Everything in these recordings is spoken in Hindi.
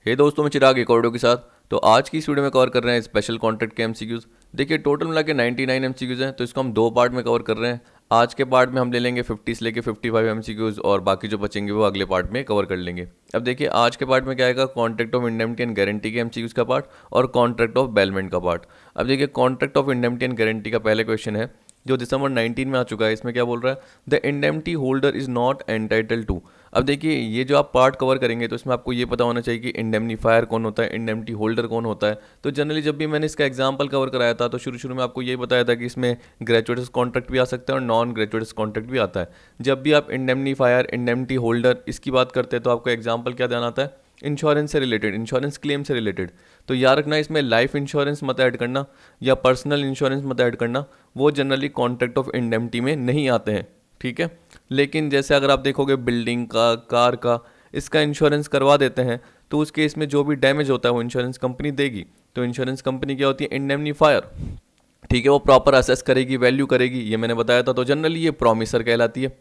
हे दोस्तों, मैं चिराग एक ऑडियो के साथ। तो आज की इस वीडियो में कवर कर रहे हैं स्पेशल कॉन्ट्रैक्ट के एमसीक्यूज। देखिए टोटल मिला के 99 एमसीक्यूज हैं, तो इसको हम दो पार्ट में कवर कर रहे हैं। आज के पार्ट में हम ले लेंगे 50 से लेके 55 एमसीक्यूज और बाकी जो बचेंगे वो अगले पार्ट में कवर कर लेंगे। अब देखिए आज के पार्ट में क्या आएगा, contract of indemnity and guarantee के एमसीक्यूज का पार्ट और कॉन्ट्रैक्ट ऑफ बेलमेंट का पार्ट। अब देखिए contract of indemnity and guarantee का पहले क्वेश्चन है जो दिसंबर 19 में आ चुका है। इसमें क्या बोल रहा है, the indemnity holder is not entitle to. अब देखिए ये जो आप पार्ट कवर करेंगे तो इसमें आपको ये पता होना चाहिए कि इंडेमनीफायर कौन होता है, इंडेमनिटी होल्डर कौन होता है। तो जनरली जब भी मैंने इसका एग्जांपल कवर कराया था तो शुरू में आपको यही बताया था कि इसमें ग्रेचुइटस कॉन्ट्रैक्ट भी आ सकता है और नॉन ग्रेचुइटस कॉन्ट्रैक्ट भी आता है। जब भी आप इंडेमनीफायर, इंडेमनिटी होल्डर इसकी बात करते हैं तो आपको एग्जाम्पल क्या ध्यान आता है, इंश्योरेंस से रिलेटेड, इंश्योरेंस क्लेम से रिलेटेड। तो याद रखना इसमें लाइफ इंश्योरेंस मत ऐड करना या पर्सनल इंश्योरेंस मत ऐड करना, वो जनरली कॉन्ट्रैक्ट ऑफ इंडेमनिटी में नहीं आते हैं, ठीक है। लेकिन जैसे अगर आप देखोगे बिल्डिंग का, कार का, इसका इंश्योरेंस करवा देते हैं तो उस केस में जो भी डैमेज होता है वो इंश्योरेंस कंपनी देगी। तो इंश्योरेंस कंपनी क्या होती है, इंडेमनीफायर, ठीक है। वो प्रॉपर असेस करेगी, वैल्यू करेगी, ये मैंने बताया था। तो जनरली ये प्रॉमिसर कहलाती है।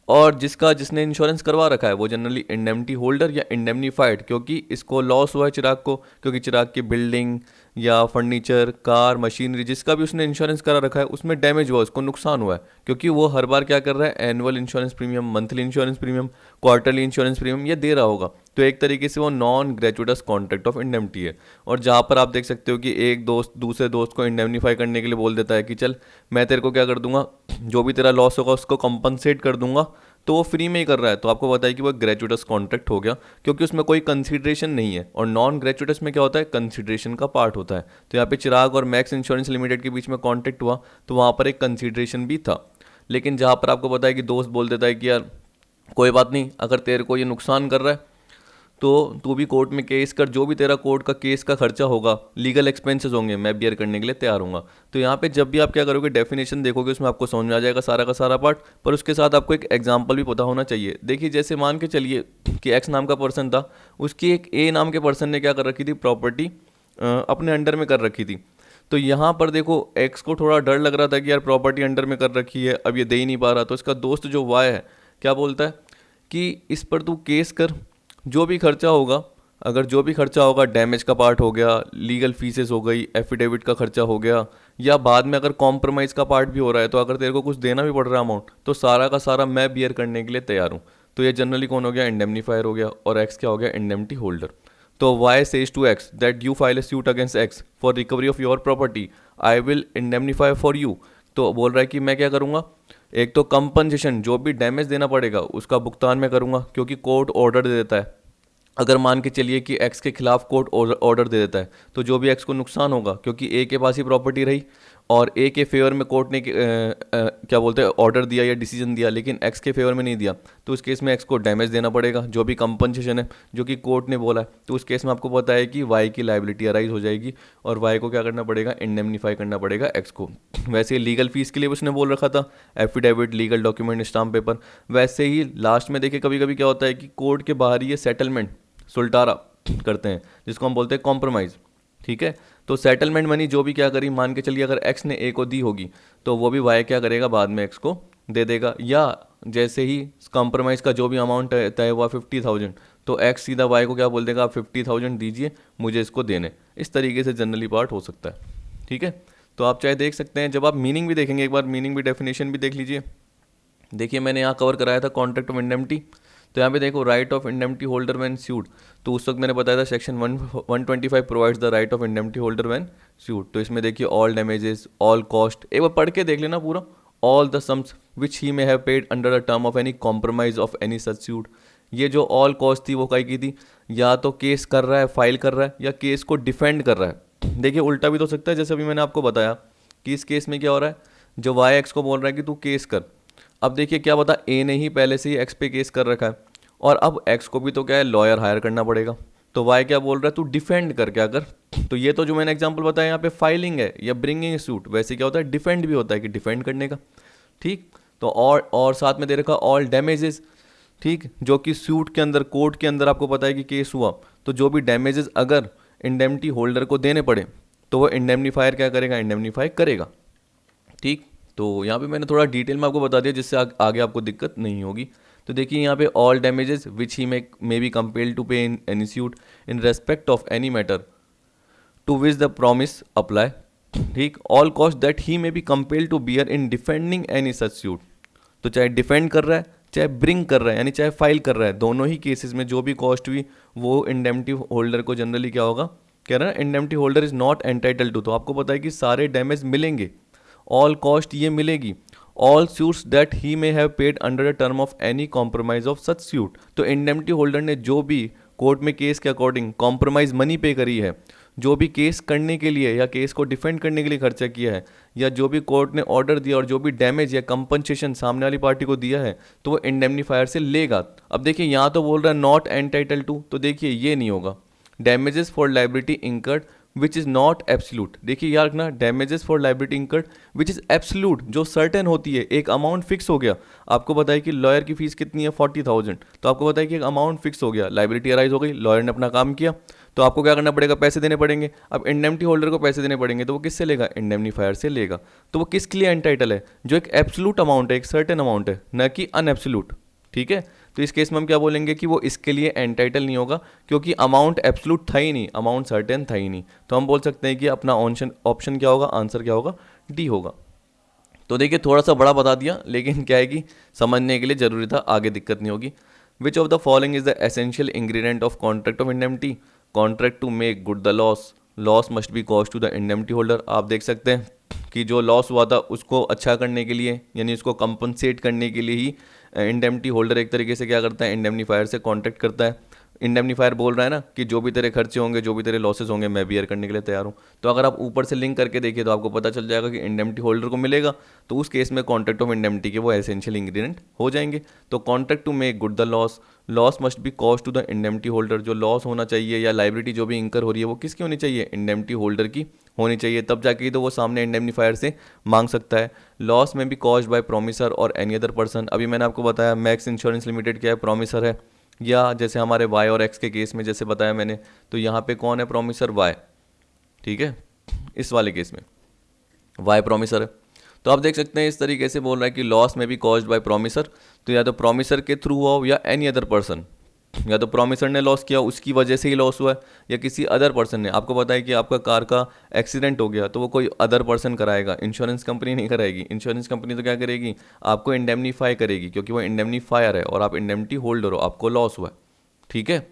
और जिसने इंश्योरेंस करवा रखा है वो जनरली इंडेमनिटी होल्डर या इंडेमनीफाइड, क्योंकि इसको लॉस हुआ है चिराग को, क्योंकि चिराग की बिल्डिंग या फर्नीचर, कार, मशीनरी, जिसका भी उसने इंश्योरेंस करा रखा है उसमें डैमेज हुआ, उसको नुकसान हुआ है, क्योंकि वो हर बार क्या कर रहा है, annual insurance premium, monthly insurance premium, quarterly insurance premium ये दे रहा होगा। तो एक तरीके से वो नॉन ग्रेचुइटस कॉन्ट्रैक्ट ऑफ इंडेमनिटी है। और जहाँ पर आप देख सकते हो कि एक दोस्त दूसरे दोस्त को इंडेमनीफाई करने के लिए बोल देता है कि चल मैं तेरे को क्या कर दूंगा, जो भी तेरा लॉस होगा उसको कंपनसेट कर दूंगा, तो वो फ्री में ही कर रहा है। तो आपको बताया कि वो ग्रेचुइटस कॉन्ट्रैक्ट हो गया, क्योंकि उसमें कोई कंसीडरेशन नहीं है। और नॉन ग्रेचुइटस में क्या होता है, कंसीडरेशन का पार्ट होता है। तो यहाँ पे चिराग और मैक्स इंश्योरेंस लिमिटेड के बीच में कॉन्ट्रैक्ट हुआ तो वहाँ पर एक कंसीडरेशन भी था। लेकिन जहाँ पर आपको पता है कि दोस्त बोल देता है कि यार कोई बात नहीं, अगर तेरे को ये नुकसान कर रहा है तो तू भी कोर्ट में केस कर, जो भी तेरा कोर्ट का केस का खर्चा होगा, लीगल एक्सपेंसेस होंगे, मैं बियर करने के लिए तैयार हूँगा। तो यहाँ पे जब भी आप क्या करोगे, डेफिनेशन देखोगे उसमें आपको समझ में आ जाएगा सारा का सारा पार्ट। पर उसके साथ आपको एक एग्जांपल भी पता होना चाहिए। देखिए जैसे मान के चलिए कि एक्स नाम का पर्सन था, उसकी एक ए नाम के पर्सन ने क्या कर रखी थी, प्रॉपर्टी अपने अंडर में कर रखी थी। तो यहाँ पर देखो एक्स को थोड़ा डर लग रहा था कि यार प्रॉपर्टी अंडर में कर रखी है, अब ये दे ही नहीं पा रहा। तो इसका दोस्त जो वाई है क्या बोलता है कि इस पर तू केस कर, जो भी खर्चा होगा, अगर जो भी खर्चा होगा, डैमेज का पार्ट हो गया, लीगल फीसेस हो गई, एफिडेविट का खर्चा हो गया, या बाद में अगर कॉम्प्रोमाइज़ का पार्ट भी हो रहा है, तो अगर तेरे को कुछ देना भी पड़ रहा है अमाउंट, तो सारा का सारा मैं बियर करने के लिए तैयार हूँ। तो ये जनरली कौन हो गया, इंडेमनीफायर हो गया। और एक्स क्या हो गया, इंडेमनिटी होल्डर। तो Y says to X that you file a suit against X for recovery of your property, I will indemnify for you. तो बोल रहा है कि मैं क्या करूँगा, एक तो कंपनसेशन, जो भी डैमेज देना पड़ेगा उसका भुगतान मैं करूँगा, क्योंकि कोर्ट ऑर्डर दे देता है। अगर मान के चलिए कि एक्स के खिलाफ कोर्ट ऑर्डर दे देता है तो जो भी एक्स को नुकसान होगा, क्योंकि ए के पास ही प्रॉपर्टी रही और ए के फेवर में कोर्ट ने क्या बोलते हैं, ऑर्डर दिया या डिसीजन दिया, लेकिन एक्स के फेवर में नहीं दिया, तो उस केस में एक्स को डैमेज देना पड़ेगा, जो भी कंपनसेशन है जो कि कोर्ट ने बोला है। तो उस केस में आपको पता है कि वाई की लाइबिलिटी अराइज हो जाएगी और वाई को क्या करना पड़ेगा, इंडेमनीफाई करना पड़ेगा एक्स को। वैसे लीगल फीस के लिए उसने बोल रखा था affidavit, legal document, stamp paper. वैसे ही लास्ट में देखिए कभी कभी क्या होता है कि कोर्ट के बाहर ये सेटलमेंट, सुलटारा करते हैं, जिसको हम बोलते हैं कॉम्प्रोमाइज़, ठीक है। तो सेटलमेंट मनी जो भी क्या करी, मान के चलिए अगर एक्स ने ए को दी होगी तो वो भी वाई क्या करेगा, बाद में एक्स को दे देगा। या जैसे ही कॉम्प्रोमाइज़ का जो भी अमाउंट तय हुआ 50,000, तो एक्स सीधा वाई को क्या बोल देगा, आप 50,000 दीजिए, मुझे इसको देने। इस तरीके से जनरली पार्ट हो सकता है, ठीक है। तो आप चाहे देख सकते हैं, जब आप मीनिंग भी देखेंगे, एक बार मीनिंग भी, डेफिनेशन भी देख लीजिए। देखिए मैंने यहाँ कवर कराया था कॉन्ट्रैक्ट ऑफ इंडेमनिटी। तो यहाँ पे देखो right of indemnity holder when sued, तो उस वक्त मैंने बताया था section 125 provides the right of indemnity holder when sued. तो इसमें देखिए ऑल डैमेजेस, ऑल कॉस्ट, एक बार पढ़ के देख लेना पूरा, all the sums which he may have paid under the term of any compromise of any such sued. ये जो ऑल कॉस्ट थी वो काय की थी, या तो केस कर रहा है, फाइल कर रहा है, या केस को डिफेंड कर रहा है। देखिए उल्टा भी तो सकता है, जैसे अभी मैंने आपको बताया कि इस केस में क्या हो रहा है, जो वाई एक्स को बोल रहा है कि तू केस कर। अब देखिए क्या बता, ए ने ही पहले से ही एक्स पे केस कर रखा है और अब एक्स को भी तो क्या है, लॉयर हायर करना पड़ेगा। तो वाई क्या बोल रहा है, तू डिफेंड कर, क्या कर। तो ये तो जो मैंने एग्जांपल बताया यहाँ पे फाइलिंग है या ब्रिंगिंग सूट, वैसे क्या होता है, डिफेंड भी होता है कि डिफेंड करने का, ठीक। तो और साथ में दे रखा ऑल डैमेजेस, ठीक, जो कि सूट के अंदर, कोर्ट के अंदर आपको पता है कि केस हुआ, तो जो भी डैमेजेस अगर इंडेमनिटी होल्डर को देने पड़े तो वो इंडेमनीफायर क्या करेगा, इंडेमनीफाई करेगा, ठीक। तो यहाँ पे मैंने थोड़ा डिटेल में आपको बता दिया जिससे आगे आपको दिक्कत नहीं होगी। तो देखिए यहाँ पे all damages which he may be compelled to pay in any suit in respect of any matter to which the promise apply, ठीक, all cost that he may be compelled to bear in defending any such suit. तो चाहे डिफेंड कर रहा है, चाहे ब्रिंग कर रहा है, यानी चाहे फाइल कर रहा है, दोनों ही केसेस में जो भी कॉस्ट हुई वो इंडेमनिटी होल्डर को जनरली क्या होगा, कह रहा है indemnity holder is not entitle to. तो आपको पता है कि सारे डैमेज मिलेंगे, ऑल कॉस्ट ये मिलेगी, all suits that he may have paid under the term of any compromise of such suit. तो इंडेमनिटी होल्डर ने जो भी कोर्ट में केस के अकॉर्डिंग कॉम्प्रोमाइज मनी पे करी है, जो भी केस करने के लिए या केस को डिफेंड करने के लिए खर्चा किया है, या जो भी कोर्ट ने ऑर्डर दिया और जो भी डैमेज या कंपनसेशन सामने वाली पार्टी को दिया है, तो वो इंडेमनीफायर से लेगा। अब देखिए यहाँ तो बोल रहा है नॉट एंटाइटल टू, तो देखिए ये नहीं होगा। Damages for liability incurred which is not absolute, देखिए याद रखना, damages for liability incurred which is absolute, जो सर्टेन होती है, एक अमाउंट फिक्स हो गया। आपको बताया कि लॉयर की फीस कितनी है 40,000, तो आपको बताया कि एक अमाउंट फिक्स हो गया, लाइबिलिटी अराइज हो गई, लॉयर ने अपना काम किया, तो आपको क्या करना पड़ेगा, पैसे देने पड़ेंगे। अब इंडेमनिटी होल्डर को पैसे देने पड़ेंगे, तो वो किससे लेगा, इंडेमनीफायर से लेगा। तो वो किसके लिए एंटाइटल है, जो एक एब्सोल्यूट अमाउंट है, एक सर्टेन अमाउंट है, न कि अनएब्सोल्यूट, ठीक है। तो इस केस में हम क्या बोलेंगे कि वो इसके लिए एंटाइटल नहीं होगा, क्योंकि अमाउंट एब्सोल्यूट था ही नहीं, अमाउंट सर्टेन था ही नहीं। तो हम बोल सकते हैं कि अपना ऑप्शन क्या होगा, आंसर क्या होगा, डी होगा। तो देखिए थोड़ा सा बड़ा बता दिया, लेकिन क्या है कि समझने के लिए जरूरी था, आगे दिक्कत नहीं होगी। Which of the following is the essential ingredient of contract of indemnity, contract to make good the loss, loss must be cost to the indemnity holder. आप देख सकते हैं कि जो लॉस हुआ था उसको अच्छा करने के लिए, यानी उसको कंपनसेट करने के लिए ही इंडेमनिटी होल्डर एक तरीके से क्या करता है, इंडेमनीफायर से कॉन्टैक्ट करता है। इंडेमनीफायर बोल रहा है ना कि जो भी तेरे खर्चे होंगे, जो भी तेरे लॉसेस होंगे, मैं बियर करने के लिए तैयार हूँ। तो अगर आप ऊपर से लिंक करके देखिए तो आपको पता चल जाएगा कि इंडेमनिटी होल्डर को मिलेगा, तो उस केस में कॉन्ट्रैक्ट ऑफ इंडेमनिटी के वो एसेंशियल इंग्रेडिएंट हो जाएंगे। तो contract to make good the loss, loss must be cost to the indemnity holder, जो लॉस होना चाहिए या लाइबिलिटी जो भी इंकर हो रही है वो किसकी होनी चाहिए, इंडेमनिटी होल्डर की होनी चाहिए, तब जाके तो वो सामने इंडेमनीफायर से मांग सकता है। लॉस में भी कॉज्ड बाय प्रोमिसर और एनी अदर पर्सन, अभी मैंने आपको बताया मैक्स इंश्योरेंस लिमिटेड क्या है, प्रोमिसर है, या जैसे हमारे वाई और एक्स के केस में जैसे बताया मैंने, तो यहाँ पे कौन है प्रोमिसर, वाई, ठीक है, इस वाले केस में वाई प्रोमिसर है। तो आप देख सकते हैं इस तरीके से बोल रहा है कि लॉस में भी कॉज्ड बाय प्रोमिसर, तो या तो प्रोमिसर के थ्रू हो या एनी अदर पर्सन, या तो प्रोमिसर ने लॉस किया उसकी वजह से ही लॉस हुआ है, या किसी अदर पर्सन ने, आपको पता है कि आपका कार का एक्सीडेंट हो गया तो वो कोई अदर पर्सन कराएगा, इंश्योरेंस कंपनी नहीं कराएगी। इंश्योरेंस कंपनी तो क्या करेगी, आपको इंडेमनीफाई करेगी, क्योंकि वो इंडेमनीफायर है और आप इंडेमनिटी होल्डर हो, आपको लॉस हुआ है, ठीक है।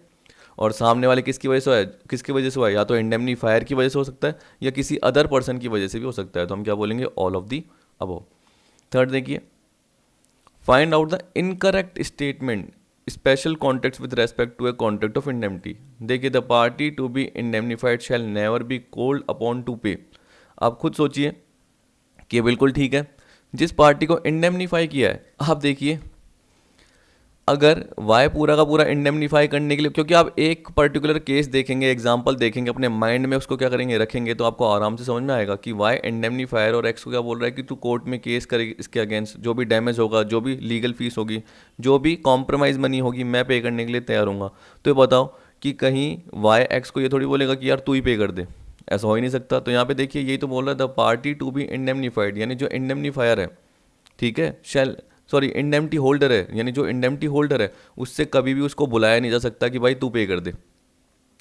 और सामने वाले किसकी वजह से हुआ है, किसकी वजह से हुआ है, या तो इंडेमनीफायर की वजह से हो सकता है या किसी अदर पर्सन की वजह से भी हो सकता है। तो हम क्या बोलेंगे, all of the above. Third देखिए, find out the incorrect statement special contact with respect to a contract of indemnity. देखिए, the party to be indemnified shall never be called upon to pay. आप खुद सोचिए कि बिल्कुल ठीक है, जिस पार्टी को इंडेमनीफाई किया है, आप देखिए अगर वाई पूरा का पूरा इंडेमनीफाई करने के लिए, क्योंकि आप एक पर्टिकुलर केस देखेंगे, एग्जांपल देखेंगे, अपने माइंड में उसको क्या करेंगे, रखेंगे, तो आपको आराम से समझ में आएगा कि वाई इंडेमनीफायर और एक्स को क्या बोल रहा है कि तू कोर्ट में केस करेगी, इसके अगेंस्ट जो भी डैमेज होगा, जो भी लीगल फीस होगी, जो भी कॉम्प्रोमाइज़ मनी होगी, मैं पे करने के लिए तैयार हूँ। तो ये बताओ कि कहीं वाई एक्स को ये थोड़ी बोलेगा कि यार तू ही पे कर दे, ऐसा हो ही नहीं सकता। तो यहाँ पे देखिए यही तो बोल रहा है, the party to be indemnified, यानी जो इंडेमनीफायर है, ठीक है, शैल सॉरी इंडेमनिटी होल्डर है, यानी जो इंडेमनिटी होल्डर है उससे कभी भी उसको बुलाया नहीं जा सकता कि भाई तू पे कर दे,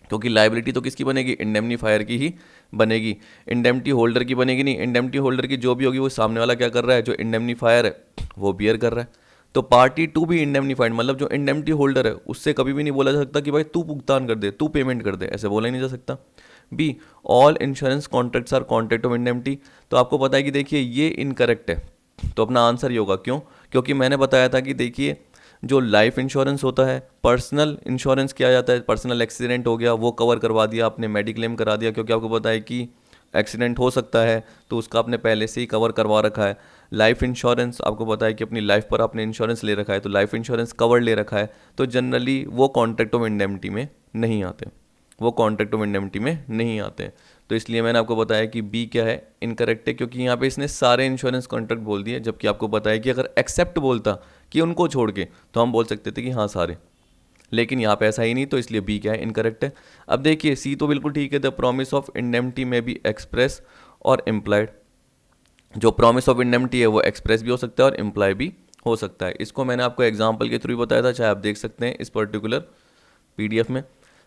क्योंकि लाइबिलिटी तो किसकी बनेगी, इंडेमनीफायर की ही बनेगी, इंडेमनिटी होल्डर की बनेगी नहीं। इंडेमनिटी होल्डर की जो भी होगी वो सामने वाला क्या कर रहा है, जो इंडेमनीफायर है वो बियर कर रहा है। तो पार्टी टू भी इंडेमनीफाइड मतलब जो इंडेमनिटी होल्डर है उससे कभी भी नहीं बोला जा सकता कि भाई तू भुगतान कर दे, तू पेमेंट कर दे, ऐसे बोला ही नहीं जा सकता। B, all insurance contracts are contract of indemnity. तो आपको पता है कि देखिए ये इनकरेक्ट है, तो अपना आंसर ये होगा, क्यों, क्योंकि मैंने बताया था कि देखिए जो लाइफ इंश्योरेंस होता है, पर्सनल इंश्योरेंस किया जाता है, पर्सनल एक्सीडेंट हो गया वो कवर करवा दिया आपने, मेडिक्लेम करा दिया, क्योंकि आपको पता है कि एक्सीडेंट हो सकता है तो उसका आपने पहले से ही कवर करवा रखा है। लाइफ इंश्योरेंस आपको पता है कि अपनी लाइफ पर आपने इंश्योरेंस ले रखा है, तो लाइफ इंश्योरेंस कवर ले रखा है, तो जनरली वो कॉन्ट्रैक्ट ऑफ इंडेमनिटी में नहीं आते, वो कॉन्ट्रैक्ट ऑफ इंडेमनिटी में नहीं आते। तो इसलिए मैंने आपको बताया कि बी क्या है, इनकरेक्ट है, क्योंकि यहाँ पे इसने सारे इंश्योरेंस कॉन्ट्रैक्ट बोल दिए, जबकि आपको पता है कि अगर एक्सेप्ट बोलता कि उनको छोड़ के तो हम बोल सकते थे कि हाँ सारे, लेकिन यहाँ पे ऐसा ही नहीं, तो इसलिए बी क्या है, इनकरेक्ट है। अब देखिए सी तो बिल्कुल ठीक है, द प्रॉमिस ऑफ इंडेमनिटी में बी एक्सप्रेस और इम्प्लाइड। जो प्रॉमिस ऑफ इंडेमनिटी है वो एक्सप्रेस भी हो सकता है और इम्प्लाई भी हो सकता है। इसको मैंने आपको एग्जाम्पल के थ्रू बताया था, चाहे आप देख सकते हैं इस पर्टिकुलर पीडीएफ में।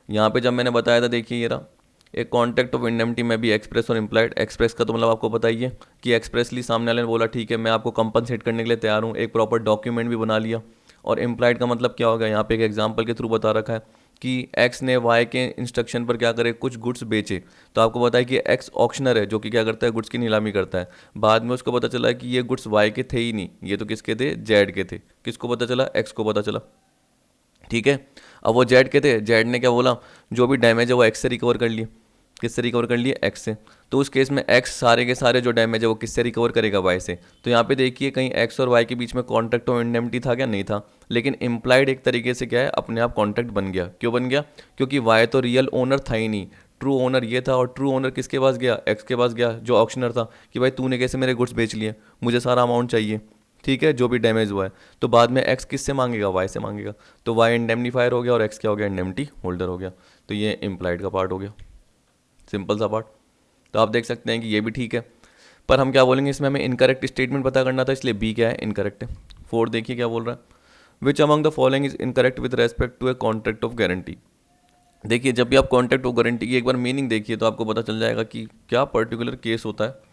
यहाँ पे जब मैंने बताया था, देखिए ये रहा, एक कॉन्ट्रैक्ट ऑफ इंडेमनिटी में भी एक्सप्रेस और इम्प्लाइड। एक्सप्रेस का तो मतलब आपको पता ही है कि एक्सप्रेसली सामने वाले ने बोला ठीक है मैं आपको कंपनसेट करने के लिए तैयार हूँ, एक प्रॉपर डॉक्यूमेंट भी बना लिया। और इम्प्लाइड का मतलब क्या होगा, यहाँ पे एक एग्जाम्पल के थ्रू बता रखा है कि एक्स ने वाई के इंस्ट्रक्शन पर क्या करे, कुछ गुड्स बेचे। तो आपको पता है कि एक्स ऑक्शनर है जो कि क्या करता है, गुड्स की नीलामी करता है। बाद में उसको पता चला कि ये गुड्स वाई के थे ही नहीं, ये तो किसके थे, जेड के थे। किसको पता चला, एक्स को पता चला। ठीक है, अब वो जेड के थे, जेड ने क्या बोला, जो भी डैमेज है वो एक्स से रिकवर कर लिए। किससे रिकवर कर लिए, एक्स से। तो उस केस में एक्स सारे के सारे जो डैमेज है वो किससे रिकवर करेगा, वाई से। तो यहाँ पे देखिए कहीं एक्स और वाई के बीच में कॉन्ट्रैक्ट ऑफ इंडेमनिटी था क्या, नहीं था। लेकिन इम्प्लाइड एक तरीके से क्या है, अपने आप कॉन्ट्रैक्ट बन गया। क्यों बन गया, क्योंकि वाई तो रियल ओनर था ही नहीं, ट्रू ओनर ये था। और ट्रू ओनर किसके पास गया, एक्स के पास गया जो ऑक्शनर था, कि भाई तूने कैसे मेरे गुड्स बेच लिए, मुझे सारा अमाउंट चाहिए। ठीक है, जो भी डैमेज हुआ है। तो बाद में एक्स किससे मांगेगा, वाई से मांगेगा। तो वाई इंडेमनीफायर हो गया और एक्स क्या हो गया, इंडेमनिटी होल्डर हो गया। तो ये इम्प्लाइड का पार्ट हो गया, सिंपल सा पार्ट। तो आप देख सकते हैं कि ये भी ठीक है। पर हम क्या बोलेंगे, इसमें हमें इनकरेक्ट स्टेटमेंट पता करना था, इसलिए बी क्या है, इनकरेक्ट है। फोर देखिए क्या बोल रहा है, which among the following is incorrect with respect to a contract of guarantee. देखिए जब भी आप कॉन्ट्रैक्ट ऑफ गारंटी की एक बार मीनिंग देखिए तो आपको पता चल जाएगा कि क्या पर्टिकुलर केस होता है।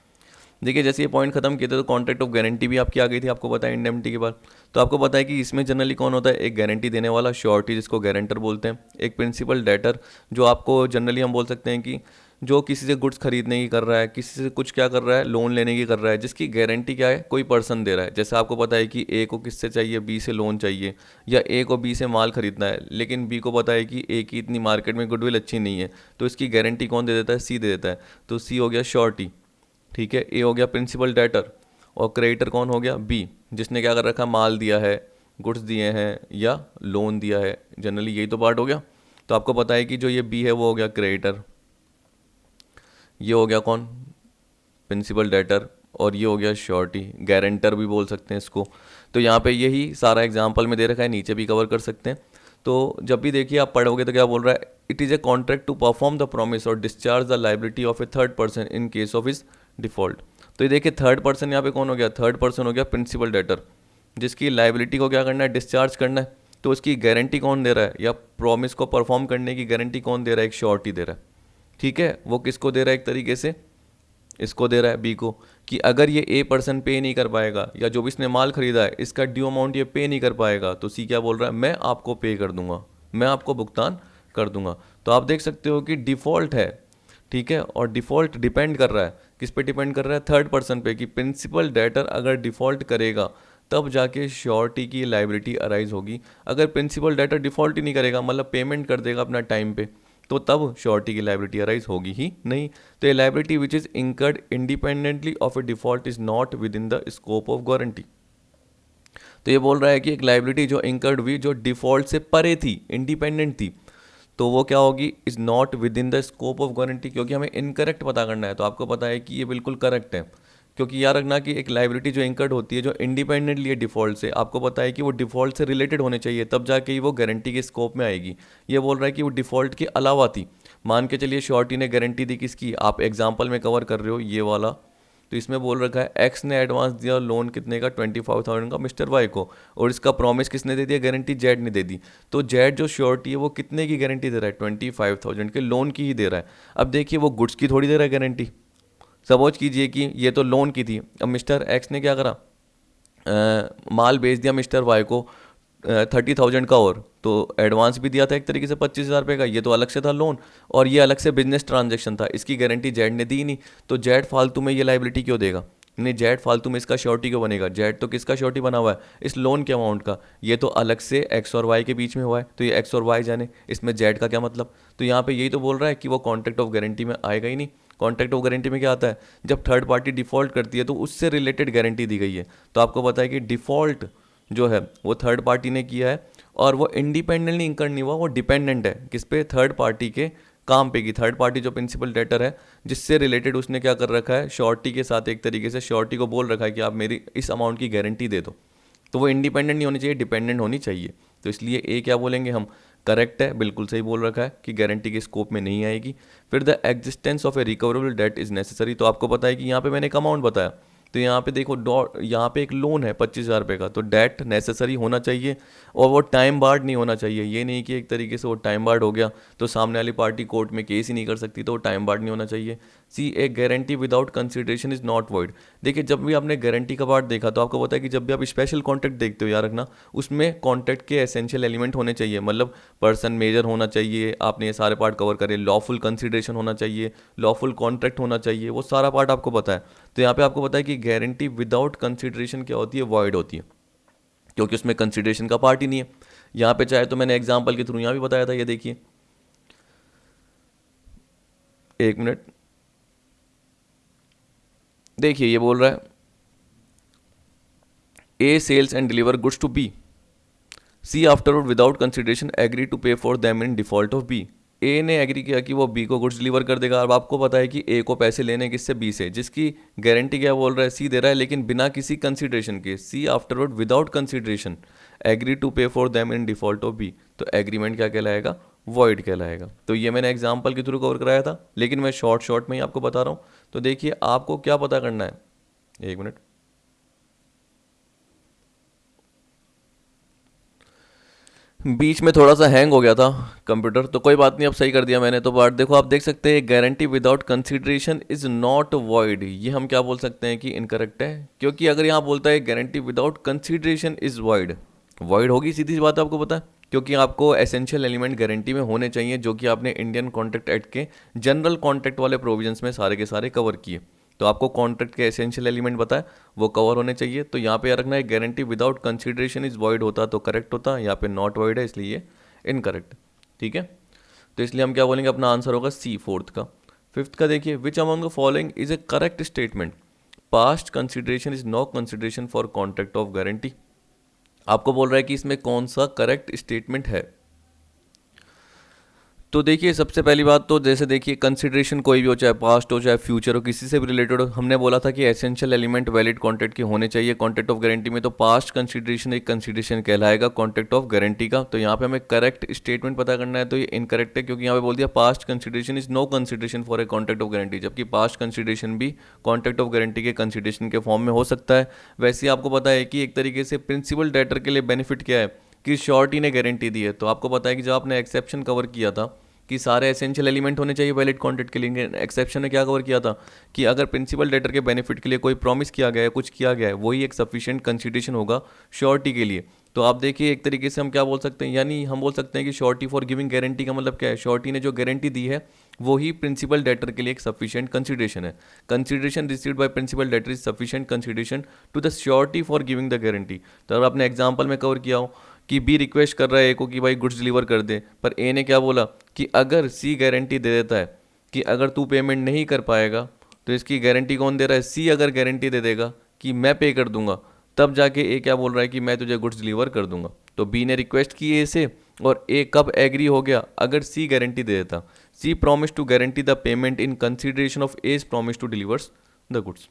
देखिए जैसे ये पॉइंट खत्म किए थे तो कॉन्ट्रैक्ट ऑफ गारंटी भी आपकी आ गई थी, आपको पता है इंडेमनिटी के बाद। तो आपको पता है कि इसमें जनरली कौन होता है, एक गारंटी देने वाला, श्योरिटी जिसको गारंटर बोलते हैं, एक प्रिंसिपल डेटर जो आपको जनरली हम बोल सकते हैं कि जो किसी से गुड्स खरीदने की कर रहा है, किसी से कुछ क्या कर रहा है, लोन लेने की कर रहा है, जिसकी गारंटी क्या है, कोई पर्सन दे रहा है। जैसे आपको पता है कि ए को किससे चाहिए, बी से लोन चाहिए, या ए को बी से माल खरीदना है, लेकिन बी को पता है कि ए की इतनी मार्केट में गुडविल अच्छी नहीं है, तो इसकी गारंटी कौन दे देता है, सी दे देता है। तो सी हो गया श्योरिटी। ठीक है, ए हो गया प्रिंसिपल डेटर, और क्रेडिटर कौन हो गया, बी, जिसने क्या कर रखा, माल दिया है, गुड्स दिए हैं या लोन दिया है, जनरली यही तो पार्ट हो गया। तो आपको पता है कि जो ये बी है वो हो गया क्रेडिटर, ये हो गया कौन, प्रिंसिपल डेटर, और ये हो गया श्योरिटी, गारंटर भी बोल सकते हैं इसको। तो यहाँ पे यही सारा एग्जाम्पल में दे रखा है, नीचे भी कवर कर सकते हैं। तो जब भी देखिए आप पढ़ोगे तो क्या बोल रहा है, it is a contract to perform the promise और discharge the liability of a third person in case of his default. तो ये देखिए थर्ड पर्सन यहाँ पे कौन हो गया, थर्ड पर्सन हो गया प्रिंसिपल डेटर, जिसकी लाइबिलिटी को क्या करना है, डिस्चार्ज करना है। तो उसकी गारंटी कौन दे रहा है, या प्रॉमिस को परफॉर्म करने की गारंटी कौन दे रहा है, एक श्योरिटी दे रहा है। ठीक है, वो किसको दे रहा है, एक तरीके से इसको दे रहा है, बी को, कि अगर ये ए पर्सन पे नहीं कर पाएगा, या जो भी इसने माल खरीदा है इसका ड्यू अमाउंट ये पे नहीं कर पाएगा, तो सी क्या बोल रहा है, मैं आपको पे कर दूंगा, मैं आपको भुगतान कर दूंगा। तो आप देख सकते हो कि डिफ़ॉल्ट है। ठीक है, और डिफ़ॉल्ट डिपेंड कर रहा है, किस पे डिपेंड कर रहा है, थर्ड पर्सन पे, कि प्रिंसिपल डेटर अगर डिफ़ॉल्ट करेगा तब जाके श्योरिटी की लाइबिलिटी अराइज होगी। अगर प्रिंसिपल डेटर डिफ़ॉल्ट ही नहीं करेगा, मतलब पेमेंट कर देगा अपना टाइम पे, तो तब श्योरिटी की लाइबिलिटी अराइज होगी ही नहीं। तो ये liability which is incurred independently of A default is not with in the scope of guarantee. तो ये बोल रहा है कि एक लाइबिलिटी जो इंकर्ड हुई, जो डिफॉल्ट से परे थी, इंडिपेंडेंट थी, तो वो क्या होगी, is not with in the scope of guarantee. क्योंकि हमें इनकरेक्ट पता करना है, तो आपको पता है कि ये बिल्कुल करेक्ट है। क्योंकि याद रखना कि एक लाइबिलिटी जो इंकर्ड होती है, जो इंडिपेंडेंटली है डिफॉल्ट से, आपको पता है कि वो डिफॉल्ट से रिलेटेड होने चाहिए, तब जाके ही वो गारंटी के स्कोप में आएगी। ये बोल रहा है कि वो डिफॉल्ट के अलावा थी। मान के चलिए श्योरिटी ने गारंटी दी किसकी, आप एग्जाम्पल में कवर कर रहे हो ये वाला, तो इसमें बोल रखा है एक्स ने एडवांस दिया लोन कितने का, 25,000 का मिस्टर वाई को, और इसका प्रॉमिस किसने दे दिया, गारंटी जेड ने दे दी। तो जेड जो श्योरिटी है वो कितने की गारंटी दे रहा है, 25,000 के लोन की ही दे रहा है। अब देखिए वो गुड्स की थोड़ी दे रहा है गारंटी। सपोज कीजिए कि ये तो लोन की थी, अब मिस्टर एक्स ने क्या करा, माल बेच दिया मिस्टर वाई को 30,000 का, और तो एडवांस भी दिया था एक तरीके से 25,000 रुपये का, ये तो अलग से था लोन, और ये अलग से बिजनेस ट्रांजैक्शन था, इसकी गारंटी जेड ने दी नहीं। तो जेड फालतू में ये लाइबिलिटी क्यों देगा, नहीं जेड फालतू में इसका श्योरिटी क्यों बनेगा, जेड तो किसका श्योरिटी बना हुआ है, इस लोन के अमाउंट का। ये तो अलग से एक्स और वाई के बीच में हुआ है, तो ये एक्स और वाई जाने, इसमें जेड का क्या मतलब। तो यहाँ पे यही तो बोल रहा है कि वो कॉन्ट्रैक्ट ऑफ गारंटी में आएगा ही नहीं। कॉन्ट्रैक्ट ऑफ गारंटी में क्या आता है, जब थर्ड पार्टी डिफॉल्ट करती है तो उससे रिलेटेड गारंटी दी गई है। तो आपको पता है कि डिफॉल्ट जो है वो थर्ड पार्टी ने किया है, और वो इंडिपेंडेंटली इंकर्ड नहीं हुआ, वो डिपेंडेंट है किस पे, थर्ड पार्टी के काम पे की। थर्ड पार्टी जो प्रिंसिपल डेटर है, जिससे रिलेटेड उसने क्या कर रखा है, श्योरिटी के साथ एक तरीके से श्योरिटी को बोल रखा है कि आप मेरी इस अमाउंट की गारंटी दे दो। तो वो इंडिपेंडेंट नहीं होनी चाहिए, डिपेंडेंट होनी चाहिए। तो इसलिए ए क्या बोलेंगे हम, करेक्ट है, बिल्कुल सही बोल रखा है कि गारंटी के स्कोप में नहीं आएगी। फिर the existence of A recoverable debt is necessary. तो आपको पता है कि यहाँ पे मैंने एक अमाउंट बताया, तो यहाँ पे देखो यहाँ पे एक लोन है 25,000 रुपये का, तो डेट नेसेसरी होना चाहिए और वो टाइम बार्ड नहीं होना चाहिए। ये नहीं कि एक तरीके से वो टाइम बार्ड हो गया तो सामने वाली पार्टी कोर्ट में केस ही नहीं कर सकती, तो वो टाइम बार्ड नहीं होना चाहिए। C a guarantee without consideration is not void. देखिए जब भी आपने गारंटी का पार्ट देखा तो आपको पता है कि जब भी आप स्पेशल कॉन्ट्रैक्ट देखते हो याद रखना, उसमें कॉन्ट्रैक्ट के एसेंशियल एलिमेंट होने चाहिए, मतलब पर्सन मेजर होना चाहिए, आपने ये सारे पार्ट कवर करे, लॉफुल कंसिडरेशन होना चाहिए, लॉफुल कॉन्ट्रैक्ट होना चाहिए, वो सारा पार्ट आपको पता है। तो यहाँ पे आपको पता है कि गारंटी विदाउट कंसिडरेशन क्या होती है, वॉइड होती है, क्योंकि उसमें कंसिडरेशन का पार्ट ही नहीं है। यहाँ पे चाहे तो मैंने एग्जाम्पल के थ्रू यहाँ भी बताया था, ये देखिए, एक मिनट, देखिए ये बोल रहा है A sells and deliver goods to B, C afterward without consideration agree to pay for them in default of B. A ने एग्री किया कि वो बी को गुड्स डिलीवर कर देगा। अब आपको पता है कि ए को पैसे लेने किससे, बी से, जिसकी गारंटी क्या बोल रहा है, सी दे रहा है, लेकिन बिना किसी कंसिडरेशन के। C afterward without consideration agree to pay for them in default of B, तो एग्रीमेंट क्या कहलाएगा, वॉइड कहलाएगा। तो ये मैंने एग्जाम्पल के थ्रू कवर कराया था, लेकिन मैं शॉर्ट में ही आपको बता रहा हूँ। तो देखिए आपको क्या पता करना है, एक मिनट, बीच में थोड़ा सा हैंग हो गया था कंप्यूटर, तो कोई बात नहीं, अब सही कर दिया मैंने। तो बात देखो, आप देख सकते हैं guarantee without consideration is not void, ये हम क्या बोल सकते हैं कि इनकरेक्ट है, क्योंकि अगर यहाँ बोलता है guarantee without consideration is void, void होगी, सीधी सी बात है, आपको पता है, क्योंकि आपको एसेंशियल एलिमेंट गारंटी में होने चाहिए, जो कि आपने इंडियन कॉन्ट्रैक्ट एक्ट के जनरल कॉन्ट्रैक्ट वाले प्रोविजंस में सारे के सारे कवर किए। तो आपको कॉन्ट्रैक्ट के एसेंशियल एलिमेंट बताए वो कवर होने चाहिए। तो यहाँ पे याद रखना है guarantee without consideration is void होता तो करेक्ट होता, यहाँ पे नॉट वॉइड है इसलिए इनकरेक्ट। ठीक है, तो इसलिए हम क्या बोलेंगे, अपना आंसर होगा सी फोर्थ का। फिफ्थ का देखिए, which among the following is a correct statement, past consideration is no consideration for contract of guarantee. आपको बोल रहा है कि इसमें कौन सा करेक्ट स्टेटमेंट है। तो देखिए सबसे पहली बात तो जैसे देखिए कंसिडरेशन कोई भी हो, चाहे पास्ट हो चाहे फ्यूचर हो, किसी से भी रिलेटेड हो, हमने बोला था कि एसेंशियल एलिमेंट वैलिड कॉन्ट्रैक्ट के होने चाहिए कॉन्ट्रैक्ट ऑफ गारंटी में। तो पास्ट कंसिडरेशन एक कंसिडरेशन कहलाएगा कॉन्ट्रैक्ट ऑफ गारंटी का। तो यहाँ पे हमें करेक्ट स्टेटमेंट पता करना है, तो ये इनकरेक्ट है, क्योंकि यहाँ पे बोल दिया past consideration is no consideration for a contract of guarantee, जबकि पास्ट कंसिडरेशन भी कॉन्ट्रैक्ट ऑफ गारंटी के कंसिडरेशन के फॉर्म में हो सकता है। वैसे ही आपको पता है कि एक तरीके से प्रिंसिपल डेटर के लिए बेनिफिट क्या है कि श्योरिटी ने गारंटी दी है। तो आपको पता है कि जब आपने एक्सेप्शन कवर किया था कि सारे एसेंशियल एलिमेंट होने चाहिए वैलिड कॉन्ट्रैक्ट के लिए, एक्सेप्शन ने क्या कवर किया था कि अगर प्रिंसिपल डेटर के बेनिफिट के लिए कोई प्रॉमिस किया गया है, कुछ किया गया है, वही एक सफिशिएंट कंसिडरेशन होगा श्योरिटी के लिए। तो आप देखिए एक तरीके से हम क्या बोल सकते हैं, यानी हम बोल सकते हैं कि श्योरिटी फॉर गिविंग गारंटी का मतलब क्या है, श्योरिटी ने जो गारंटी दी है वही प्रिंसिपल डेटर के लिए एक सफिशिएंट कंसिडरेशन है। Consideration received by principal debtor is sufficient consideration to the surety for giving the guarantee. तो अगर आपने एग्जाम्पल में कवर किया हो कि बी रिक्वेस्ट कर रहा है ए को कि भाई गुड्स डिलीवर कर दे, पर ए ने क्या बोला कि अगर सी गारंटी दे देता है कि अगर तू पेमेंट नहीं कर पाएगा, तो इसकी गारंटी कौन दे रहा है, सी अगर गारंटी दे देगा कि मैं पे कर दूंगा, तब जाके ए क्या बोल रहा है कि मैं तुझे गुड्स डिलीवर कर दूंगा। तो बी ने रिक्वेस्ट की ए से, और ए कब एग्री हो गया, अगर सी गारंटी दे देता। C promise to guarantee the payment in consideration of A's promise to delivers the goods.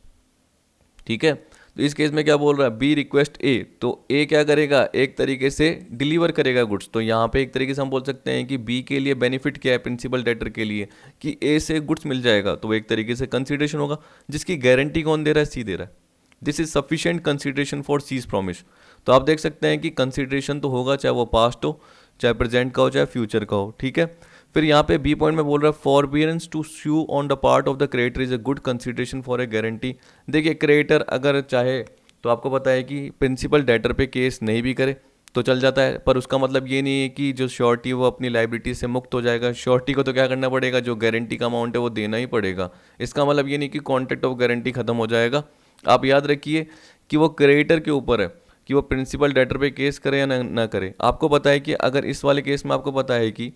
ठीक है, तो इस केस में क्या बोल रहा है, बी रिक्वेस्ट ए, तो ए क्या करेगा, एक तरीके से डिलीवर करेगा गुड्स। तो यहाँ पे एक तरीके से हम बोल सकते हैं कि बी के लिए बेनिफिट क्या है प्रिंसिपल डेटर के लिए कि ए से गुड्स मिल जाएगा, तो वो एक तरीके से कंसिडरेशन होगा, जिसकी गारंटी कौन दे रहा है, सी दे रहा है। This is sufficient consideration for C's promise. तो आप देख सकते हैं कि कंसिडरेशन तो होगा, चाहे वो पास्ट हो, चाहे प्रेजेंट का हो, चाहे फ्यूचर का हो। ठीक है, फिर यहाँ पे बी पॉइंट में बोल रहा है forbearance to sue on the part of the creditor is a good consideration for a guarantee. देखिए क्रेडिटर अगर चाहे तो आपको पता है कि प्रिंसिपल डेटर पे केस नहीं भी करे तो चल जाता है, पर उसका मतलब ये नहीं है कि जो श्योरिटी वो अपनी लाइबिलिटी से मुक्त हो जाएगा। श्योरिटी को तो क्या करना पड़ेगा, जो गारंटी का अमाउंट है वो देना ही पड़ेगा। इसका मतलब ये नहीं कि कॉन्ट्रैक्ट ऑफ गारंटी खत्म हो जाएगा। आप याद रखिए कि वो क्रेडिटर के ऊपर है कि वो प्रिंसिपल डेटर पे केस करे या ना करे। आपको पता है कि अगर इस वाले केस में आपको पता है कि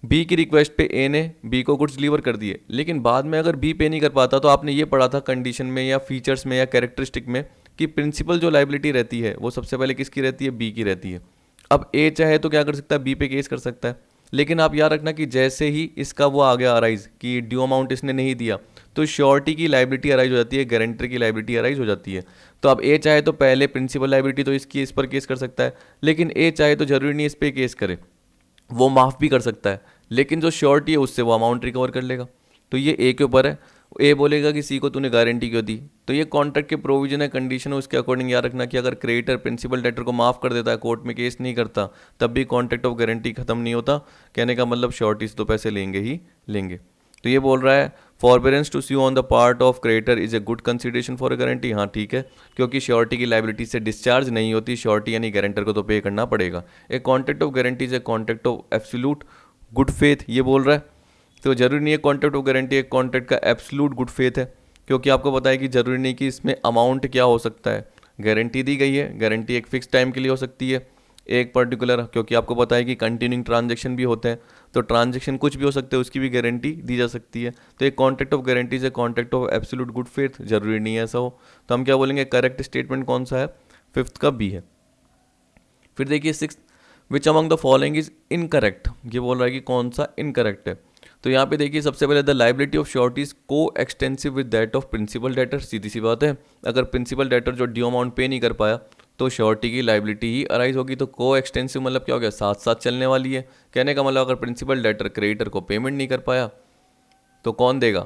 बी की रिक्वेस्ट पे ए ने बी को गुड्स डिलीवर कर दिए, लेकिन बाद में अगर बी पे नहीं कर पाता, तो आपने ये पढ़ा था कंडीशन में या फीचर्स में या कैरेक्टरिस्टिक में कि प्रिंसिपल जो लाइबिलिटी रहती है वो सबसे पहले किसकी रहती है, बी की रहती है। अब ए चाहे तो क्या कर सकता है, बी पे केस कर सकता है, लेकिन आप याद रखना कि जैसे ही इसका वो आ गया अराइज कि ड्यू अमाउंट इसने नहीं दिया, तो श्योरिटी की लाइबिलिटी अराइज हो जाती है, गारंटर की लाइबिलिटी अराइज हो जाती है। तो अब ए चाहे तो पहले प्रिंसिपल लाइबिलिटी तो इसकी इस पर केस कर सकता है, लेकिन ए चाहे तो जरूरी नहीं इस पर केस करे, वो माफ़ भी कर सकता है, लेकिन जो श्योरिटी है उससे वो अमाउंट रिकवर कर लेगा। तो ये ए के ऊपर है। ए बोलेगा कि सी को तूने गारंटी क्यों दी। तो ये कॉन्ट्रैक्ट के प्रोविजन है, कंडीशन है, उसके अकॉर्डिंग याद रखना कि अगर क्रेडिटर प्रिंसिपल डेटर को माफ़ कर देता है, कोर्ट में केस नहीं करता, तब भी कॉन्ट्रैक्ट ऑफ गारंटी खत्म नहीं होता। कहने का मतलब श्योरिटी से तो पैसे लेंगे ही लेंगे। तो ये बोल रहा है forbearance to sue on the part of creditor is a good consideration for a guarantee. हाँ ठीक है, क्योंकि श्योरिटी की लाइबिलिटी से डिस्चार्ज नहीं होती, श्योरिटी यानी गारंटर को तो पे करना पड़ेगा। ए contract of guarantee is a contract of absolute good faith, ये बोल रहा है। तो जरूरी नहीं है कॉन्ट्रैक्ट ऑफ गारंटी एक कॉन्ट्रैक्ट का एब्सोल्यूट गुड फेथ है, क्योंकि आपको पता है कि जरूरी नहीं कि इसमें अमाउंट क्या हो सकता है। गारंटी दी गई है, गारंटी एक फिक्स टाइम के लिए हो सकती है, एक पर्टिकुलर, क्योंकि आपको पता है कि कंटिन्यूइंग ट्रांजैक्शन भी होते हैं, तो ट्रांजैक्शन कुछ भी हो सकते हैं, उसकी भी गारंटी दी जा सकती है। तो एक कॉन्ट्रैक्ट ऑफ गारंटी से contract of absolute good faith, जरूरी नहीं है ऐसा हो। तो हम क्या बोलेंगे, करेक्ट स्टेटमेंट कौन सा है, फिफ्थ का बी है। फिर देखिए six, which among the following is incorrect, ये बोल रहा है कि कौन सा इनकरेक्ट है। तो यहाँ पे देखिए सबसे पहले the liability of surety is coextensive with that of principal debtor. सीधी सी बात है, अगर प्रिंसिपल डेटर जो ड्यू अमाउंट पे नहीं कर पाया तो श्योरिटी की लाइबिलिटी ही अराइज होगी। तो को एक्सटेंसिव मतलब क्या हो गया, साथ साथ चलने वाली है। कहने का मतलब अगर प्रिंसिपल डेटर क्रेडिटर को पेमेंट नहीं कर पाया तो कौन देगा,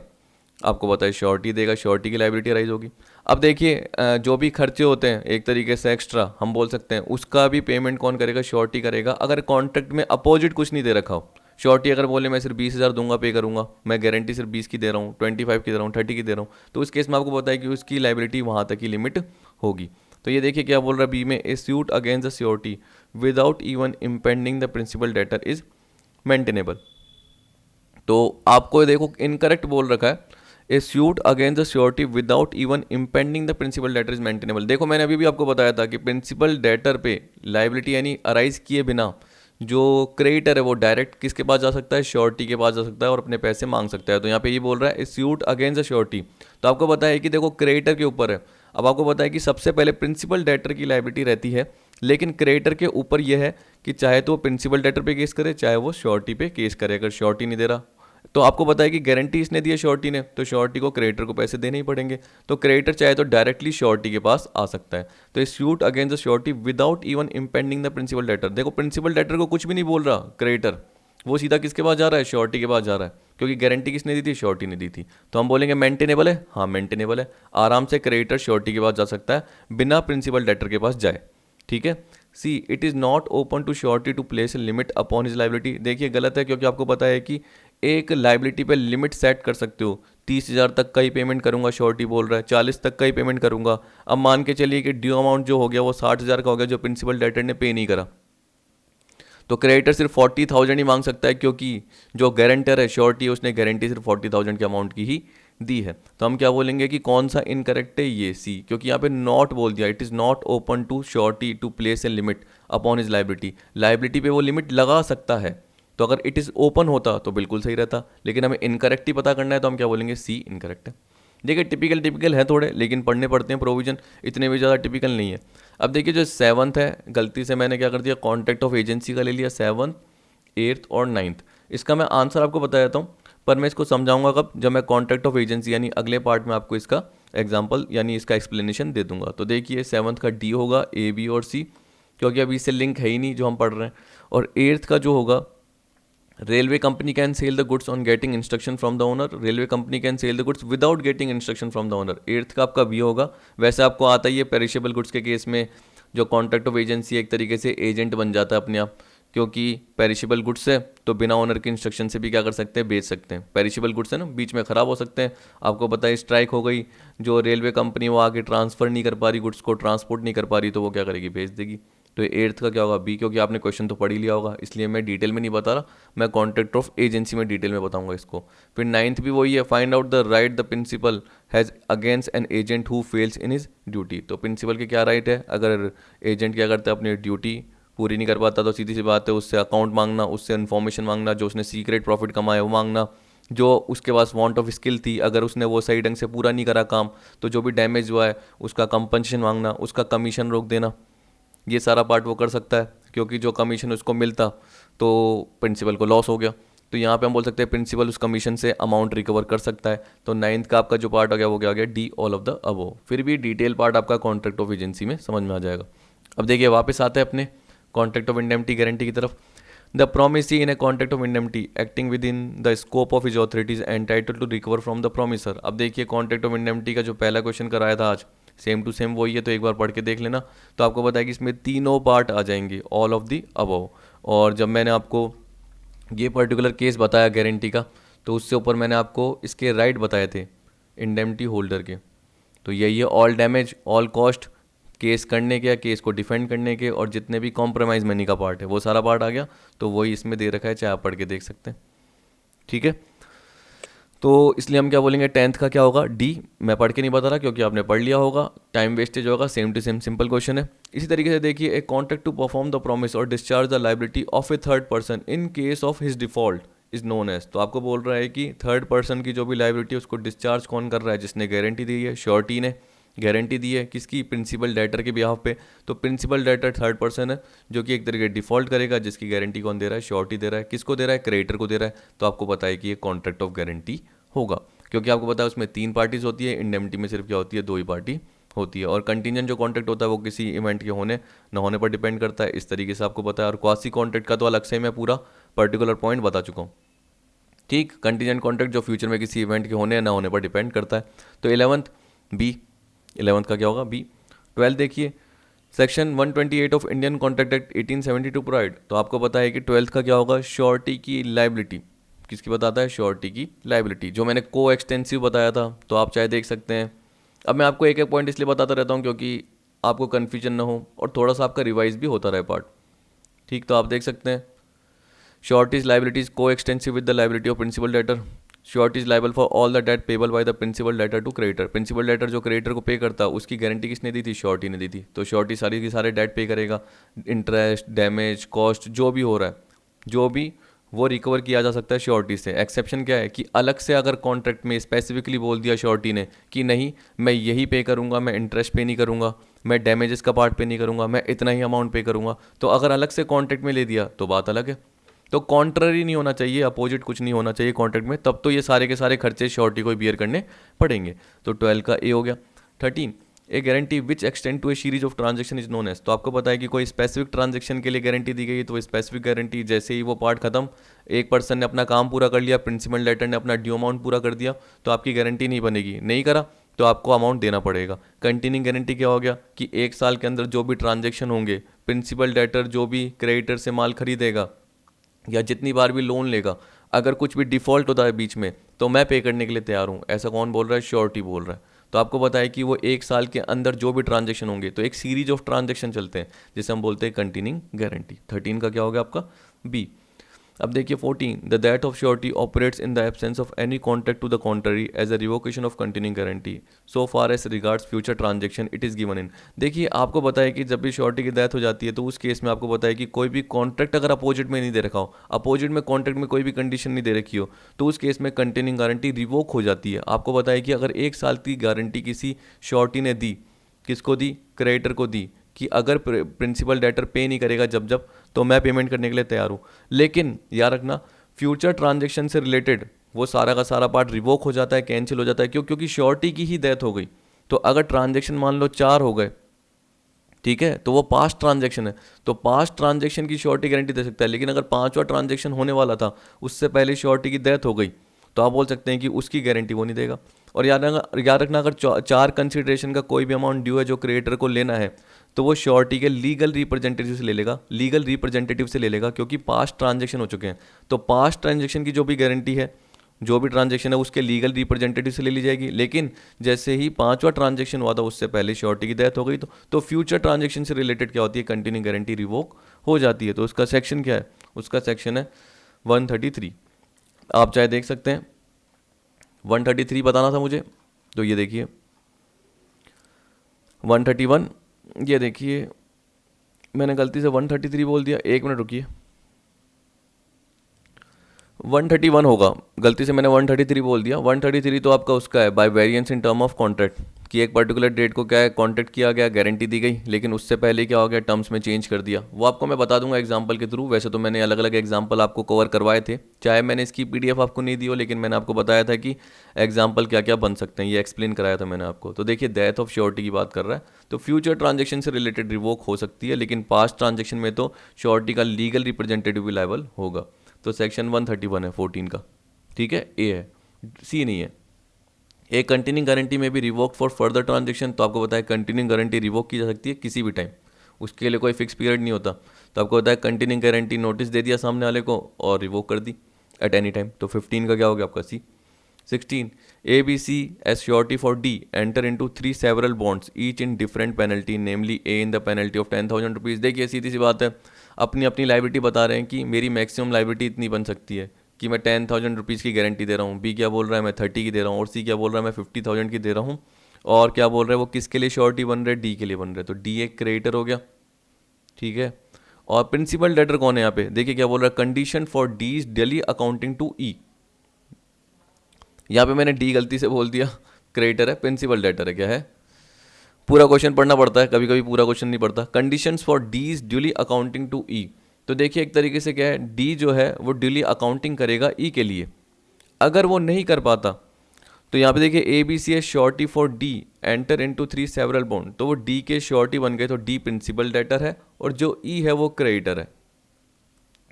आपको पता है श्योरिटी देगा, श्योरिटी की लाइबिलिटी अराइज होगी। अब देखिए जो भी खर्चे होते हैं एक तरीके से एक्स्ट्रा हम बोल सकते हैं, उसका भी पेमेंट कौन करेगा, श्योरिटी करेगा। अगर कॉन्ट्रैक्ट में अपोजिट कुछ नहीं दे रखा हो, श्योरिटी अगर बोले मैं सिर्फ 20,000 दूंगा, पे करूंगा, मैं गारंटी सिर्फ 20 की दे रहा हूँ, 25 की दे रहा हूँ, 30 की दे रहा हूँ, तो उस केस में आपको पता है कि उसकी लाइबिलिटी वहाँ तक की लिमिट होगी। तो ये देखिए क्या बोल रहा है बी में, a suit against the surety without even impending the principal debtor is maintainable. तो आपको देखो इनकरेक्ट बोल रखा है, a suit against the surety without even impending the principal debtor is maintainable. देखो मैंने अभी भी आपको बताया था कि प्रिंसिपल डेटर पे लाइबिलिटी यानी अराइज किए बिना जो क्रेडिटर है वो डायरेक्ट किसके पास जा सकता है, श्योरिटी के पास जा सकता है और अपने पैसे मांग सकता है। तो यहाँ पे ये बोल रहा है सूट अगेंस्ट द श्योरिटी। तो आपको पता है कि देखो क्रेडिटर के ऊपर है। अब आपको पता है कि सबसे पहले प्रिंसिपल डेटर की लाइबिलिटी रहती है, लेकिन क्रेडिटर के ऊपर यह है कि चाहे तो वो प्रिंसिपल डेटर पे केस करे, चाहे वो श्योरिटी पे केस करे। अगर श्योरिटी नहीं दे रहा तो आपको पता है कि गारंटी इसने दी है श्योरिटी ने, तो श्योरिटी को क्रेडिटर को पैसे देने ही पड़ेंगे। तो क्रेडिटर चाहे तो डायरेक्टली श्योरिटी के पास आ सकता है। तो इस suit against the surety without even impending the principal debtor. देखो प्रिंसिपल डेटर को कुछ भी नहीं बोल रहा क्रेडिटर, वो सीधा किसके पास जा रहा है, श्योरिटी के पास जा रहा है, क्योंकि गारंटी किसने दी थी, श्योरिटी ने दी थी। तो हम बोलेंगे मेंटेनेबल है, हाँ मेंटेनेबल है, आराम से क्रेडिटर श्योरिटी के पास जा सकता है बिना प्रिंसिपल डेटर के पास जाए। ठीक है। C it is not open to surety to place a limit upon his liability. देखिए गलत है, क्योंकि आपको पता है कि एक लाइबिलिटी पे लिमिट सेट कर सकते हो, 30,000 तक का ही पेमेंट करूंगा, श्योरिटी बोल रहा है 40 तक का ही पेमेंट करूंगा। अब मान के चलिए कि ड्यू अमाउंट जो हो गया वो 60,000 का हो गया, जो प्रिंसिपल डेटर ने पे नहीं करा, तो क्रेडिटर सिर्फ 40,000 ही मांग सकता है, क्योंकि जो गारंटर है श्योरिटी उसने गारंटी सिर्फ 40,000 के अमाउंट की ही दी है। तो हम क्या बोलेंगे कि कौन सा इनकरेक्ट है, ये सी, क्योंकि यहाँ पे नॉट बोल दिया, it is not open to surety to place a limit upon his liability. Liability पे वो लिमिट लगा सकता है, तो अगर इट इज़ ओपन होता तो बिल्कुल सही रहता, लेकिन हमें इनकरेक्ट ही पता करना है, तो हम क्या बोलेंगे, सी इनकरेक्ट है। देखिए टिपिकल है थोड़े, लेकिन पढ़ने पड़ते हैं प्रोविजन, इतने भी ज़्यादा टिपिकल नहीं है। अब देखिए जो 7th है, गलती से मैंने क्या कर दिया, कॉन्ट्रैक्ट ऑफ एजेंसी का ले लिया, 7th, 8th और 9th। इसका मैं आंसर आपको बता देता हूँ, पर मैं इसको समझाऊंगा कब, जब मैं कॉन्ट्रैक्ट ऑफ एजेंसी यानी अगले पार्ट में आपको इसका एग्जाम्पल यानी इसका एक्सप्लेनेशन दे दूंगा। तो देखिए 7th का डी होगा, ए बी और सी, क्योंकि अभी इससे लिंक है ही नहीं जो हम पढ़ रहे हैं। और 8th का जो होगा, railway company can sell the goods on getting instruction from the owner, railway company can sell the goods without getting instruction from the owner. 8th का आपका बी होगा। वैसे आपको आता ही है पेरिशेबल गुड्स के केस में जो कॉन्ट्रैक्ट ऑफ एजेंसी एक तरीके से एजेंट बन जाता है अपने आप, क्योंकि पेरिशेबल गुड्स है तो बिना ओनर के इंस्ट्रक्शन से भी क्या कर सकते हैं, बेच सकते हैं। पेरिशेबल गुड्स है ना, बीच में ख़राब हो सकते हैं। आपको पता है स्ट्राइक हो गई, जो रेलवे कंपनी वो आगे ट्रांसफ़र नहीं कर पा रही, गुड्स को ट्रांसपोर्ट नहीं कर पा रही, तो वो क्या करेगी, भेज देगी। तो 8th का क्या होगा, बी, क्योंकि आपने क्वेश्चन तो पढ़ ही लिया होगा, इसलिए मैं डिटेल में नहीं बता रहा, मैं कॉन्ट्रैक्ट ऑफ एजेंसी में डिटेल में बताऊंगा इसको। फिर 9th भी वही है, find out the right the principal has against an agent who fails in his duty. तो प्रिंसिपल के क्या राइट है, अगर एजेंट क्या करता है अपनी ड्यूटी पूरी नहीं कर पाता, तो सीधी सी बात है उससे अकाउंट मांगना, उससे इन्फॉर्मेशन मांगना, जो उसने सीक्रेट प्रॉफिट कमाया वो मांगना, जो उसके पास वांट ऑफ स्किल थी, अगर उसने वो सही ढंग से पूरा नहीं करा काम, तो जो भी डैमेज हुआ है उसका कंपनसेशन मांगना, उसका कमीशन रोक देना, ये सारा पार्ट वो कर सकता है, क्योंकि जो कमीशन उसको मिलता तो प्रिंसिपल को लॉस हो गया। तो यहाँ पे हम बोल सकते हैं प्रिंसिपल उस कमीशन से अमाउंट रिकवर कर सकता है। तो 9th का आपका जो पार्ट हो गया वो क्या हो गया, D, all of the above. फिर भी डिटेल पार्ट आपका कॉन्ट्रैक्ट ऑफ एजेंसी में समझ में आ जाएगा। अब देखिए वापस आते हैं अपने कॉन्ट्रैक्ट ऑफ इंडेमनिटी गारंटी की तरफ। The promisee in a contract of indemnity acting within the scope of his authority is entitled to recover from the promisor। अब देखिए कॉन्ट्रैक्ट ऑफ इंडेमनिटी का जो पहला क्वेश्चन कराया था आज, सेम टू सेम वही है, तो एक बार पढ़ के देख लेना। तो आपको पता है कि इसमें तीनों पार्ट आ जाएंगे, ऑल ऑफ दी अबव। और जब मैंने आपको ये पर्टिकुलर केस बताया गारंटी का, तो उससे ऊपर मैंने आपको इसके राइट बताए थे इंडेमनिटी होल्डर के। तो यही है all damage, all cost, case करने के या केस को डिफेंड करने के, और जितने भी कॉम्प्रोमाइज़ मनी का पार्ट है वो सारा पार्ट आ गया। तो वही इसमें दे रखा है, चाहे आप पढ़ के देख सकते हैं। ठीक है, तो इसलिए हम क्या बोलेंगे, 10th का क्या होगा, डी। मैं पढ़ के नहीं बता रहा क्योंकि आपने पढ़ लिया होगा, टाइम वेस्टेज होगा, same to same simple question है। इसी तरीके से देखिए, a contract to perform the promise और discharge the liability of a third person in case of his default is known as. तो आपको बोल रहा है कि थर्ड पर्सन की जो भी लाइबिलिटी है उसको डिस्चार्ज कौन कर रहा है, जिसने गारंटी दी है, श्योरिटी ने गारंटी दी है किसकी, प्रिंसिपल डेटर के बिहाफ पे। तो प्रिंसिपल डेटर थर्ड पर्सन है जो कि एक तरीके डिफॉल्ट करेगा, जिसकी गारंटी कौन दे रहा है, श्योरिटी दे रहा है। किसको दे रहा है, क्रेडिटर को दे रहा है। तो आपको पता है कि ये कॉन्ट्रैक्ट ऑफ गारंटी होगा, क्योंकि आपको पता है उसमें 3 पार्टीज होती है, इंडेमनिटी में सिर्फ क्या होती है, 2 ही पार्टी होती है। और कंटीजेंट जो कॉन्ट्रैक्ट होता है वो किसी इवेंट के होने न होने पर डिपेंड करता है, इस तरीके से आपको पता है। और क्वासी कॉन्ट्रैक्ट का तो अलग से मैं पूरा पर्टिकुलर पॉइंट बता चुका हूँ। ठीक, कंटीजेंट कॉन्ट्रैक्ट जो फ्यूचर में किसी इवेंट के होने या ना होने पर डिपेंड करता है। तो 11th बी, 11th का क्या होगा, बी। 12th देखिए, section 128 of Indian contract act 1872 provide. तो आपको पता है कि 12th का क्या होगा, श्योरिटी की लाइबिलिटी। किसकी बताता है, श्योरिटी की लाइबिलिटी, जो मैंने को एक्सटेंसिव बताया था। तो आप चाहे देख सकते हैं। अब मैं आपको एक एक पॉइंट इसलिए बताता रहता हूँ क्योंकि आपको कन्फ्यूजन ना हो और थोड़ा सा आपका रिवाइज भी होता रहे पार्ट। ठीक, तो आप देख सकते हैं, surety is liability is coextensive with the liability of principal debtor. Surety is liable for all the debt payable by the principal debtor to creditor. Principal debtor जो क्रेडिटर को पे करता है उसकी गारंटी किसने दी थी, श्योरिटी ने दी थी। तो श्योरिटी सारी की सारे डेट पे करेगा, इंटरेस्ट, डैमेज, कॉस्ट जो भी हो रहा है, जो भी वो रिकवर किया जा सकता है श्योरिटी से। एक्सेप्शन क्या है कि अलग से अगर कॉन्ट्रैक्ट में स्पेसिफिकली बोल दिया श्योरिटी ने कि नहीं मैं यही पे करूंगा, मैं इंटरेस्ट पे नहीं करूंगा, मैं डैमेजेस का पार्ट पे नहीं करूंगा, मैं इतना ही अमाउंट पे करूंगा, तो अगर अलग से कॉन्ट्रैक्ट में ले दिया तो बात अलग है। तो कॉन्ट्ररी नहीं होना चाहिए, अपोजिट कुछ नहीं होना चाहिए कॉन्ट्रैक्ट में, तब तो ये सारे के सारे खर्चे श्योरिटी को बियर करने पड़ेंगे। तो 12 का ए हो गया। 13, a guarantee which extend to a series of transaction is known as. तो आपको पता है कि कोई स्पेसिफिक ट्रांजेक्शन के लिए गारंटी दी गई है, तो वो स्पेसिफिक गारंटी जैसे ही वो पार्ट खत्म, एक पर्सन ने अपना काम पूरा कर लिया, प्रिंसिपल डेटर ने अपना ड्यू अमाउंट पूरा कर दिया, तो आपकी गारंटी नहीं बनेगी। नहीं करा तो आपको अमाउंट देना पड़ेगा। कंटिन्यूइंग गारंटी क्या हो गया कि 1 साल के अंदर जो भी ट्रांजेक्शन होंगे, प्रिंसिपल डेटर जो भी क्रेडिटर से माल खरीदेगा या जितनी बार भी लोन लेगा, अगर कुछ भी डिफ़ॉल्ट होता है बीच में तो मैं पे करने के लिए तैयार हूँ। ऐसा कौन बोल रहा है, श्योरिटी बोल रहा है। तो आपको पता है कि वो 1 साल के अंदर जो भी ट्रांजेक्शन होंगे, तो एक सीरीज ऑफ ट्रांजेक्शन चलते हैं जिसे हम बोलते हैं कंटिन्यूइंग गारंटी। 13 का क्या हो गया आपका, बी। अब देखिए 14, the death of surety operates in the absence of any contract to the contrary as a revocation of continuing guarantee so far as regards future transaction it is given in. देखिए आपको पता है कि जब भी श्योरिटी की डेथ हो जाती है तो उस केस में आपको पता है कि कोई भी कॉन्ट्रैक्ट अगर अपोजिट में नहीं दे रखा हो, अपोजिट में कॉन्ट्रैक्ट में कोई भी कंडीशन नहीं दे रखी हो, तो उस केस में कंटिन्यूइंग गारंटी रिवोक हो जाती है। आपको पता है कि अगर 1 साल की गारंटी किसी श्योरिटी ने दी, किसको दी, क्रेडिटर को दी, कि अगर प्रिंसिपल डेटर पे नहीं करेगा जब जब, तो मैं पेमेंट करने के लिए तैयार हूँ। लेकिन याद रखना, फ्यूचर ट्रांजेक्शन से रिलेटेड वो सारा का सारा पार्ट रिवोक हो जाता है, कैंसिल हो जाता है। क्यों? क्योंकि श्योरिटी की ही डेथ हो गई। तो अगर ट्रांजेक्शन मान लो 4 हो गए, ठीक है, तो वो पास्ट ट्रांजेक्शन है, तो पास्ट ट्रांजेक्शन की श्योरिटी गारंटी दे सकता है। लेकिन अगर 5वां ट्रांजेक्शन होने वाला था, उससे पहले श्योरिटी की डेथ हो गई, तो आप बोल सकते हैं कि उसकी गारंटी वो नहीं देगा। और याद रखना अगर 4 कंसिडरेशन का कोई भी अमाउंट ड्यू है जो क्रिएटर को लेना है, तो वो श्योरिटी के लीगल रिप्रेजेंटेटिव से ले लेगा, लीगल रिप्रेजेंटेटिव से ले लेगा, क्योंकि पास्ट ट्रांजेक्शन हो चुके हैं। तो पास्ट ट्रांजेक्शन की जो भी गारंटी है, जो भी ट्रांजेक्शन है, उसके लीगल रिप्रेजेंटेटिव से ले ली जाएगी। लेकिन जैसे ही 5वां ट्रांजेक्शन हुआ था, उससे पहले श्योरिटी की डेथ हो गई, तो फ्यूचर ट्रांजेक्शन से रिलेटेड क्या होती है, कंटिन्यूइंग गारंटी रिवोक हो जाती है। तो उसका सेक्शन क्या है, उसका सेक्शन है 133। आप चाहे देख सकते हैं, 133 बताना था मुझे, तो ये देखिए 131, ये देखिए मैंने गलती से 133 बोल दिया, 1 मिनट रुकिए, 131 होगा, गलती से मैंने 133 बोल दिया। 133 तो आपका उसका है by variance in term of contract, कि एक पर्टिकुलर डेट को क्या है कॉन्ट्रैक्ट किया गया, गारंटी दी गई, लेकिन उससे पहले क्या हो गया, टर्म्स में चेंज कर दिया। वो आपको मैं बता दूंगा एग्जांपल के थ्रू। वैसे तो मैंने अलग अलग एग्जांपल आपको कवर करवाए थे, चाहे मैंने इसकी पीडीएफ आपको नहीं दी हो, लेकिन मैंने आपको बताया था कि एग्जाम्पल क्या क्या बन सकते हैं, ये एक्सप्लेन कराया था मैंने आपको। तो देखिए डेथ ऑफ श्योरिटी की बात कर रहा है, तो फ्यूचर ट्रांजेक्शन से रिलेटेड रिवोक हो सकती है, लेकिन पास्ट ट्रांजेक्शन में तो श्योरिटी का लीगल रिप्रेजेंटेटिव भी लायबल होगा। तो सेक्शन 131 है 14 का, ठीक है, ए है, सी नहीं है। ए कंटिन्यूइंग गारंटी में भी रिवोक फॉर फर्दर ट्रांजेक्शन, तो आपको बताया कंटिन्यूइंग गारंटी रिवोक की जा सकती है किसी भी टाइम, उसके लिए कोई फिक्स पीरियड नहीं होता। तो आपको बताया कंटिन्यूइंग गारंटी नोटिस दे दिया सामने वाले को और रिवोक कर दी एट एनी टाइम। तो 15 का क्या हो गया आपका C. 16 A B C as surety for D enter into 3 several bonds each in different penalty, namely A in the penalty of 10,000 rupees. देखिए सीधी सी बात है, अपनी अपनी लाइबिलिटी बता रहे हैं कि मेरी मैक्सिमम लाइबिलिटी इतनी बन सकती है कि मैं 10,000 रुपीज़ की गारंटी दे रहा हूँ, बी क्या बोल रहा है मैं 30 की दे रहा हूँ, और सी क्या बोल रहा है मैं 50,000 की दे रहा हूँ। और क्या बोल रहे हैं वो किसके लिए श्योरिटी बन रहे हैं, डी के लिए बन रहे हैं। तो डी एक क्रेडिटर हो गया, ठीक है। और प्रिंसिपल डेटर कौन है यहाँ पे, देखिए क्या बोल रहा है, condition for D is duly accounting to E. यहाँ पे मैंने डी गलती से बोल दिया, क्रेडिटर है, प्रिंसिपल डेटर है, क्या है, पूरा क्वेश्चन पढ़ना पड़ता है, कभी कभी पूरा क्वेश्चन नहीं पढ़ता। Conditions for D is duly accounting to E, तो देखिए एक तरीके से क्या है, डी जो है वो ड्यूली अकाउंटिंग करेगा ई के लिए। अगर वो नहीं कर पाता तो यहाँ पे देखिए ए बी सी है surety for D enter into 3 several bond, तो वो डी के श्योरिटी बन गए, तो डी प्रिंसिपल डेटर है और जो ई है वो क्रेडिटर है।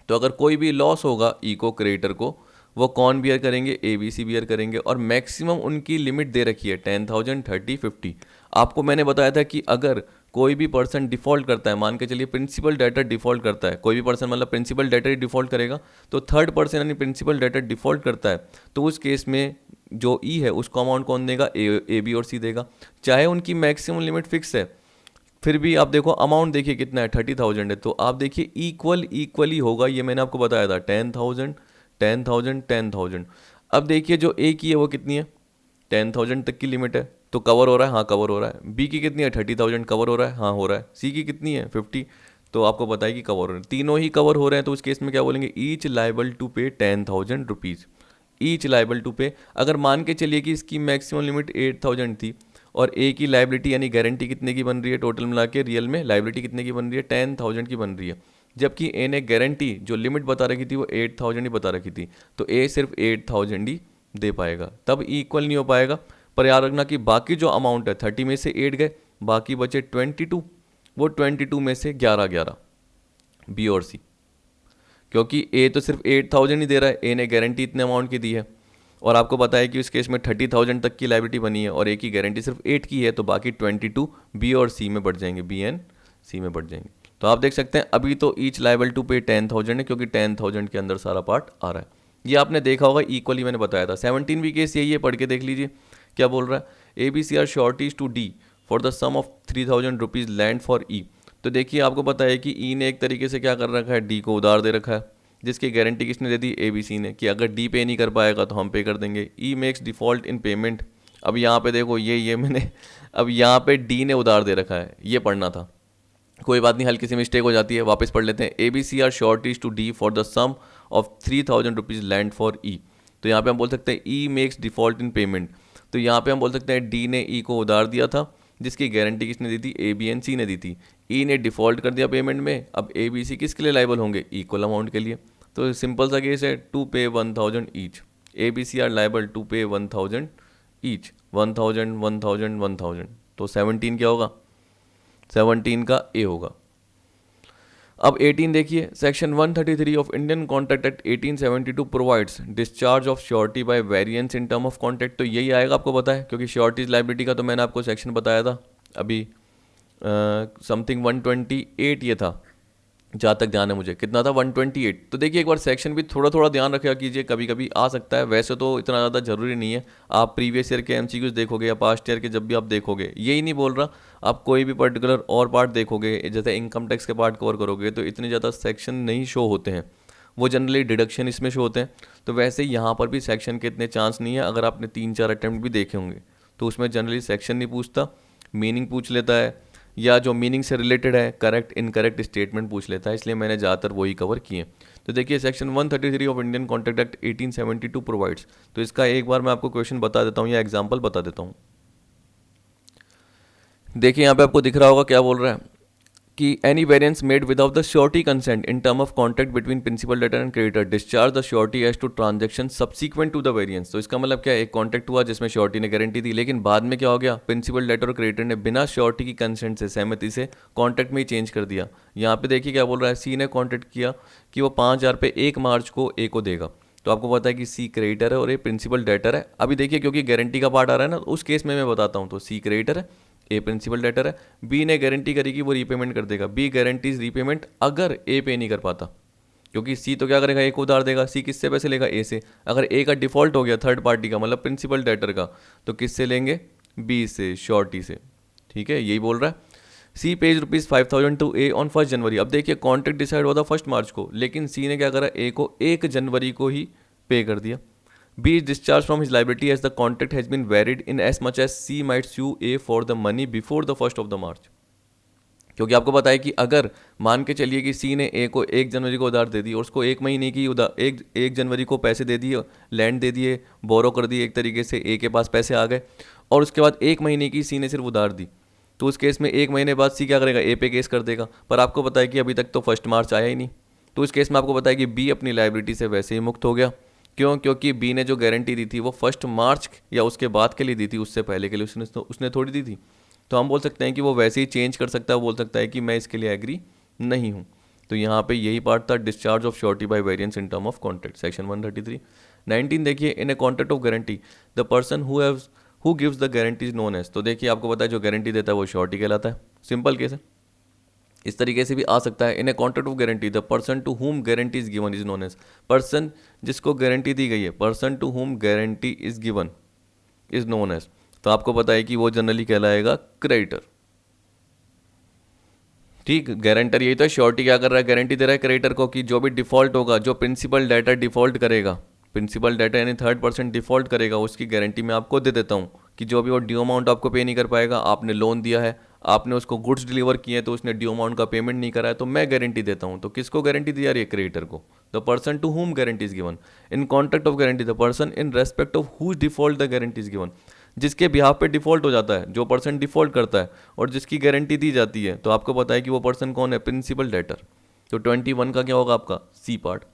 तो अगर कोई भी लॉस होगा ई को, क्रेडिटर को, वो कौन बियर करेंगे, ए बी सी बियर करेंगे। और मैक्सिमम उनकी लिमिट दे रखी है 10,000, 30, 50। आपको मैंने बताया था कि अगर कोई भी पर्सन डिफ़ॉल्ट करता है, मान के चलिए प्रिंसिपल डेटर डिफ़ॉल्ट करता है, कोई भी पर्सन मतलब प्रिंसिपल डेटर ही डिफ़ॉल्ट करेगा, तो थर्ड पर्सन यानी प्रिंसिपल डेटर डिफ़ॉल्ट करता है, तो उस केस में जो ई है उसको अमाउंट कौन देगा, ए बी और सी देगा। चाहे उनकी मैक्सिमम लिमिट फिक्स है, फिर भी आप देखो अमाउंट देखिए कितना है, 30,000 है, तो आप देखिए इक्वली होगा, ये मैंने आपको बताया था 10,000, 10,000, 10,000। अब देखिए जो ए की है वो कितनी है, 10,000 तक की लिमिट है, तो कवर हो रहा है, हाँ कवर हो रहा है। बी की कितनी है, 30,000, कवर हो रहा है, हाँ हो रहा है। सी की कितनी है, 50, तो आपको पता है कि कवर हो रहे हैं, तीनों ही कवर हो रहे हैं। तो उस केस में क्या बोलेंगे, ईच लाइबल टू पे 10,000 रुपीज़, ईच लाइबल टू पे। अगर मान के चलिए कि इसकी मैक्सिमम लिमिट 8,000 थी और ए की लाइबिलिटी यानी गारंटी कितने की बन रही है, टोटल मिला के रियल में लाइबिलिटी कितने की बन रही है, 10,000 की बन रही है, जबकि ए ने गारंटी जो लिमिट बता रखी थी वो 8,000 ही बता रखी थी, तो ए सिर्फ 8,000 ही दे पाएगा, तब इक्वल नहीं हो पाएगा। पर याद रखना कि बाकी जो अमाउंट है 30 में से 8 गए, बाकी बचे 22, वो 22 में से 11 बी और सी, क्योंकि ए तो सिर्फ 8,000 ही दे रहा है, ए ने गारंटी इतने अमाउंट की दी है, और आपको पता है कि उस केस में 30,000 तक की लाइबिलिटी बनी है और ए की गारंटी सिर्फ 8 की है, तो बाकी 22 बी और सी में बढ़ जाएंगे, बी एंड सी में बढ़ जाएंगे। तो आप देख सकते हैं अभी तो ईच लाइबल टू पे 10,000 है, क्योंकि 10,000 के अंदर सारा पार्ट आ रहा है। ये आपने देखा होगा, इक्वली मैंने बताया था। 17 भी केस यही है, पढ़ के देख लीजिए क्या बोल रहा है, A B C are sureties to D for the sum of 3,000 rupees lent for E. तो देखिए आपको पता है कि ई ने एक तरीके से क्या कर रखा है, डी को उधार दे रखा है, जिसकी गारंटी किसने दे दी, ए बी सी ने, कि अगर डी पे नहीं कर पाएगा तो हम पे कर देंगे। ई मेक्स डिफ़ॉल्ट इन पेमेंट। अब यहाँ पे देखो ये मैंने अब यहाँ पे डी ने उधार दे रखा है, ये पढ़ना था, कोई बात नहीं, हल्की सी मिस्टेक हो जाती है, वापस पढ़ लेते हैं। A B C are sureties to D for the sum of 3,000 rupees lent for E. तो यहाँ पे हम बोल सकते हैं E makes default in payment, तो यहाँ पे हम बोल सकते हैं डी ने ई को उधार दिया था, जिसकी गारंटी किसने दी थी, ए बी एंड सी ने दी थी। ई ने डिफ़ॉल्ट कर दिया पेमेंट में, अब ए बी सी किसके लिए लाइबल होंगे, इक्वल अमाउंट के लिए। तो सिंपल सा केस है, to pay 1,000 each, A B C are liable to pay 1,000 each, 1,000, 1,000, 1,000। तो 17 क्या होगा, 17 का ए होगा। अब 18 देखिए, section 133 of Indian contract act 1872 provides discharge of surety by variance in term of contract. तो यही आएगा, आपको पता है, क्योंकि श्योरिटीज लाइबिलिटी का तो मैंने आपको सेक्शन बताया था अभी, समथिंग 128 ये था, जहाँ तक ध्यान है मुझे, कितना था 128। तो देखिए एक बार सेक्शन भी थोड़ा थोड़ा ध्यान रखा कीजिए, कभी कभी आ सकता है, वैसे तो इतना ज़्यादा जरूरी नहीं है। आप प्रीवियस ईयर के एमसीक्यूज देखोगे या पास्ट ईयर के जब भी आप देखोगे, यही नहीं बोल रहा, आप कोई भी पर्टिकुलर और पार्ट देखोगे, जैसे इनकम टैक्स के पार्ट कवर करोगे, तो इतने ज़्यादा सेक्शन नहीं शो होते हैं, वो जनरली डिडक्शन इसमें शो होते हैं। तो वैसे यहाँ पर भी सेक्शन के इतने चांस नहीं है, अगर आपने 3-4 अटैम्प्ट भी देखे होंगे तो उसमें जनरली सेक्शन नहीं पूछता, मीनिंग पूछ लेता है, या जो मीनिंग से रिलेटेड है करेक्ट इनकरेक्ट स्टेटमेंट पूछ लेता है, इसलिए मैंने ज़्यादातर वही कवर किए। तो देखिए section 133 of Indian contract act 1872 provides, तो इसका एक बार मैं आपको क्वेश्चन बता देता हूँ या एग्जांपल बता देता हूँ। देखिए यहाँ पे आपको दिख रहा होगा क्या बोल रहा है कि any variance made without the surety consent in term of contract between principal debtor and creditor discharge the surety as to transaction subsequent to the variance. तो इसका मतलब क्या है, एक कॉन्ट्रैक्ट हुआ जिसमें श्योरिटी ने गारंटी दी, लेकिन बाद में क्या हो गया, प्रिंसिपल डेटर और क्रेडिटर ने बिना श्योरिटी की कंसेंट से, सहमति से कॉन्ट्रैक्ट में ही चेंज कर दिया। यहाँ पे देखिए क्या बोल रहा है, सी ने कॉन्ट्रैक्ट किया कि वो 5,000 पे 1 मार्च को ए को देगा। तो आपको पता है कि सी क्रेडिटर है और ये प्रिंसिपल डेटर है। अभी देखिए क्योंकि गारंटी का पार्ट आ रहा है ना, उस केस में मैं बताता हूँ। तो सी क्रेडिटर है, ए प्रिंसिपल डेटर है, बी ने गारंटी करी कि वो रीपेमेंट कर देगा। बी गारंटीज रीपेमेंट अगर ए पे नहीं कर पाता, क्योंकि सी तो क्या करेगा, ए को उधार देगा। सी किससे पैसे लेगा, ए से। अगर ए का डिफॉल्ट हो गया थर्ड पार्टी का, मतलब प्रिंसिपल डेटर का, तो किससे लेंगे, बी से, श्योरिटी से। ठीक है, यही बोल रहा है। सी पेज ₹5,000 टू ए ऑन 1 जनवरी। अब देखिए कॉन्ट्रैक्ट डिसाइड हुआ था 1 मार्च को, लेकिन सी ने क्या करा, ए को 1 जनवरी को ही पे कर दिया। B is discharged from his liability as the contract has been varied in as much as C might sue A for the money before the 1st of the March। क्योंकि आपको पता है कि अगर मान के चलिए कि सी ने ए को 1 जनवरी को उधार दे दी और उसको 1 महीने की उधार, एक जनवरी को पैसे दे दिए, लैंड दे दिए, बोरो कर दिए, एक तरीके से ए के पास पैसे आ गए, और उसके बाद 1 महीने की सी ने सिर्फ उधार दी, तो उस केस में 1 महीने बाद सी क्या करेगा, ए पे केस कर देगा। पर आपको पता है कि अभी तक तो 1 मार्च आया ही नहीं, तो इस केस में आपको पता है कि बी अपनी लाइबिलिटी से वैसे ही मुक्त हो गया। क्यों, क्योंकि बी ने जो गारंटी दी थी वो 1 मार्च या उसके बाद के लिए दी थी, उससे पहले के लिए उसने थोड़ी दी थी। तो हम बोल सकते हैं कि वो वैसे ही चेंज कर सकता है, बोल सकता है कि मैं इसके लिए एग्री नहीं हूँ। तो यहाँ पे यही पार्ट था, discharge of surety by variance in term of contract, section 133। 19 देखिए, in a contract of guarantee the person who gives the guarantee is known as. तो देखिए आपको पता है जो गारंटी देता है वो श्योरिटी कहलाता है, सिंपल केस है। इस तरीके से भी आ सकता है, in a contract of guarantee the person to whom guarantee is given is known as. Person जिसको गारंटी दी गई है, person to whom guarantee is given is known as. तो आपको पता है कि वो जनरली कहलाएगा क्रेडिटर। ठीक, गारंटर यही तो है, श्योरिटी क्या कर रहा है, गारंटी दे रहा है क्रेडिटर को कि जो भी डिफॉल्ट होगा, जो प्रिंसिपल डेटर डिफॉल्ट करेगा, प्रिंसिपल डेटर यानी थर्ड पर्सन डिफॉल्ट करेगा, उसकी गारंटी मैं आपको दे देता हूँ कि जो भी वो ड्यू अमाउंट आपको पे नहीं कर पाएगा, आपने लोन दिया है, आपने उसको गुड्स डिलीवर किए हैं तो उसने ड्यू अमाउंट का पेमेंट नहीं करा है, तो मैं गारंटी देता हूँ। तो किसको गारंटी दी जा रही है, क्रेडिटर को। The person to whom guarantee is given in contract of guarantee the person in respect of who default the guarantee is given. जिसके बिहाफ पे डिफॉल्ट हो जाता है, जो पर्सन डिफॉल्ट करता है और जिसकी गारंटी दी जाती है, तो आपको पता है कि वो पर्सन कौन है, प्रिंसिपल डेटर। तो 21 का क्या होगा आपका, C part.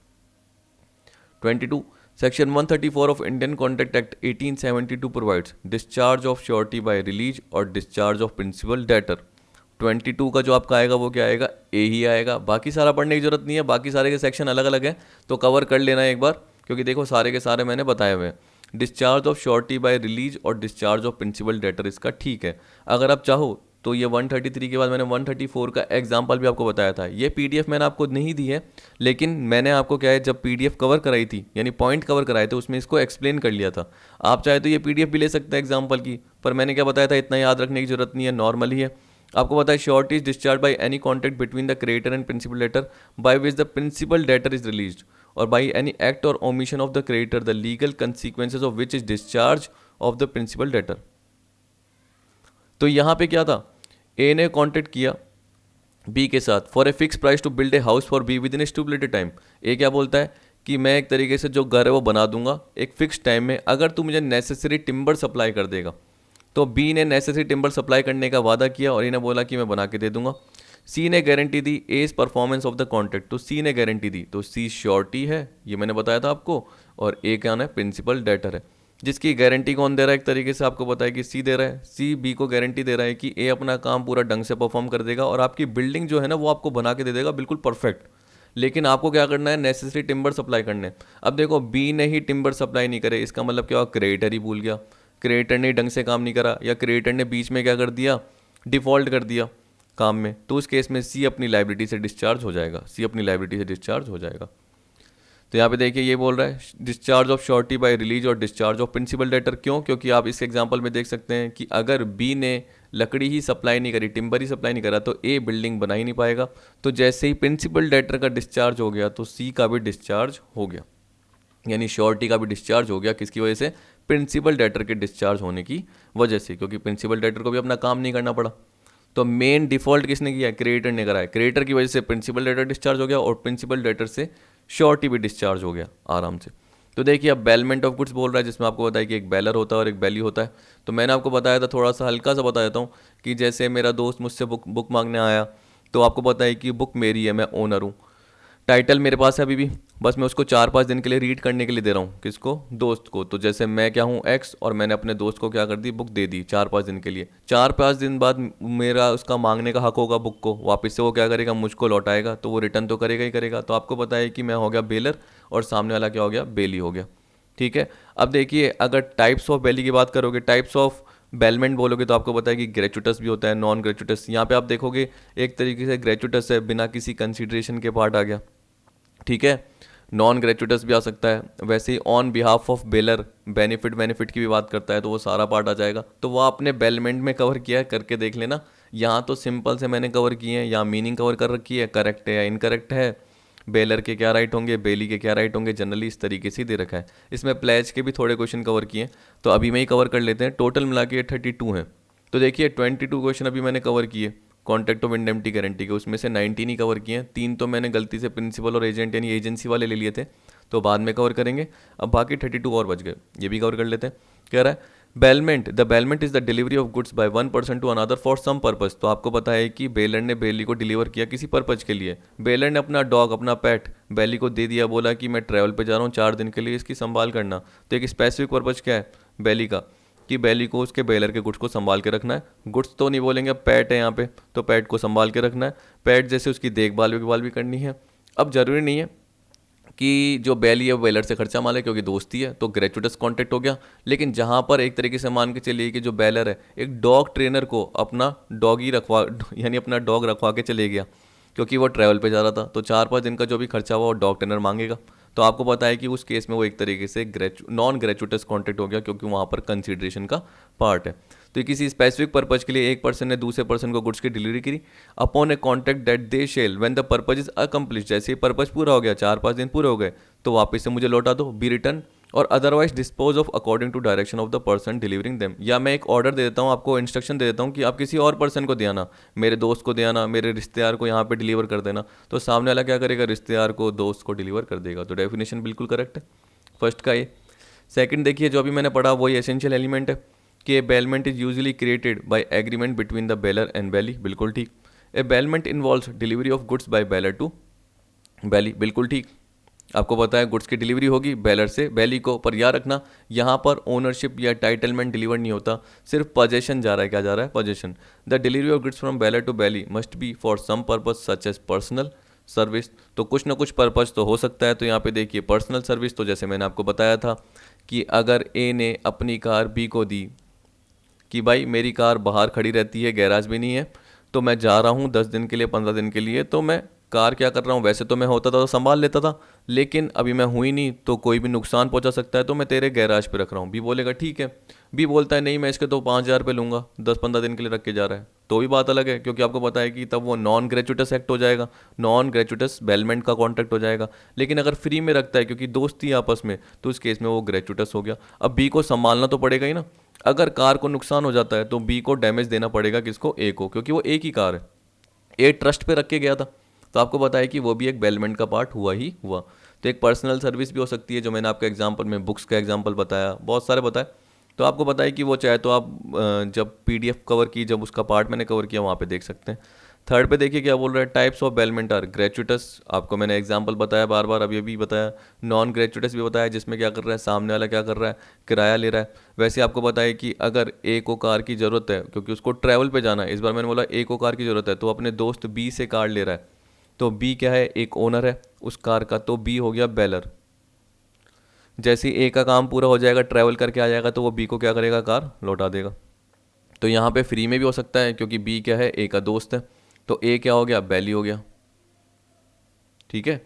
22 section 134 of Indian contract act 1872 provides discharge of surety by release और डिस्चार्ज ऑफ प्रिंसिपल डेटर। 22 का जो आपका आएगा वो क्या आएगा, ए ही आएगा। बाकी सारा पढ़ने की जरूरत नहीं है, बाकी सारे के सेक्शन अलग अलग हैं, तो कवर कर लेना एक बार, क्योंकि देखो सारे के सारे मैंने बताए हुए हैं। Discharge of surety by release और डिस्चार्ज ऑफ प्रिंसिपल डेटर इसका ठीक है। अगर आप चाहो तो ये 133 के बाद मैंने 134 का एग्जाम्पल भी आपको बताया था। ये पीडीएफ मैंने आपको नहीं दी है, लेकिन मैंने आपको क्या है, जब पीडीएफ कवर कराई थी, यानी पॉइंट कवर कराए थे, उसमें इसको एक्सप्लेन कर लिया था। आप चाहे तो ये पीडीएफ भी ले सकते हैं एग्जाम्पल की, पर मैंने क्या बताया था, इतना याद रखने की जरूरत नहीं है, नॉर्मल ही है। आपको पता है surety is discharge by any contract between the creditor and principal debtor by which the principal debtor is released और बाय एनी एक्ट और omission of the creditor the legal consequences of which is discharge of the principal debtor. तो यहाँ पे क्या था, ए ने कॉन्ट्रैक्ट किया बी के साथ for a fix price to build a house for B within stipulated time. A क्या बोलता है कि मैं एक तरीके से जो घर है वो बना दूंगा एक फिक्स टाइम में, अगर तू मुझे नेसेसरी टिम्बर सप्लाई कर देगा। तो बी ने नेसेसरी टिम्बर सप्लाई करने का वादा किया और इन्हें बोला कि मैं बना के दे दूंगा। सी ने गारंटी दी as performance of the contract, तो सी ने गारंटी दी, तो सी श्योरिटी है, ये मैंने बताया था आपको, और ए क्या है, प्रिंसिपल डेटर है। जिसकी गारंटी कौन दे रहा है, एक तरीके से आपको पता है कि सी दे रहा है। सी बी को गारंटी दे रहा है कि ए अपना काम पूरा ढंग से परफॉर्म कर देगा और आपकी बिल्डिंग जो है ना वो आपको बना के दे देगा बिल्कुल परफेक्ट। लेकिन आपको क्या करना है, नेसेसरी टिम्बर सप्लाई करने। अब देखो बी ने ही टिम्बर सप्लाई नहीं करे, इसका मतलब क्या हुआ, क्रेडिटर ही भूल गया, क्रेडिटर ने ढंग से काम नहीं करा, या क्रेडिटर ने बीच में क्या कर दिया, डिफॉल्ट कर दिया काम में, तो उस केस में सी अपनी लाइबिलिटी से डिस्चार्ज हो जाएगा, सी अपनी लाइबिलिटी से डिस्चार्ज हो जाएगा। तो यहाँ पे देखिए ये बोल रहा है discharge of surety by release और डिस्चार्ज ऑफ प्रिंसिपल डेटर। क्यों, क्योंकि आप इस एग्जांपल में देख सकते हैं कि अगर बी ने लकड़ी ही सप्लाई नहीं करी, टिम्बर ही सप्लाई नहीं करा, तो ए बिल्डिंग बना ही नहीं पाएगा। तो जैसे ही प्रिंसिपल डेटर का डिस्चार्ज हो गया तो सी का भी डिस्चार्ज हो गया, यानी श्योरिटी का भी डिस्चार्ज हो गया। किसकी वजह से, प्रिंसिपल डेटर के डिस्चार्ज होने की वजह से, क्योंकि प्रिंसिपल डेटर को भी अपना काम नहीं करना पड़ा। तो मेन डिफॉल्ट किसने किया है, क्रेडिटर ने करा है। क्रेडिटर की वजह से प्रिंसिपल डेटर डिस्चार्ज हो गया और प्रिंसिपल डेटर से श्योरिटी भी डिस्चार्ज हो गया आराम से। तो देखिए अब बेलमेंट ऑफ गुड्स बोल रहा है, जिसमें आपको बताया कि एक बेलर होता है और एक बेली होता है। तो मैंने आपको बताया था, थोड़ा सा हल्का सा बता देता हूँ कि जैसे मेरा दोस्त मुझसे बुक मांगने आया, तो आपको पता है कि बुक मेरी है, मैं ओनर हूँ, टाइटल मेरे पास है अभी भी, बस मैं उसको 4-5 दिन के लिए रीड करने के लिए दे रहा हूँ। किसको? दोस्त को। तो जैसे मैं क्या हूँ, एक्स, और मैंने अपने दोस्त को क्या कर दी, बुक दे दी 4-5 दिन के लिए। 4-5 दिन बाद मेरा उसका मांगने का हक होगा बुक को, वापस से वो क्या करेगा, मुझको लौटाएगा, तो वो रिटर्न तो करेगा ही करेगा। तो आपको पता है कि मैं हो गया बेलर और सामने वाला क्या हो गया, बेली हो गया। ठीक है। अब देखिए अगर टाइप्स ऑफ बेली की बात करोगे, टाइप्स ऑफ बेलमेंट बोलोगे, तो आपको पता है कि ग्रेचुटस भी होता है, नॉन ग्रेचुटस। यहाँ पे आप देखोगे एक तरीके से ग्रेचुटस है, बिना किसी कंसिडरेशन के पार्ट आ गया। ठीक है। नॉन ग्रेचुटस भी आ सकता है। वैसे ही on behalf of bailor, benefit की भी बात करता है, तो वो सारा पार्ट आ जाएगा। तो वो आपने बेलमेंट में कवर किया है, करके देख लेना। यहाँ तो सिंपल से मैंने कवर किए हैं, यहाँ मीनिंग कवर कर रखी है, करेक्ट है या इनकरेक्ट है, बेलर के क्या राइट होंगे, बेली के क्या राइट होंगे, जनरली इस तरीके से ही दे रखा है। इसमें प्लेज के भी थोड़े क्वेश्चन कवर किए हैं, तो अभी मैं ही कवर कर लेते हैं। टोटल मिला के 32 हैं। तो देखिए 22 क्वेश्चन अभी मैंने कवर किए कॉन्ट्रैक्ट ऑफ इंडेमनिटी गारंटी के, उसमें से 19 ही कवर किए हैं। 3 तो मैंने गलती से प्रिंसिपल और एजेंट यानी एजेंसी वाले ले लिए थे, तो बाद में कवर करेंगे। अब बाकी 32 और बच गए, ये भी कवर कर लेते हैं। कह रहा है bailment, the bailment is the delivery of goods by one person to another for some purpose. तो आपको पता है कि बेलर ने बेली को डिलीवर किया किसी पर्पज के लिए। बेलर ने अपना डॉग, अपना पेट बेली को दे दिया, बोला कि मैं ट्रैवल पे जा रहा हूँ 4 दिन के लिए, इसकी संभाल करना। तो एक स्पेसिफिक पर्पज क्या है बेली का, कि बेली को उसके बेलर के गुड्स को संभाल के रखना है। गुड्स तो नहीं बोलेंगे, पेट है यहाँ पे, तो पेट को संभाल के रखना है। पेट जैसे उसकी देखभाल भी करनी है। अब जरूरी नहीं है कि जो बेली है वो बेलर से खर्चा माले, क्योंकि दोस्ती है, तो ग्रेचुटस कॉन्टेक्ट हो गया। लेकिन जहाँ पर एक तरीके से मान के चलिए कि जो बेलर है एक डॉग ट्रेनर को अपना डॉगी रखवा यानी अपना डॉग रखवा के चले गया, क्योंकि वो ट्रैवल पे जा रहा था, तो 4-5 दिन का जो भी खर्चा हुआ वो डॉग ट्रेनर मांगेगा। तो आपको पता है कि उस केस में वो एक तरीके से नॉन ग्रेचुटस कॉन्ट्रैक्ट हो गया, क्योंकि वहाँ पर कंसिडरेशन का पार्ट है। तो ये किसी स्पेसिफिक पर्पज के लिए एक पर्सन ने दूसरे पर्सन को गुड्स की डिलीवरी करी upon a contract that they shell when the purpose is accomplish. जैसे ही पर्पज पूरा हो गया, 4-5 दिन पूरे हो गए, तो वापस से मुझे लौटा दो, बी रिटर्न, और otherwise dispose of according to direction of the person delivering them. या मैं एक ऑर्डर दे देता हूँ आपको, इंस्ट्रक्शन दे देता हूँ कि आप किसी और पर्सन को दे आना, मेरे दोस्त को दे आना, मेरे रिश्तेदार को यहाँ पे डिलीवर कर देना। तो सामने वाला क्या करेगा, रिश्तेदार को, दोस्त को डिलीवर कर देगा। तो डेफिनेशन बिल्कुल करेक्ट है फर्स्ट का ये। सेकंड देखिए, जो अभी मैंने पढ़ा वही एसेंशियल एलिमेंट है कि bailment is usually created by agreement between the bailor and bailee, बिल्कुल ठीक। A bailment involves delivery of goods by bailor to bailee, बिल्कुल ठीक। आपको पता है गुड्स की डिलीवरी होगी बेलर से बेली को, पर याद रखना यहाँ पर ओनरशिप या टाइटलमेंट डिलीवर नहीं होता, सिर्फ पोजेशन जा रहा है। क्या जा रहा है? Possession. The delivery of goods from bailor to bailee must be for some purpose such as personal service. तो कुछ ना कुछ पर्पज तो हो सकता है। तो यहाँ पे देखिए पर्सनल सर्विस, तो जैसे मैंने आपको बताया था कि अगर ए ने अपनी कार बी को दी कि भाई मेरी कार बाहर खड़ी रहती है, गैराज भी नहीं है, तो मैं जा रहा हूँ 10 दिन के लिए, 15 दिन के लिए, तो मैं कार क्या कर रहा हूँ, वैसे तो मैं होता था तो संभाल लेता था, लेकिन अभी मैं हुई नहीं, तो कोई भी नुकसान पहुंचा सकता है, तो मैं तेरे गैराज पे रख रहा हूँ। बी बोलेगा ठीक है। बी बोलता है नहीं, मैं इसके तो 5,000 पे लूँगा, 10-15 दिन के लिए रख के जा रहा है, तो भी बात अलग है, क्योंकि आपको पता है कि तब वो नॉन ग्रेचुटस एक्ट हो जाएगा, नॉन ग्रेचुटस बेलमेंट का कॉन्ट्रैक्ट हो जाएगा। लेकिन अगर फ्री में रखता है क्योंकि दोस्ती आपस में, तो उस केस में वो ग्रेचुटस हो गया। अब बी को संभालना तो पड़ेगा ही ना। अगर कार को नुकसान हो जाता है तो बी को डैमेज देना पड़ेगा, किसको? ए को, क्योंकि वो एक ही कार है, ए ट्रस्ट पे रख के गया था। तो आपको पता है कि वो भी एक बेलमेंट का पार्ट हुआ ही हुआ। तो एक पर्सनल सर्विस भी हो सकती है, जो मैंने आपका एग्जांपल में बुक्स का एग्जांपल बताया, बहुत सारे बताए। तो आपको पता है कि वो चाहे तो आप जब पीडीएफ कवर की, जब उसका पार्ट मैंने कवर किया, वहाँ पे देख सकते हैं। थर्ड पे देखिए क्या बोल रहा है, टाइप्स ऑफ बेलमेंट आर ग्रेचुटस। आपको मैंने एग्जांपल बताया बार बार, अभी अभी बताया। नॉन ग्रेचुटस भी बताया, जिसमें क्या कर रहा है, सामने वाला क्या कर रहा है, किराया ले रहा है। वैसे आपको पता है कि अगर ए को कार की ज़रूरत है, क्योंकि उसको ट्रैवल पे जाना है, इस बार मैंने बोला ए को कार की ज़रूरत है, तो अपने दोस्त बी से कार ले रहा है, तो बी क्या है, एक ओनर है उस कार का, तो बी हो गया बेलर। जैसे ही ए का काम पूरा हो जाएगा, ट्रैवल करके आ जाएगा, तो वो बी को क्या करेगा, कार लौटा देगा। तो यहाँ पे फ्री में भी हो सकता है, क्योंकि बी क्या है, ए का दोस्त है, तो ए क्या हो गया, बेली हो गया। ठीक है।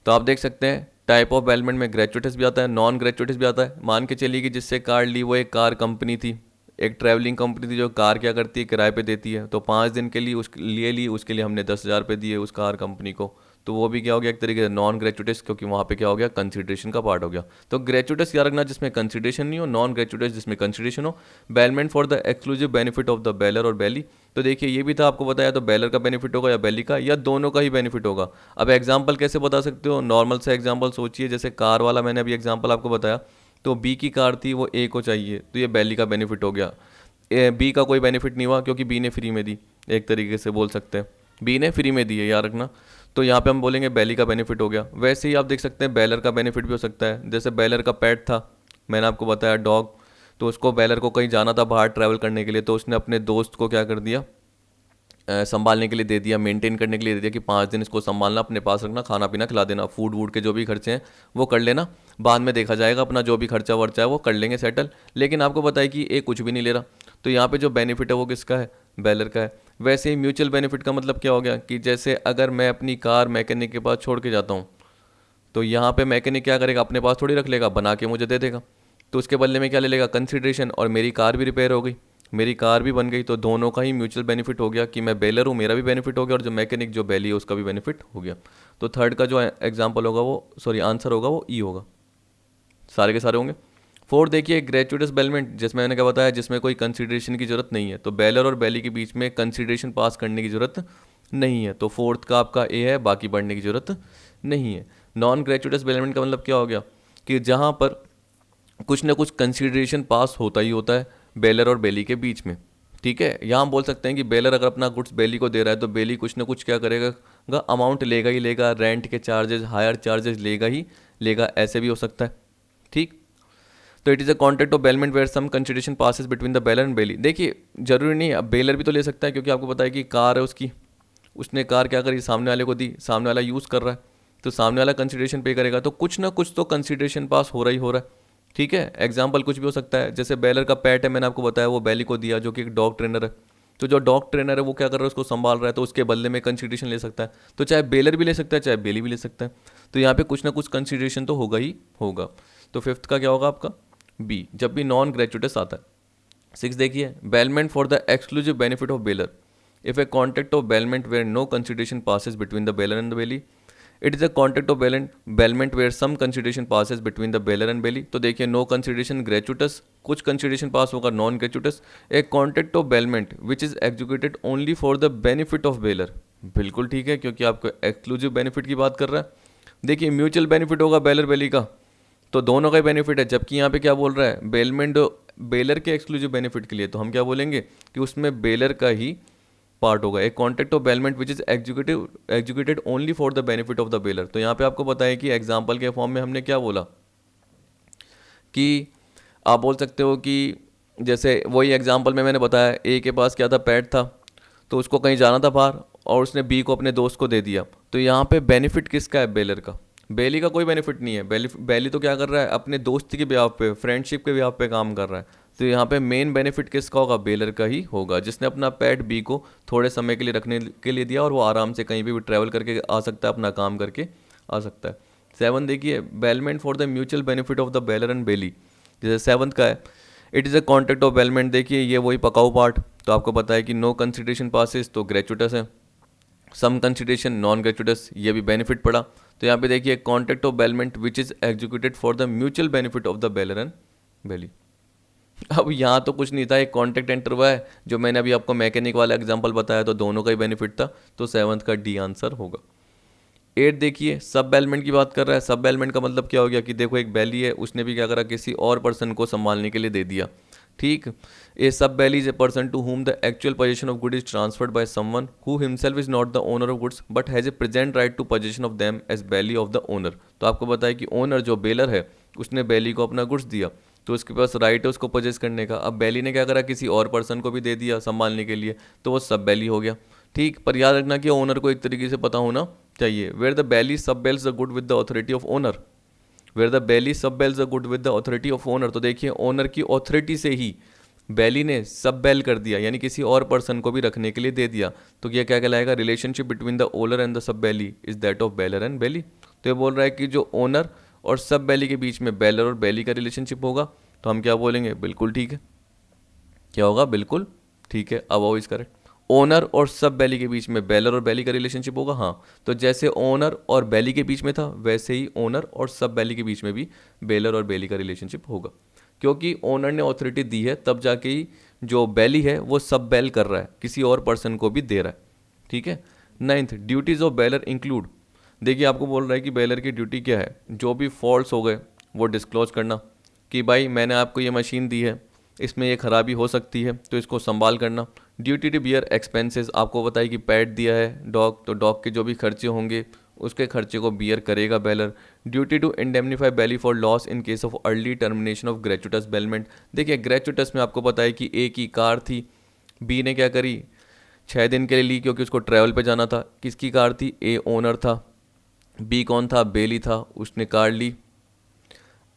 तो आप देख सकते हैं टाइप ऑफ बेलमेंट में ग्रेचुटस भी आता है, नॉन ग्रेचुटस भी आता है। मान के चलिए कि जिससे कार ली वो एक कार कंपनी थी, एक ट्रैवलिंग कंपनी थी, जो कार क्या करती है, किराए पे देती है। तो 5 दिन के लिए उसके लिए ली, उसके लिए हमने 10,000 रुपये दिए उस कार कंपनी को, तो वो भी क्या हो गया एक तरीके से नॉन ग्रेचुटस, क्योंकि वहाँ पे क्या हो गया कंसिडरेशन का पार्ट हो गया। तो ग्रेचुटस क्या रखना जिसमें कंसिडरेशन नहीं हो, नॉन ग्रेचुटस जिसमें कंसिडरेशन हो। Bailment for the exclusive benefit of the baler और बेली। तो देखिए ये भी था आपको बताया, तो बेलर का बेनिफिट होगा या बेली का, या दोनों का ही बेनिफिट होगा। अब एग्जाम्पल कैसे बता सकते हो, नॉर्मल से एग्जाम्पल सोचिए, जैसे कार वाला मैंने अभी एग्जाम्पल आपको बताया, तो बी की कार थी वो ए को चाहिए, तो ये बेली का बेनिफिट हो गया। बी का कोई बेनिफिट नहीं हुआ क्योंकि बी ने फ्री में दी, एक तरीके से बोल सकते हैं बी ने फ्री में दी है, याद रखना। तो यहाँ पे हम बोलेंगे बेली का बेनिफिट हो गया। वैसे ही आप देख सकते हैं बेलर का बेनिफिट भी हो सकता है। जैसे बेलर का पेट था, मैंने आपको बताया डॉग, तो उसको बेलर को कहीं जाना था बाहर ट्रैवल करने के लिए, तो उसने अपने दोस्त को क्या कर दिया, संभालने के लिए दे दिया, मेंटेन करने के लिए दे दिया कि 5 दिन इसको संभालना, अपने पास रखना, खाना पीना खिला देना, फूड वूड के जो भी खर्चे हैं वो कर लेना, बाद में देखा जाएगा, अपना जो भी खर्चा वर्चा है वो कर लेंगे सेटल। लेकिन आपको बताया कि ये कुछ भी नहीं ले रहा, तो यहाँ पे जो बेनिफिट है वो किसका है, बेलर का है। वैसे ही म्यूचुअल बेनिफिट का मतलब क्या हो गया कि जैसे अगर मैं अपनी कार मैकेनिक के पास छोड़ के जाता हूँ, तो यहाँ पे मैकेनिक क्या करेगा, अपने पास थोड़ी रख लेगा, बना के मुझे दे देगा, तो उसके बदले में क्या ले लेगा, कंसिडरेशन, और मेरी कार भी रिपेयर हो गई, मेरी कार भी बन गई, तो दोनों का ही म्यूचुअल बेनिफिट हो गया कि मैं बेलर हूँ, मेरा भी बेनिफिट हो गया, और जो मैकेनिक जो बेली है उसका भी बेनिफिट हो गया। तो थर्ड का जो एग्जाम्पल होगा वो, सॉरी आंसर होगा वो ई होगा, सारे के सारे होंगे। फोर्थ देखिए ग्रेचुइटस बेलमेंट, जिसमें मैंने क्या बताया, जिसमें कोई कंसिडरेशन की जरूरत नहीं है, तो बेलर और बेली के बीच में कंसिडरेशन पास करने की जरूरत नहीं है, तो फोर्थ का आपका ए है, बाकी बढ़ने की जरूरत नहीं है। नॉन ग्रेचुइटस बेलमेंट का मतलब क्या हो गया कि जहाँ पर कुछ ना कुछ कंसिडरेशन पास होता ही होता है बेलर और बेली के बीच में, ठीक है। यहाँ हम बोल सकते हैं कि बेलर अगर अपना गुड्स बेली को दे रहा है तो बेली कुछ ना कुछ क्या करेगा, अमाउंट लेगा ही लेगा, रेंट के चार्जेस, हायर चार्जेस लेगा ही लेगा, ऐसे भी हो सकता है, ठीक। तो it is a contract of bailment where some consideration passes between the bailor and bailee. देखिए जरूरी नहीं, अब बेलर भी तो ले सकता है, क्योंकि आपको पता है कि कार है उसकी, उसने कार क्या करी, सामने वाले को दी, सामने वाला यूज़ कर रहा है, तो सामने वाला कंसिडरेशन पे करेगा, तो कुछ ना कुछ तो कंसिडरेशन पास हो रहा ही हो रहा है, ठीक है। एग्जाम्पल कुछ भी हो सकता है, जैसे बेलर का पेट है, मैंने आपको बताया वो बेली को दिया, जो कि एक डॉग ट्रेनर है, तो जो डॉग ट्रेनर है वो क्या कर रहा है, उसको संभाल रहा है, तो उसके बदले में कंसिडरेशन ले सकता है, तो चाहे बेलर भी ले सकता है चाहे बेली भी ले सकता है, तो यहाँ पे कुछ ना कुछ कंसिडरेशन तो होगा ही होगा। तो फिफ्थ का क्या होगा आपका बी, जब भी नॉन ग्रेचुइटस आता है। सिक्स देखिए bailment for the exclusive benefit of bailor, if a contract of bailment where no consideration passes between the bailor and the bailee, it is a contract of bailment where some consideration passes between the bailor and bailee. तो देखिए नो कंसिडरेशन ग्रेचुटस, कुछ कंसिडरेशन पास होगा non gratuitous. A contract of bailment which is executed only for the benefit of bailor, बिल्कुल ठीक है, क्योंकि आपको एक्सक्लूसिव बेनिफिट की बात कर रहा है। देखिए म्यूचुअल बेनिफिट होगा बेलर बेली का, तो दोनों का ही बेनिफिट है, जबकि यहाँ पे क्या बोल रहा है बेलमेंट बेलर के एक्सक्लूसिव बेनिफिट के लिए, तो हम क्या बोलेंगे कि उसमें बेलर का ही पार्ट होगा। एक contract of bailment which is executed only for the benefit of the baler. तो यहाँ पे आपको पता है कि एग्जाम्पल के फॉर्म में हमने क्या बोला कि आप बोल सकते हो कि जैसे वही एग्जाम्पल में मैंने बताया, ए के पास क्या था, पेट था, तो उसको कहीं जाना था बाहर, और उसने बी को अपने दोस्त को दे दिया, तो यहाँ पे बेनिफिट किसका है, बेलर का। बेली का कोई बेनिफिट नहीं है, बेली तो क्या कर रहा है, अपने दोस्त के ब्याह पे, फ्रेंडशिप के ब्याह पे काम कर रहा है, तो यहाँ पे मेन बेनिफिट किसका होगा, बेलर का ही होगा, जिसने अपना पेट बी को थोड़े समय के लिए रखने के लिए दिया, और वो आराम से कहीं भी ट्रैवल करके आ सकता है, अपना काम करके आ सकता है। सेवन देखिए bailment for the mutual benefit of the bailor and bailee, जैसे सेवंथ का है it is a contract of bailment. देखिए ये वही पकाऊ पार्ट, तो आपको पता है कि नो कंसिडरेशन पासिस तो ग्रेचुटस है, सम कंसिडरेशन नॉन ग्रेचुटस, ये भी बेनिफिट पड़ा। तो यहाँ पे देखिए contract of bailment which is executed for the mutual benefit of the bailor and bailee. अब यहाँ तो कुछ नहीं था, एक कॉन्ट्रैक्ट एंटर हुआ है, जो मैंने अभी आपको मैकेनिक वाला एग्जांपल बताया, तो दोनों का ही बेनिफिट था, तो सेवंथ का डी आंसर होगा। एट देखिए सब बेलमेंट की बात कर रहा है। सब बेलमेंट का मतलब क्या हो गया कि देखो एक बैली है, उसने भी क्या करा, किसी और पर्सन को संभालने के लिए दे दिया, ठीक। A sub bailee is a person to whom the actual possession of good is transferred by someone who himself is not the owner of goods but has a present right to possession of them as bailee of the owner. तो आपको बताया कि ओनर जो बेलर है उसने बैली को अपना गुड्स दिया, तो उसके पास राइट है उसको परचेज करने का। अब बैली ने क्या करा, किसी और पर्सन को भी दे दिया संभालने के लिए, तो वो सब बैली हो गया, ठीक। पर याद रखना कि ओनर को एक तरीके से पता होना चाहिए। Where the bailee sub bails the good with the authority of owner, where the bailee sub bails the good with the authority of owner. तो देखिए ओनर की ऑथोरिटी से ही बैली ने सब बेल कर दिया, यानी किसी और पर्सन को भी रखने के लिए दे दिया, तो ये क्या कहलाएगा, relationship between the owner and the sub bailee is that of bailor and bailee. तो ये बोल रहा है कि जो ओनर और सब बैली के बीच में बेलर और बैली का रिलेशनशिप होगा, तो हम क्या बोलेंगे, बिल्कुल ठीक है। क्या होगा, बिल्कुल ठीक है, अब वो इज करेक्ट। ओनर और सब बेली के बीच में बेलर और बेली का रिलेशनशिप होगा। हाँ, तो जैसे ओनर और बेली के बीच में था वैसे ही ओनर और सब बेली के बीच में भी बेलर और बेली का रिलेशनशिप होगा, क्योंकि ओनर ने ऑथोरिटी दी है तब जाके ही जो बेली है वो सब बेल कर रहा है, किसी और पर्सन को भी दे रहा है। ठीक है। Ninth, duties of baler include. देखिए आपको बोल रहा है कि बेलर की ड्यूटी क्या है, जो भी फॉल्ट्स हो गए वो डिस्क्लोज करना, कि भाई मैंने आपको ये मशीन दी है, इसमें ये खराबी हो सकती है तो इसको संभाल करना। ड्यूटी टू बियर एक्सपेंसेस, आपको बताइए कि पेट दिया है डॉग, तो डॉग के जो भी खर्चे होंगे उसके खर्चे को बियर करेगा bailor. Duty to indemnify bailee for loss in case of early termination of gratuitous bailment. देखिए ग्रेचुटस में आपको पता है कि ए की कार थी, बी ने क्या करी 6 दिन के लिए ली क्योंकि उसको ट्रैवल पे जाना था। किसकी कार थी? ए ओनर था, बी कौन था? बेली था, उसने कार ली।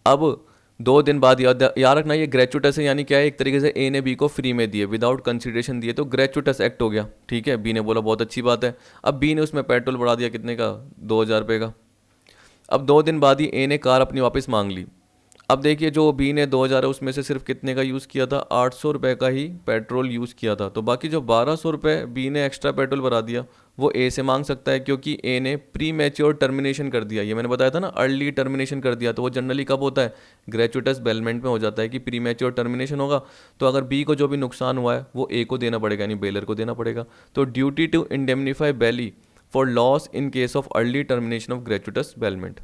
अब 2 दिन बाद याद रखना ये ग्रेचुटस है, यानी क्या है, एक तरीके से ए ने बी को फ्री में दिए, विदाउट कंसिडरेशन दिए, तो ग्रेचुटस एक्ट हो गया। ठीक है, बी ने बोला बहुत अच्छी बात है। अब बी ने उसमें पेट्रोल बढ़ा दिया, कितने का? 2,000 रुपये का। अब 2 दिन बाद ही ए ने कार अपनी वापस मांग ली। अब देखिए जो बी ने 2,000 है उसमें से सिर्फ कितने का यूज़ किया था? 800 रुपये का ही पेट्रोल यूज़ किया था, तो बाकी जो 1,200 रुपये बी ने एक्स्ट्रा पेट्रोल भरा दिया वो ए से मांग सकता है, क्योंकि ए ने प्री मैच्योर टर्मिनेशन कर दिया। ये मैंने बताया था ना, अर्ली टर्मिनेशन कर दिया, तो वो जनरली कब होता है? ग्रेचुटस बेलमेंट में हो जाता है कि प्री मैच्योर टर्मिनेशन होगा, तो अगर बी को जो भी नुकसान हुआ है वो ए को देना पड़ेगा, यानी बेलर को देना पड़ेगा। तो duty to indemnify bailee for loss in case of early termination of gratuitous bailment,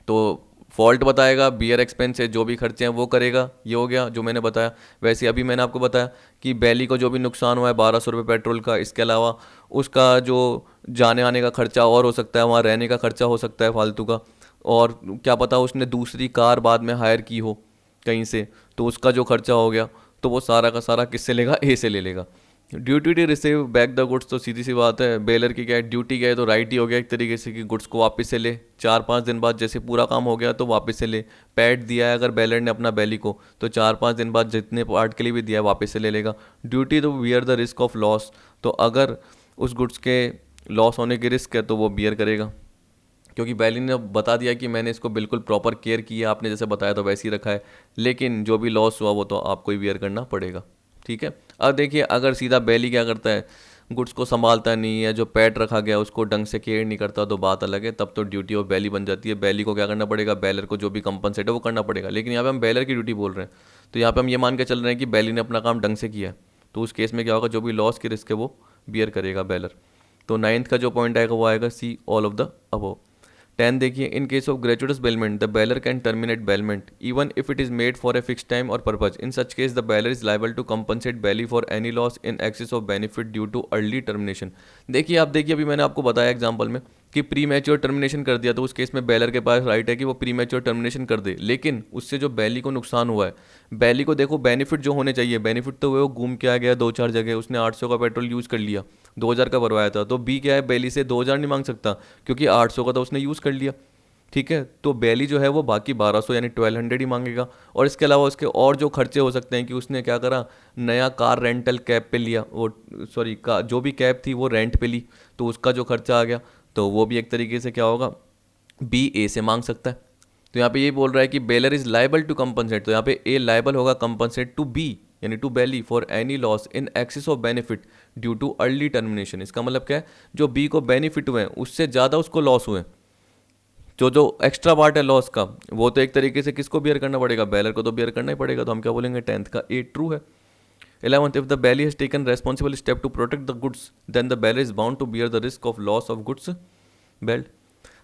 तो फॉल्ट बताएगा, बियर एक्सपेंस है, जो भी खर्चे हैं वो करेगा। ये हो गया जो मैंने बताया। वैसे अभी मैंने आपको बताया कि बेली को जो भी नुकसान हुआ है 1,200 रुपये पेट्रोल का, इसके अलावा उसका जो जाने आने का खर्चा और हो सकता है, वहाँ रहने का खर्चा हो सकता है फालतू का, और क्या पता उसने दूसरी कार बाद में हायर की हो कहीं से, तो उसका जो खर्चा हो गया तो वो सारा का सारा किससे लेगा? ए से ले लेगा। Duty to receive back the goods, तो सीधी सी बात है, बेलर की क्या है, ड्यूटी क्या है, तो राइट ही हो गया एक तरीके से कि गुड्स को वापस से ले। 4-5 दिन बाद जैसे पूरा काम हो गया तो वापस से ले। पैड दिया है अगर बेलर ने अपना बेली को, तो 4-5 दिन बाद जितने पार्ट के लिए भी दिया है वापस से ले लेगा। Duty to bear the risk of loss, तो अगर उस गुड्स के लॉस होने की रिस्क है तो वो बियर करेगा, क्योंकि बेली ने बता दिया कि मैंने इसको बिल्कुल प्रॉपर केयर किया, आपने जैसे बताया तो वैसे ही रखा है, लेकिन जो भी लॉस हुआ वो तो आपको ही बियर करना पड़ेगा। ठीक है। अब देखिए अगर सीधा बेली क्या करता है, गुड्स को संभालता नहीं है, जो पेट रखा गया उसको ढंग से केयर नहीं करता, तो बात अलग है, तब तो ड्यूटी ऑफ बेली बन जाती है। बेली को क्या करना पड़ेगा? बेलर को जो भी कंपनसेट है वो करना पड़ेगा। लेकिन यहाँ पे हम बेलर की ड्यूटी बोल रहे हैं, तो यहाँ पे हम ये मान के चल रहे हैं कि बेली ने अपना काम ढंग से किया है, तो उस केस में क्या होगा, जो भी लॉस की रिस्क है वो बियर करेगा बेलर। तो 9th का जो पॉइंट आएगा वो आएगा C, all of the above. 10 देखिए, in case of gratuitous bailment the bailor can terminate bailment even if it is made for a fix time और purpose. In such case the bailor is liable to compensate bailee for any loss in excess of benefit due to early termination. देखिए आप देखिए, अभी मैंने आपको बताया एग्जाम्पल में कि प्री मैच्योर टर्मिनेशन कर दिया, तो उस केस में बेलर के पास राइट है कि वो प्री मैच्योर टर्मिनेशन कर दे, लेकिन उससे जो बेली को नुकसान हुआ है, बेली को देखो बेनिफिट जो होने चाहिए, बेनिफिट तो वो घूम के आ गया 2-4 जगह, उसने 800 का पेट्रोल यूज़ कर लिया, 2,000 का भरवाया था, तो बी क्या है, बेली से 2,000 नहीं मांग सकता क्योंकि 800 का तो उसने यूज़ कर लिया। ठीक है, तो बेली जो है वो बाकी 1,200 यानी 1,200 ही मांगेगा। और इसके अलावा उसके और जो खर्चे हो सकते हैं कि उसने क्या करा, नया कार रेंटल कैब पे लिया, वो सॉरी जो भी कैब थी वो रेंट पे ली, तो उसका जो खर्चा आ गया, तो वो भी एक तरीके से क्या होगा, बी ए से मांग सकता है। तो यहाँ पे ये बोल रहा है कि bailor is liable to compensate, तो यहाँ पे ए लाइबल होगा कंपनसेट टू बी यानी to bailee for any loss in excess of benefit due to early termination. इसका मतलब क्या है, जो बी को बेनिफिट हुए हैं उससे ज़्यादा उसको लॉस हुए, जो एक्स्ट्रा पार्ट है लॉस का, वो तो एक तरीके से किसको बियर करना पड़ेगा, बेलर को तो बियर करना ही पड़ेगा। तो हम क्या बोलेंगे, 10th का ए ट्रू है। 11th, if the bailee has taken responsible step to protect the goods then the bailor is bound to bear the risk of loss of goods bailed.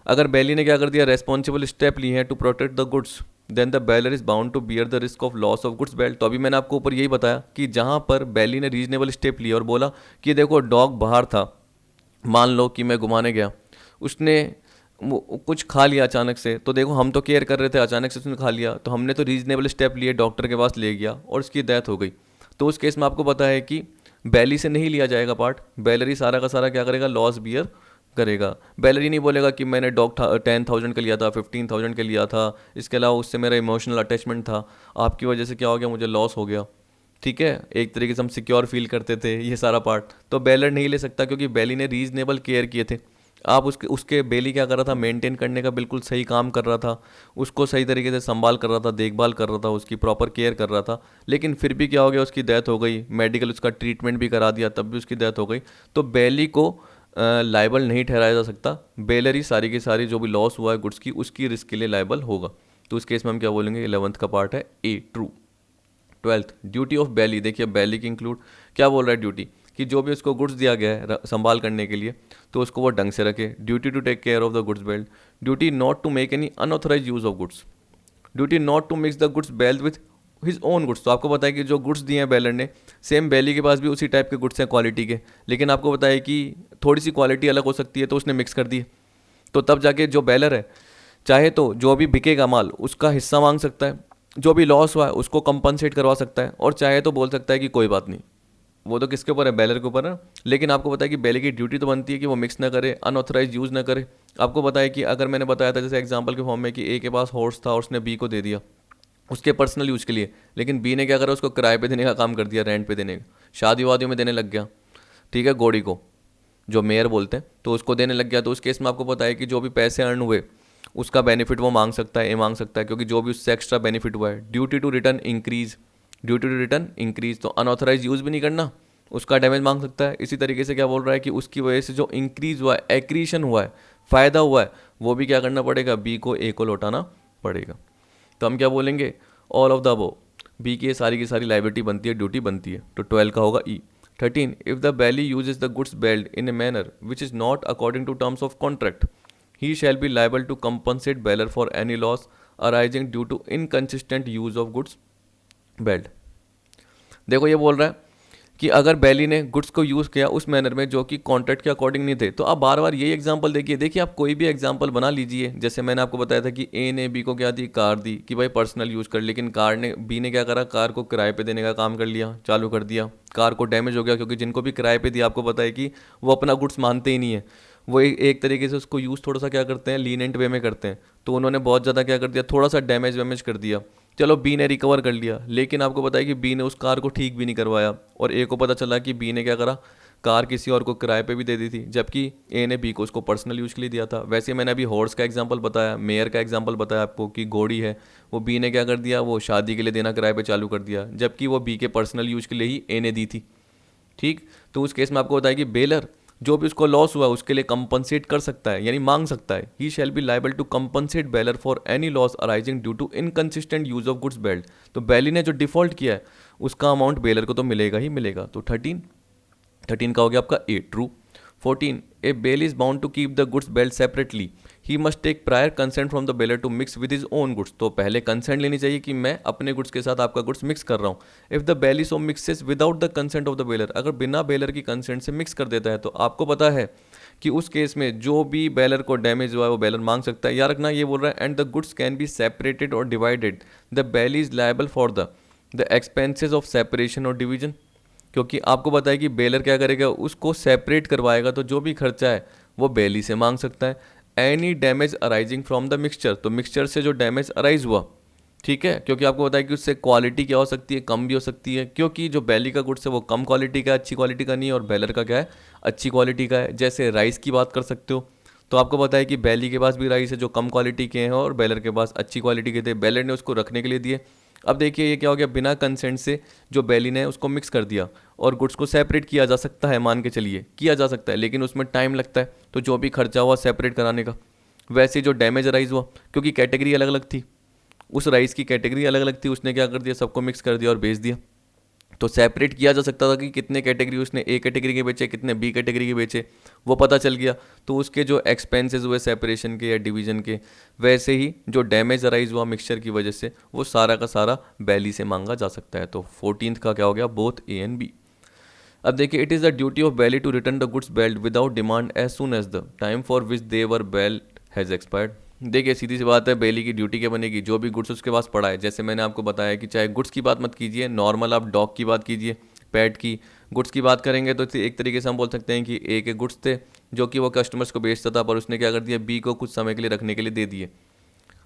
अगर बेली ने क्या कर दिया, रेस्पॉन्सिबल स्टेप लिए हैं to protect the goods, then the bailor is bound to bear the risk of loss of goods bailed. तो अभी मैंने आपको ऊपर यही बताया कि जहाँ पर बेली ने रीजनेबल स्टेप लिया और बोला कि देखो डॉग बाहर था, मान लो कि मैं घुमाने गया, उसने कुछ खा लिया अचानक से, तो देखो हम तो केयर कर रहे थे, अचानक से उसने खा लिया, तो हमने तो रीजनेबल स्टेप लिए, डॉक्टर के पास ले गया और उसकी डेथ हो गई। तो उस केस में आपको पता है कि बेली से नहीं लिया जाएगा पार्ट, बेलर ही सारा का सारा क्या करेगा, लॉस बियर करेगा। बेलर ही नहीं बोलेगा कि मैंने डॉग 10,000 का लिया था, 15,000 का लिया था, इसके अलावा उससे मेरा इमोशनल अटैचमेंट था, आपकी वजह से क्या हो गया, मुझे लॉस हो गया। ठीक है, एक तरीके से हम सिक्योर फील करते थे, ये सारा पार्ट तो बेलर नहीं ले सकता, क्योंकि बेली ने रीजनेबल केयर किए थे। आप उसके बेली क्या कर रहा था, मेंटेन करने का बिल्कुल सही काम कर रहा था, उसको सही तरीके से संभाल कर रहा था, देखभाल कर रहा था, उसकी प्रॉपर केयर कर रहा था, लेकिन फिर भी क्या हो गया, उसकी डेथ हो गई, मेडिकल उसका ट्रीटमेंट भी करा दिया तब भी उसकी डेथ हो गई। तो बेली को लाइबल नहीं ठहराया जा सकता, बेलर ही सारी की सारी जो भी लॉस हुआ है गुड्स की उसकी रिस्क के लिए लाइबल होगा। तो उस केस में हम क्या बोलेंगे, 11th का पार्ट है ए, ट्रू। 12th, ड्यूटी ऑफ बैली। देखिए बैली की इंक्लूड क्या बोल रहा है, ड्यूटी कि जो भी उसको गुड्स दिया गया है संभाल करने के लिए तो उसको वो ढंग से रखे। Duty to take care of the goods bailed. Duty not to make any unauthorised use of goods. Duty not to mix the goods bailed with his own goods. तो आपको बताया कि जो गुड्स दिए हैं बेलर ने, सेम बैली के पास भी उसी टाइप के गुड्स हैं क्वालिटी के, लेकिन आपको बताया कि थोड़ी सी क्वालिटी अलग हो सकती है तो उसने मिक्स कर दी। तो तब जाके जो बेलर है चाहे तो जो भी बिकेगा माल उसका हिस्सा मांग सकता है, जो भी लॉस हुआ है उसको कंपनसेट करवा सकता है, और चाहे तो बोल सकता है कि कोई बात नहीं। वो तो किसके ऊपर है, बेलर के ऊपर है। लेकिन आपको पता है कि बेलर की ड्यूटी तो बनती है कि वो मिक्स ना करे, अनऑथराइज यूज़ ना करे। आपको पता है कि अगर मैंने बताया था जैसे एग्जांपल के फॉर्म में कि ए के पास हॉर्स था और उसने बी को दे दिया उसके पर्सनल यूज़ के लिए, लेकिन बी ने क्या करा, उसको किराए पे देने का काम कर दिया, रेंट पे देने का, शादी वादियों में देने लग गया, ठीक है, घोड़ी को जो मेयर बोलते हैं, तो उसको देने लग गया। तो उस केस में आपको पता है कि जो भी पैसे अर्न हुए उसका बेनिफिट वो मांग सकता है, ए मांग सकता है, क्योंकि जो भी उससे एक्स्ट्रा बेनिफिट हुआ है। Duty to return increase, duty to return increase, तो अनऑथराइज यूज़ भी नहीं करना, उसका डैमेज मांग सकता है। इसी तरीके से क्या बोल रहा है कि उसकी वजह से जो इंक्रीज हुआ है, एक्रीशन हुआ है, फ़ायदा हुआ है, वो भी क्या करना पड़ेगा, बी को ए को लौटाना पड़ेगा। तो हम क्या बोलेंगे, all of the above, B की सारी लाइबिलिटी बनती है, ड्यूटी बनती है। तो 12 का होगा E. 13, if the bailee uses the goods bailed in a manner which is not according to terms of contract, he shall be liable to compensate bailor for any loss arising due to inconsistent use of goods bailed. देखो ये बोल रहा है कि अगर बैली ने गुड्स को यूज़ किया उस मैनर में जो कि कॉन्ट्रैक्ट के अकॉर्डिंग नहीं थे, तो आप बार बार यही एग्जांपल देखिए आप कोई भी एग्जांपल बना लीजिए। जैसे मैंने आपको बताया था कि ए ने बी को क्या दी, कार दी कि भाई पर्सनल यूज़ कर, लेकिन बी ने क्या करा, कार को किराए पे देने का काम कर लिया, चालू कर दिया, कार को डैमेज हो गया, क्योंकि जिनको भी किराए पे दिया आपको पता है कि वो अपना गुड्स मानते ही नहीं है, वो एक तरीके से उसको यूज़ थोड़ा सा क्या करते हैं, लीनेंट वे में करते हैं। तो उन्होंने बहुत ज़्यादा क्या कर दिया, थोड़ा सा डैमेज वैमेज कर दिया। चलो बी ने रिकवर कर लिया, लेकिन आपको पता है कि बी ने उस कार को ठीक भी नहीं करवाया, और ए को पता चला कि बी ने क्या करा, कार किसी और को किराए पे भी दे दी थी, जबकि ए ने बी को उसको पर्सनल यूज के लिए दिया था। वैसे मैंने अभी हॉर्स का एग्जांपल बताया, मेयर का एग्जांपल बताया आपको कि घोड़ी है, वो बी ने क्या कर दिया, वो शादी के लिए देना किराए पे चालू कर दिया, जबकि वो बी के पर्सनल यूज के लिए ही ए ने दी थी, ठीक। तो उस केस में आपको बताया कि बेलर जो भी उसको लॉस हुआ उसके लिए कंपनसेट कर सकता है, यानी मांग सकता है। He shall be liable to compensate bailor for any loss arising due to inconsistent use of goods bailed. तो बेली ने जो डिफॉल्ट किया है उसका अमाउंट बेलर को तो मिलेगा ही मिलेगा। तो 13 का हो गया आपका A, true. 14, a bailee is bound to keep the goods bailed separately, he must take prior consent from the bailor to mix with his own goods. तो पहले कंसेंट लेनी चाहिए कि मैं अपने गुड्स के साथ आपका गुड्स मिक्स कर रहा हूँ। If the Bailey so mixes without the consent of the baler, अगर बिना बेलर की कंसेंट से मिक्स कर देता है तो आपको पता है कि उस केस में जो भी बेलर को डैमेज हुआ है वो बेलर मांग सकता है। याद रखना ये बोल रहा है, and the goods can be separated और divided, the bailee is liable for the expenses of separation और डिवीजन। क्योंकि आपको पता है कि बेलर क्या करेगा, उसको सेपरेट करवाएगा, तो जो भी खर्चा है वो बेली से मांग सकता है। Any damage arising from the mixture, तो मिक्सचर से जो डैमेज अराइज हुआ, ठीक है, क्योंकि आपको पता है कि उससे क्वालिटी क्या हो सकती है, कम भी हो सकती है, क्योंकि जो बेली का गुड्स है वो कम क्वालिटी का है, अच्छी क्वालिटी का नहीं है, और बेलर का क्या है, अच्छी क्वालिटी का है। जैसे राइस की बात कर सकते हो, तो आपको पता है कि बेली के पास भी राइस है जो कम क्वालिटी के हैं और बेलर के पास अच्छी क्वालिटी के थे, बेलर ने उसको रखने के लिए दिए। अब देखिए ये क्या हो गया, बिना कंसेंट से जो बेली ने उसको मिक्स कर दिया और गुड्स को सेपरेट किया जा सकता है, मान के चलिए किया जा सकता है, लेकिन उसमें टाइम लगता है, तो जो भी खर्चा हुआ सेपरेट कराने का। वैसे जो डैमेज राइज हुआ, क्योंकि कैटेगरी अलग अलग थी, उस राइस की कैटेगरी अलग अलग थी, उसने क्या कर दिया, सबको मिक्स कर दिया और बेच दिया। तो सेपरेट किया जा सकता था कि कितने कैटेगरी उसने ए कैटेगरी के बेचे, कितने बी कैटेगरी के बेचे, वो पता चल गया। तो उसके जो एक्सपेंसेस हुए सेपरेशन के या डिवीजन के, वैसे ही जो डैमेज अराइज हुआ मिक्सचर की वजह से, वो सारा का सारा बेली से मांगा जा सकता है। तो 14 का क्या हो गया, बोथ ए एंड बी। अब देखिए, it is the duty of bailee to return the goods bailed without demand as soon as the time for which they were bailed has expired. देखिए सीधी सी बात है, बेली की ड्यूटी क्या बनेगी, जो भी गुड्स उसके पास पड़ा है, जैसे मैंने आपको बताया कि चाहे गुड्स की बात मत कीजिए, नॉर्मल आप डॉग की बात कीजिए, पेट की गुड्स की बात करेंगे, तो एक तरीके से हम बोल सकते हैं कि ए के गुड्स थे जो कि वो कस्टमर्स को बेचता था, पर उसने क्या कर दिया, बी को कुछ समय के लिए रखने के लिए दे दिए।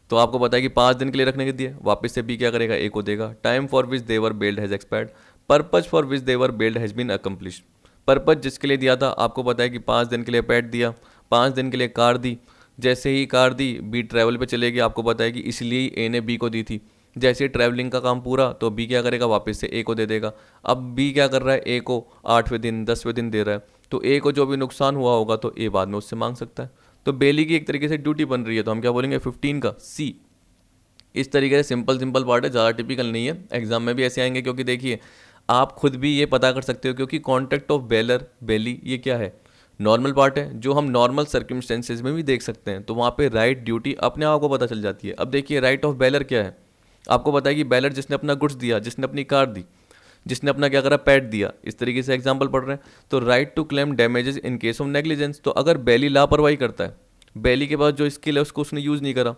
तो आपको पता है कि 5 दिन के लिए रखने के दिए, वापस से बी क्या करेगा, ए को देगा। Time for which they were bailed has expired, purpose for which they were bailed has been accomplished. Purpose जिसके लिए दिया था, आपको पता है कि 5 दिन के लिए पेट दिया, 5 दिन के लिए कार दी। जैसे ही कार दी, बी ट्रैवल पे चले गए, आपको पता है कि इसलिए ही ए ने बी को दी थी। जैसे ही ट्रैवलिंग का काम पूरा, तो बी क्या करेगा, वापस से ए को दे देगा। अब बी क्या कर रहा है, ए को 8वें दिन 10वें दिन दे रहा है, तो ए को जो भी नुकसान हुआ होगा तो ए बाद में उससे मांग सकता है। तो बेली की एक तरीके से ड्यूटी बन रही है, तो हम क्या बोलेंगे 15 का सी। इस तरीके से सिंपल सिंपल पार्ट है, ज़्यादा टिपिकल नहीं है, एग्जाम में भी ऐसे आएंगे। क्योंकि देखिए आप खुद भी ये पता कर सकते हो, क्योंकि कॉन्टेक्ट ऑफ बेलर बेली ये क्या है, नॉर्मल पार्ट है जो हम नॉर्मल सर्कमस्टेंसेज में भी देख सकते हैं। तो वहाँ पे राइट ड्यूटी अपने आप को पता चल जाती है। अब देखिए राइट ऑफ बेलर क्या है, आपको पता है कि बेलर जिसने अपना गुड्स दिया, जिसने अपनी कार दी, जिसने अपना क्या करा, पैट दिया, इस तरीके से एग्जाम्पल पढ़ रहे हैं। तो right to claim damages in case of negligence. तो अगर बेली लापरवाही करता है, बेली के पास जो स्किल है उसको उसने यूज़ नहीं करा,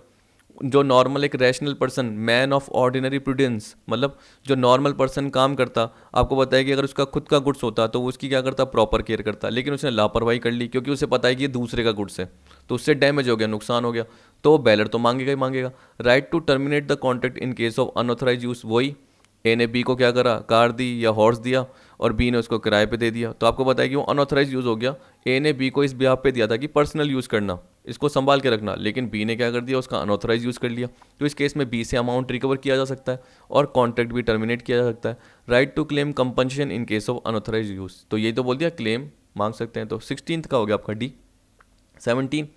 जो नॉर्मल एक rational person, man of ordinary prudence, मतलब जो नॉर्मल पर्सन काम करता, आपको पता है कि अगर उसका खुद का गुड्स होता तो वो उसकी क्या करता, प्रॉपर केयर करता। लेकिन उसने लापरवाही कर ली, क्योंकि उसे पता है कि ये दूसरे का गुड्स है, तो उससे डैमेज हो गया, नुकसान हो गया, तो बेलर तो मांगेगा ही मांगेगा। Right to terminate the contract in case of unauthorised use, वही ए ने बी को क्या करा, कार दी या हॉर्स दिया, और बी ने उसको किराए पे दे दिया, तो आपको पता है कि वो अनऑथराइज यूज़ हो गया। ए ने बी को इस ब्याह पे दिया था कि पर्सनल यूज़ करना, इसको संभाल के रखना, लेकिन बी ने क्या कर दिया, उसका अनऑथराइज यूज़ कर लिया। तो इस केस में बी से अमाउंट रिकवर किया जा सकता है और कॉन्ट्रैक्ट भी टर्मिनेट किया जा सकता है। Right to claim compensation in case of unauthorised use, तो यही तो बोल दिया, क्लेम मांग सकते हैं। तो 16th का हो गया आपका D. 17,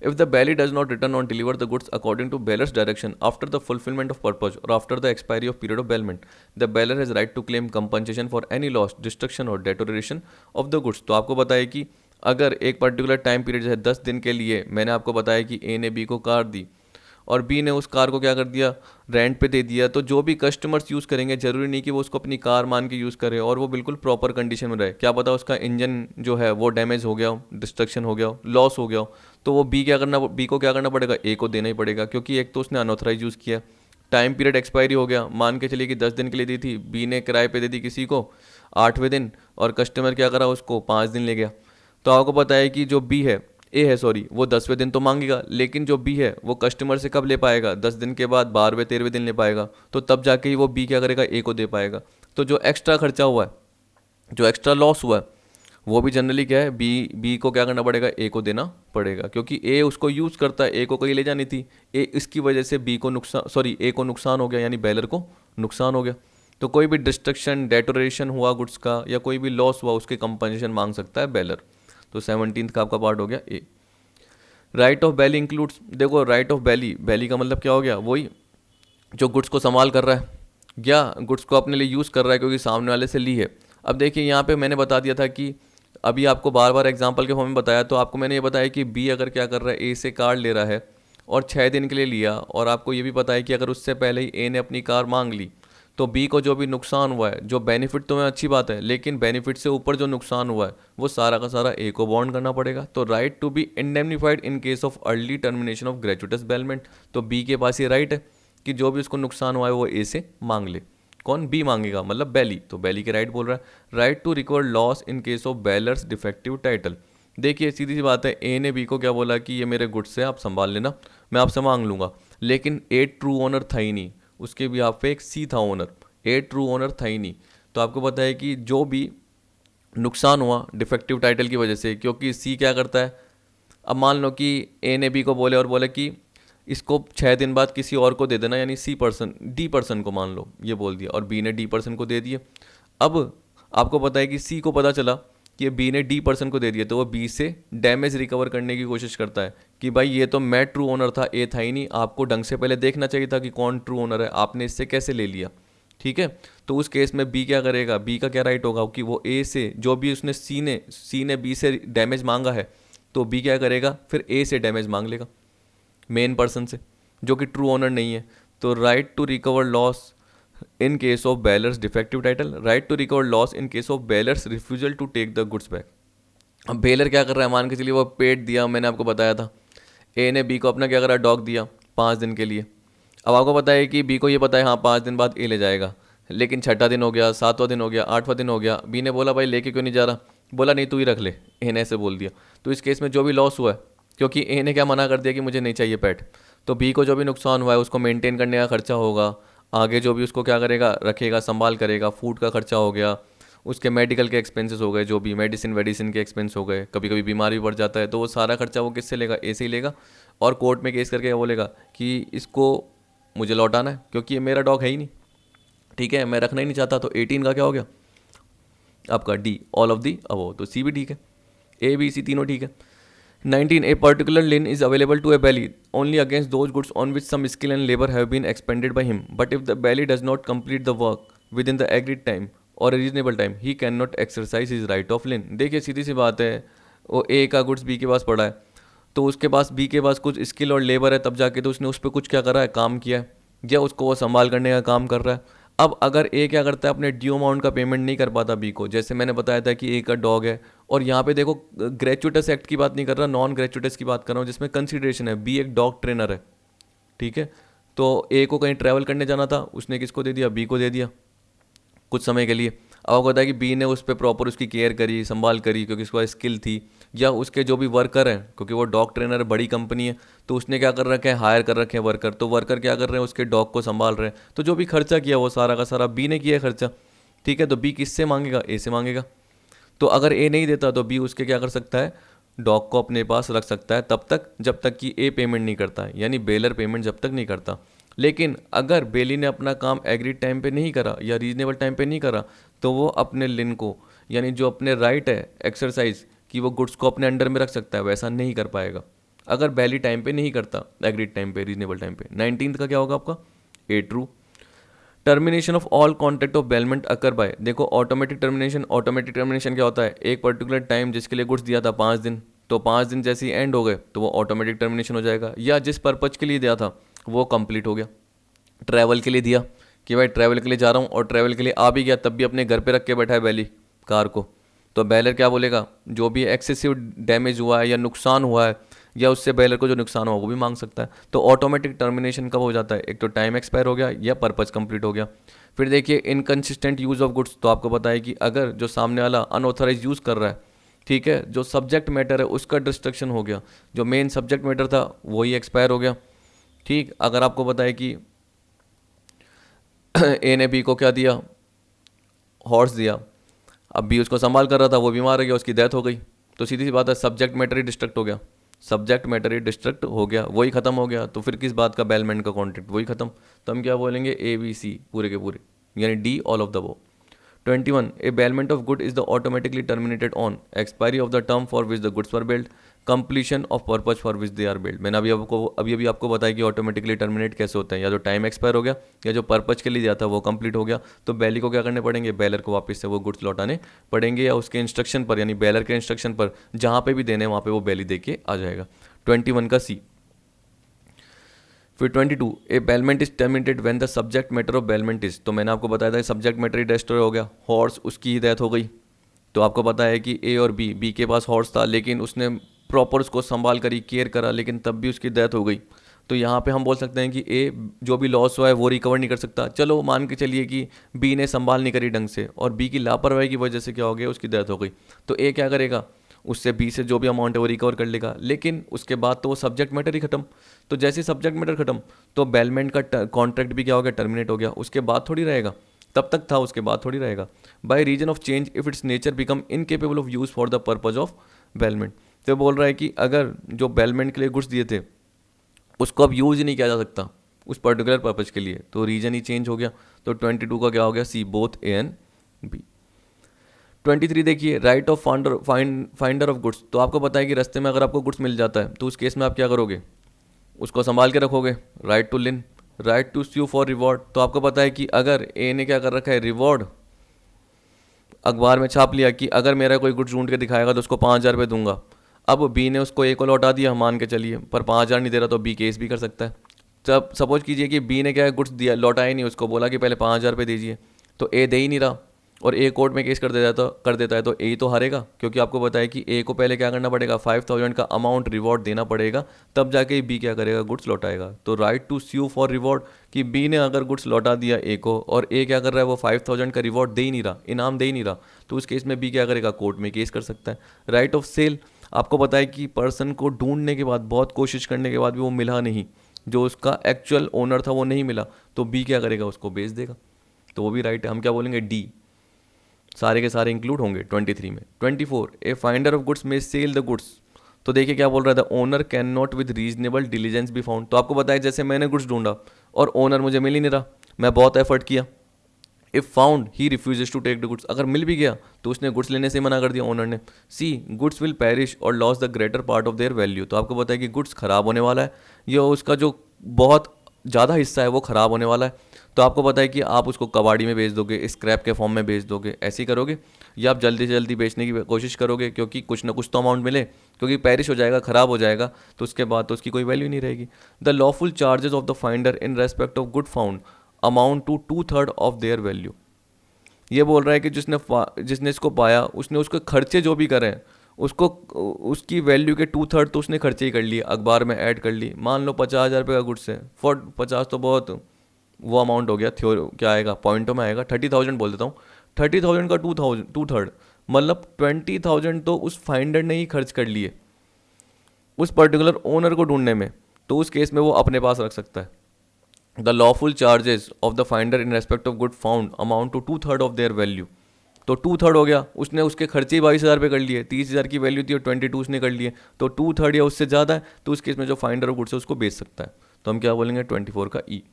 if the bailey does not return or deliver the goods according to bailor's direction after the fulfillment of purpose or after the expiry of period of bailment, the bailor has right to claim compensation for any loss, destruction or deterioration of the goods। तो आपको बताया कि अगर एक पर्टिकुलर टाइम पीरियड है 10 दिन के लिए, मैंने आपको बताया कि ए ने बी को कार दी और बी ने उस कार को क्या कर दिया, रेंट पे दे दिया, तो जो भी कस्टमर्स यूज़ करेंगे, ज़रूरी नहीं कि वो उसको अपनी कार मान के यूज़ करे और वो बिल्कुल प्रॉपर कंडीशन में रहे। क्या पता उसका इंजन जो है वो डैमेज हो गया हो, डिस्ट्रक्शन हो गया हो, लॉस हो गया हो, तो वो बी को क्या करना पड़ेगा, ए को देना ही पड़ेगा, क्योंकि एक तो उसने अनऑथराइज यूज़ किया, टाइम पीरियड एक्सपायरी हो गया, मान के चलिए कि 10 दिन के लिए दी थी, बी ने किराए पे दे दी किसी को 8वें दिन, और कस्टमर क्या करा, उसको 5 दिन ले गया। तो आपको पता है कि जो बी है, ए है सॉरी, वो 10वें दिन तो मांगेगा, लेकिन जो बी है वो कस्टमर से कब ले पाएगा, 10 दिन के बाद 12वें 13वें दिन ले पाएगा, तो तब जाके ही वो बी क्या करेगा, ए को दे पाएगा। तो जो एक्स्ट्रा खर्चा हुआ है, जो एक्स्ट्रा लॉस हुआ है, वो भी जनरली क्या है, बी को क्या करना पड़ेगा, ए को देना पड़ेगा, क्योंकि ए उसको यूज़ करता है, ए को कहीं ले जानी थी, इसकी वजह से बी को नुकसान, सॉरी ए को नुकसान हो गया, यानी बेलर को नुकसान हो गया। तो कोई भी डिस्ट्रक्शन, डेटोरेशन हुआ गुड्स का, या कोई भी लॉस हुआ, उसके कंपनसेशन मांग सकता है बेलर। तो 17th का आपका पार्ट हो गया ए। राइट ऑफ बैली इंक्लूड्स, देखो राइट ऑफ बैली, बैली का मतलब क्या हो गया, वही जो गुड्स को संभाल कर रहा है या गुड्स को अपने लिए यूज़ कर रहा है क्योंकि सामने वाले से ली है। अब देखिए यहाँ पे मैंने बता दिया था कि अभी आपको बार बार एग्जांपल के फॉर्म में बताया, तो आपको मैंने ये बताया कि बी अगर क्या कर रहा है, ए से कार ले रहा है और 6 दिन के लिए लिया, और आपको ये भी पता है कि अगर उससे पहले ही ए ने अपनी कार मांग ली, तो बी को जो भी नुकसान हुआ है, जो बेनिफिट तो मैं अच्छी बात है, लेकिन बेनिफिट से ऊपर जो नुकसान हुआ है वो सारा का सारा ए को बॉन्ड करना पड़ेगा। तो right to be indemnified in case of early termination of gratuitous bailment, तो बी के पास ये राइट है कि जो भी उसको नुकसान हुआ है वो ए से मांग ले। कौन, बी मांगेगा, मतलब बैली, तो बैली के राइट बोल रहा है। Right to recover loss in case of bailor's defective title, देखिए सीधी सी बात है, ए ने बी को क्या बोला कि ये मेरे गुड्स है, आप संभाल लेना, मैं आपसे मांग लूँगा, लेकिन ए ट्रू ओनर था ही नहीं, उसके भी आप पे एक सी था ओनर, ए ट्रू ओनर था ही नहीं। तो आपको पता है कि जो भी नुकसान हुआ डिफेक्टिव टाइटल की वजह से, क्योंकि सी क्या करता है, अब मान लो कि ए ने बी को बोले और बोले कि इसको 6 दिन बाद किसी और को दे देना, यानी डी पर्सन को मान लो ये बोल दिया, और बी ने डी पर्सन को दे दिए। अब आपको पता है कि सी को पता चला कि बी ने डी पर्सन को दे दिया, तो वो बी से डैमेज रिकवर करने की कोशिश करता है कि भाई ये तो मैं ट्रू ओनर था, ए था ही नहीं, आपको ढंग से पहले देखना चाहिए था कि कौन ट्रू ओनर है, आपने इससे कैसे ले लिया, ठीक है। तो उस केस में बी क्या करेगा, बी का क्या राइट होगा कि वो ए से जो भी उसने सी ने बी से डैमेज मांगा है, तो बी क्या करेगा, फिर ए से डैमेज मांग लेगा मेन पर्सन से, जो कि ट्रू ओनर नहीं है। तो right to recover loss in case of bailor's defective title, right to recover loss in case of bailor's refusal to take the goods back. अब बेलर क्या कर रहा है, मान के चलिए वो पेट दिया, मैंने आपको बताया था, ए ने बी को अपना क्या करा, डॉग दिया 5 दिन के लिए। अब आपको पता है कि बी को ये पता है हाँ 5 दिन बाद ए ले जाएगा, लेकिन 6ठा दिन हो गया, 7वां दिन हो गया, 8वां दिन हो गया, बी ने बोला भाई लेके क्यों नहीं जा रहा, बोला नहीं तू ही रख ले, ए ने ऐसे बोल दिया। तो इस केस में जो भी लॉस हुआ है, क्योंकि ए ने क्या मना कर दिया कि मुझे नहीं चाहिए पेट, तो बी को जो भी नुकसान हुआ है उसको मेंटेन करने का खर्चा होगा, आगे जो भी उसको क्या करेगा, रखेगा, संभाल करेगा, फूड का खर्चा हो गया, उसके मेडिकल के एक्सपेंसेस हो गए, जो भी मेडिसिन के एक्सपेंस हो गए, कभी कभी बीमार भी पड़ जाता है, तो वो सारा खर्चा वो किससे लेगा, ए से ही लेगा। और कोर्ट में केस करके बोलेगा कि इसको मुझे लौटाना है क्योंकि ये मेरा डॉग है ही नहीं, ठीक है, मैं रखना ही नहीं चाहता। तो 18 का क्या हो गया आपका D, all of the above. तो सी भी ठीक है, ए बी सी तीनों ठीक है। 19. A particular lien is available to a bailey only against those goods on which some skill and labor have been expended by him. But if the bailey does not complete the work within the agreed time or a reasonable time, he cannot exercise his right of lien. देखिए सीधी सी बात है, वो ए का गुड्स बी के पास पड़ा है, तो उसके पास बी के पास कुछ स्किल और लेबर है, तब जाके तो उसने उस पर कुछ क्या करा है, काम किया है, या उसको वो संभाल करने का काम कर रहा है। अब अगर ए क्या करता है, अपने ड्यू अमाउंट का पेमेंट नहीं कर पाता बी को, जैसे मैंने बताया था कि ए का डॉग है, और यहाँ पे देखो ग्रेचुइटस एक्ट की बात नहीं कर रहा, नॉन ग्रेचुइटस की बात कर रहा हूँ, जिसमें कंसिडरेशन है, बी एक डॉग ट्रेनर है, ठीक है। तो ए को कहीं ट्रैवल करने जाना था, उसने किसको दे दिया, बी को दे दिया कुछ समय के लिए। अब आपको पता है कि बी ने उस पर प्रॉपर उसकी केयर करी, संभाल करी, क्योंकि उसके पास स्किल थी, या उसके जो भी वर्कर हैं, क्योंकि वो डॉग ट्रेनर बड़ी कंपनी है, तो उसने क्या कर रखे हैं, हायर कर रखे हैं वर्कर, तो वर्कर क्या कर रहे हैं, उसके डॉग को संभाल रहे हैं। तो जो भी खर्चा किया वो सारा का सारा बी ने किया है खर्चा, ठीक है। तो बी किससे मांगेगा, ए से मांगेगा। तो अगर ए नहीं देता तो बी उसके क्या कर सकता है, डॉग को अपने पास रख सकता है तब तक जब तक कि ए पेमेंट नहीं करता है, यानी बेलर पेमेंट जब तक नहीं करता। लेकिन अगर बेली ने अपना काम एग्रीड टाइम पे नहीं करा या रीजनेबल टाइम पे नहीं करा, तो वो अपने लिन को, यानी जो अपने राइट है एक्सरसाइज कि वो गुड्स को अपने अंडर में रख सकता है, वैसा नहीं कर पाएगा अगर बेली टाइम पे नहीं करता, एग्रीड टाइम पे, रीजनेबल टाइम पे। 19 का क्या होगा आपका, A true. Termination of all contract of bailment occur by, देखो ऑटोमेटिक टर्मिनेशन क्या होता है, एक पर्टिकुलर टाइम जिसके लिए गुड्स दिया था 5 दिन, तो 5 दिन जैसे ही एंड हो गए तो वो ऑटोमेटिक टर्मिनेशन हो जाएगा। या जिस पर्पज के लिए दिया था वो कंप्लीट हो गया, ट्रैवल के लिए दिया कि भाई ट्रैवल के लिए जा रहा हूँ, और ट्रैवल के लिए आ भी गया, तब भी अपने घर पे रख के बैठा है बैली कार को, तो बैलर क्या बोलेगा, जो भी एक्सेसिव डैमेज हुआ है या नुकसान हुआ है, या उससे बैलर को जो नुकसान हुआ वो भी मांग सकता है। तो ऑटोमेटिक टर्मिनेशन कब हो जाता है, एक तो टाइम एक्सपायर हो गया या पर्पज कंप्लीट हो गया। फिर देखिए इनकन्सिस्टेंट यूज़ ऑफ गुड्स, तो आपको पता है कि अगर जो सामने वाला अनऑथराइज यूज़ कर रहा है, ठीक है, जो सब्जेक्ट मैटर है उसका डिस्ट्रक्शन हो गया, जो मेन सब्जेक्ट मैटर था वही एक्सपायर हो गया, ठीक। अगर आपको पता है कि ए ने बी को क्या दिया, हॉर्स दिया, अब बी उसको संभाल कर रहा था, वो बीमार हो गया, उसकी डेथ हो गई, तो सीधी सी बात है सब्जेक्ट मैटर ही डिस्ट्रक्ट हो गया, सब्जेक्ट मैटर ही डिस्ट्रक्ट हो गया, वही खत्म हो गया। तो फिर किस बात का, बेलमेंट का कॉन्ट्रैक्ट वही खत्म। तो हम क्या बोलेंगे, ए बी सी पूरे के पूरे, यानी डी ऑल ऑफ द वो। 21. A bailment of good is the automatically terminated on expiry of the term for which the goods were billed, completion of purpose for which they are billed. मैंने अभी आपको बताया कि ऑटोमेटिकली टर्मिनेट कैसे होता है, या जो टाइम एक्सपायर हो गया या जो पर्पज के लिए दिया था वो कंप्लीट हो गया, तो बैली को क्या करने पड़ेंगे, बेलर को वापस से वो गुड्स लौटाने पड़ेंगे, या उसके इंस्ट्रक्शन पर, यानी बेलर के इंस्ट्रक्शन पर जहाँ पे भी देने वहाँ पे वो बैली दे के आ जाएगा। 21 का सी। फिर 22, a bailment is terminated when the subject matter of bailment is, तो मैंने आपको बताया था सब्जेक्ट मैटर ही डिस्ट्रॉय हो गया, हॉर्स उसकी ही डेथ हो गई। तो आपको पता है कि ए और बी के पास हॉर्स था, लेकिन उसने प्रॉपर उसको संभाल करी, केयर करा, लेकिन तब भी उसकी डेथ हो गई। तो यहाँ पे हम बोल सकते हैं कि ए जो भी लॉस हुआ है वो रिकवर नहीं कर सकता। चलो मान के चलिए कि बी ने संभाल नहीं करी ढंग से, और बी की लापरवाही की वजह से क्या हो गया, उसकी डेथ हो गई। तो ए क्या करेगा, उससे बी से जो भी अमाउंट है वो रिकवर कर लेगा, लेकिन उसके बाद तो वो सब्जेक्ट मैटर ही खत्म। तो जैसे सब्जेक्ट मैटर खत्म तो बेलमेंट का कॉन्ट्रैक्ट भी क्या हो गया, टर्मिनेट हो गया, उसके बाद थोड़ी रहेगा, तब तक था उसके बाद थोड़ी रहेगा। By reason of change if its nature become incapable of use for the purpose of bailment. तो बोल रहा है कि अगर जो बेलमेंट के लिए गुड्स दिए थे उसको अब यूज ही नहीं किया जा सकता उस पर्टिकुलर पर्पज के लिए, तो रीजन ही चेंज हो गया। तो 22 का क्या हो गया, C both A and B. 23 देखिए, right of finder of goods, तो आपको पता है कि रास्ते में अगर आपको गुड्स मिल जाता है तो उस केस में आप क्या करोगे, उसको संभाल के रखोगे। Right to lien, right to sue for reward, तो आपको पता है कि अगर ए ने क्या कर रखा है, रिवॉर्ड अखबार में छाप लिया कि अगर मेरा कोई गुड्स ढूंढ के दिखाएगा तो उसको 5,000 रुपये दूंगा। अब बी ने उसको ए को लौटा दिया, मान के चलिए, पर 5,000 नहीं दे रहा, तो बी केस भी कर सकता है। तब सपोज कीजिए कि बी ने क्या गुड्स दिया, लौटाया नहीं, उसको बोला कि पहले 5,000 रुपये दीजिए, तो ए दे ही नहीं रहा और ए कोर्ट में केस कर देता है, तो ए तो हारेगा, क्योंकि आपको पता है कि ए को पहले क्या करना पड़ेगा, 5,000 का अमाउंट रिवॉर्ड देना पड़ेगा, तब जाके बी क्या करेगा, गुड्स लौटाएगा। तो right to sue for reward, कि बी ने अगर गुड्स लौटा दिया ए को और ए क्या कर रहा है, वो 5,000 का रिवॉर्ड दे ही नहीं रहा, इनाम दे ही नहीं रहा, तो उस केस में बी क्या करेगा, कोर्ट में केस कर सकता है। राइट ऑफ सेल, आपको पता है कि पर्सन को ढूंढने के बाद, बहुत कोशिश करने के बाद भी वो मिला नहीं, जो उसका एक्चुअल ओनर था वो नहीं मिला, तो बी क्या करेगा, उसको बेच देगा, तो वो भी राइट है। हम क्या बोलेंगे, डी सारे के सारे इंक्लूड होंगे 23 में। 24, ए फाइंडर ऑफ गुड्स में सेल द गुड्स। तो देखिए क्या बोल रहा था, owner can not with reasonable diligence be found. तो आपको बताया जैसे मैंने गुड्स ढूंढा और ओनर मुझे मिल ही नहीं रहा, मैं बहुत एफर्ट किया, if found he refuses to take the goods. अगर मिल भी गया तो उसने गुड्स लेने से मना कर दिया ओनर ने। सी गुड्स विल पेरिश और loss the greater part of their value. तो आपको पता है कि गुड्स खराब होने वाला है, ये उसका जो बहुत ज़्यादा हिस्सा है वो ख़राब होने वाला है। तो आपको पता है कि आप उसको कबाड़ी में बेच दोगे, स्क्रैप के फॉर्म में बेच दोगे, ऐसे ही करोगे, या आप जल्दी से जल्दी बेचने की कोशिश करोगे क्योंकि कुछ ना कुछ तो अमाउंट मिले, क्योंकि पेरिश हो जाएगा, ख़राब हो जाएगा तो उसके बाद तो उसकी कोई वैल्यू नहीं रहेगी। The lawful charges of the finder in respect of good found amount to 2/3 of their value. ये बोल रहा है कि जिसने इसको पाया उसने उसके खर्चे जो भी करें उसको उसकी वैल्यू के 2/3 तो उसने खर्चे ही कर लिए, अखबार में ऐड कर ली। मान लो 50,000 रुपये का गुड्स है, 50 तो बहुत वो अमाउंट हो गया, क्या आएगा पॉइंटों में आएगा, 30,000 बोल देता हूँ। 30,000 का 2/3 मतलब 20,000 तो उस फाइंडर ने ही खर्च कर लिए उस पर्टिकुलर ओनर को ढूंढने में, तो उस केस में वो अपने पास रख सकता है। The lawful charges of the finder in respect of good found amount to 2/3 of their value. तो 2/3 हो गया, उसने उसके खर्चे ही 22,000 रुपये कर लिए, 30,000 की वैल्यू थी और 22 उसने कर लिए, तो 2/3 या उससे ज़्यादा है, तो उस केस में जो फाइंडर ऑफ गुड्स है उसको बेच सकता है। तो हम क्या बोलेंगे 24 का ई।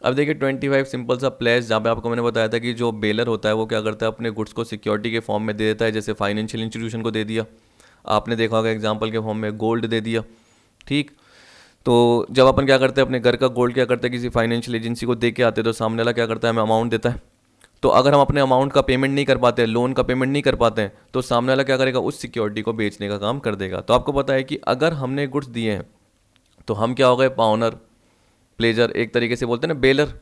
अब देखिए 25 सिंपल सा प्लेस, जहाँ पे आपको मैंने बताया था कि जो बेलर होता है वो क्या करता है, अपने गुड्स को सिक्योरिटी के फॉर्म में दे देता है, जैसे फाइनेंशियल इंस्टीट्यूशन को दे दिया, आपने देखा होगा एग्जाम्पल के फॉर्म में गोल्ड दे दिया, ठीक। तो जब अपन क्या करते हैं अपने घर का गोल्ड क्या करते हैं किसी फाइनेंशियल एजेंसी को दे के आते हैं, तो सामने वाला क्या करता है हमें अमाउंट देता है। तो अगर हम अपने अमाउंट का पेमेंट नहीं कर पाते, लोन का पेमेंट नहीं कर पाते हैं, तो सामने वाला क्या करेगा, उस सिक्योरिटी को बेचने का काम कर देगा। तो आपको पता है कि अगर हमने गुड्स दिए हैं तो हम क्या हो गए, पाउनर, प्लेजर, एक तरीके से बोलते हैं ना बेलर,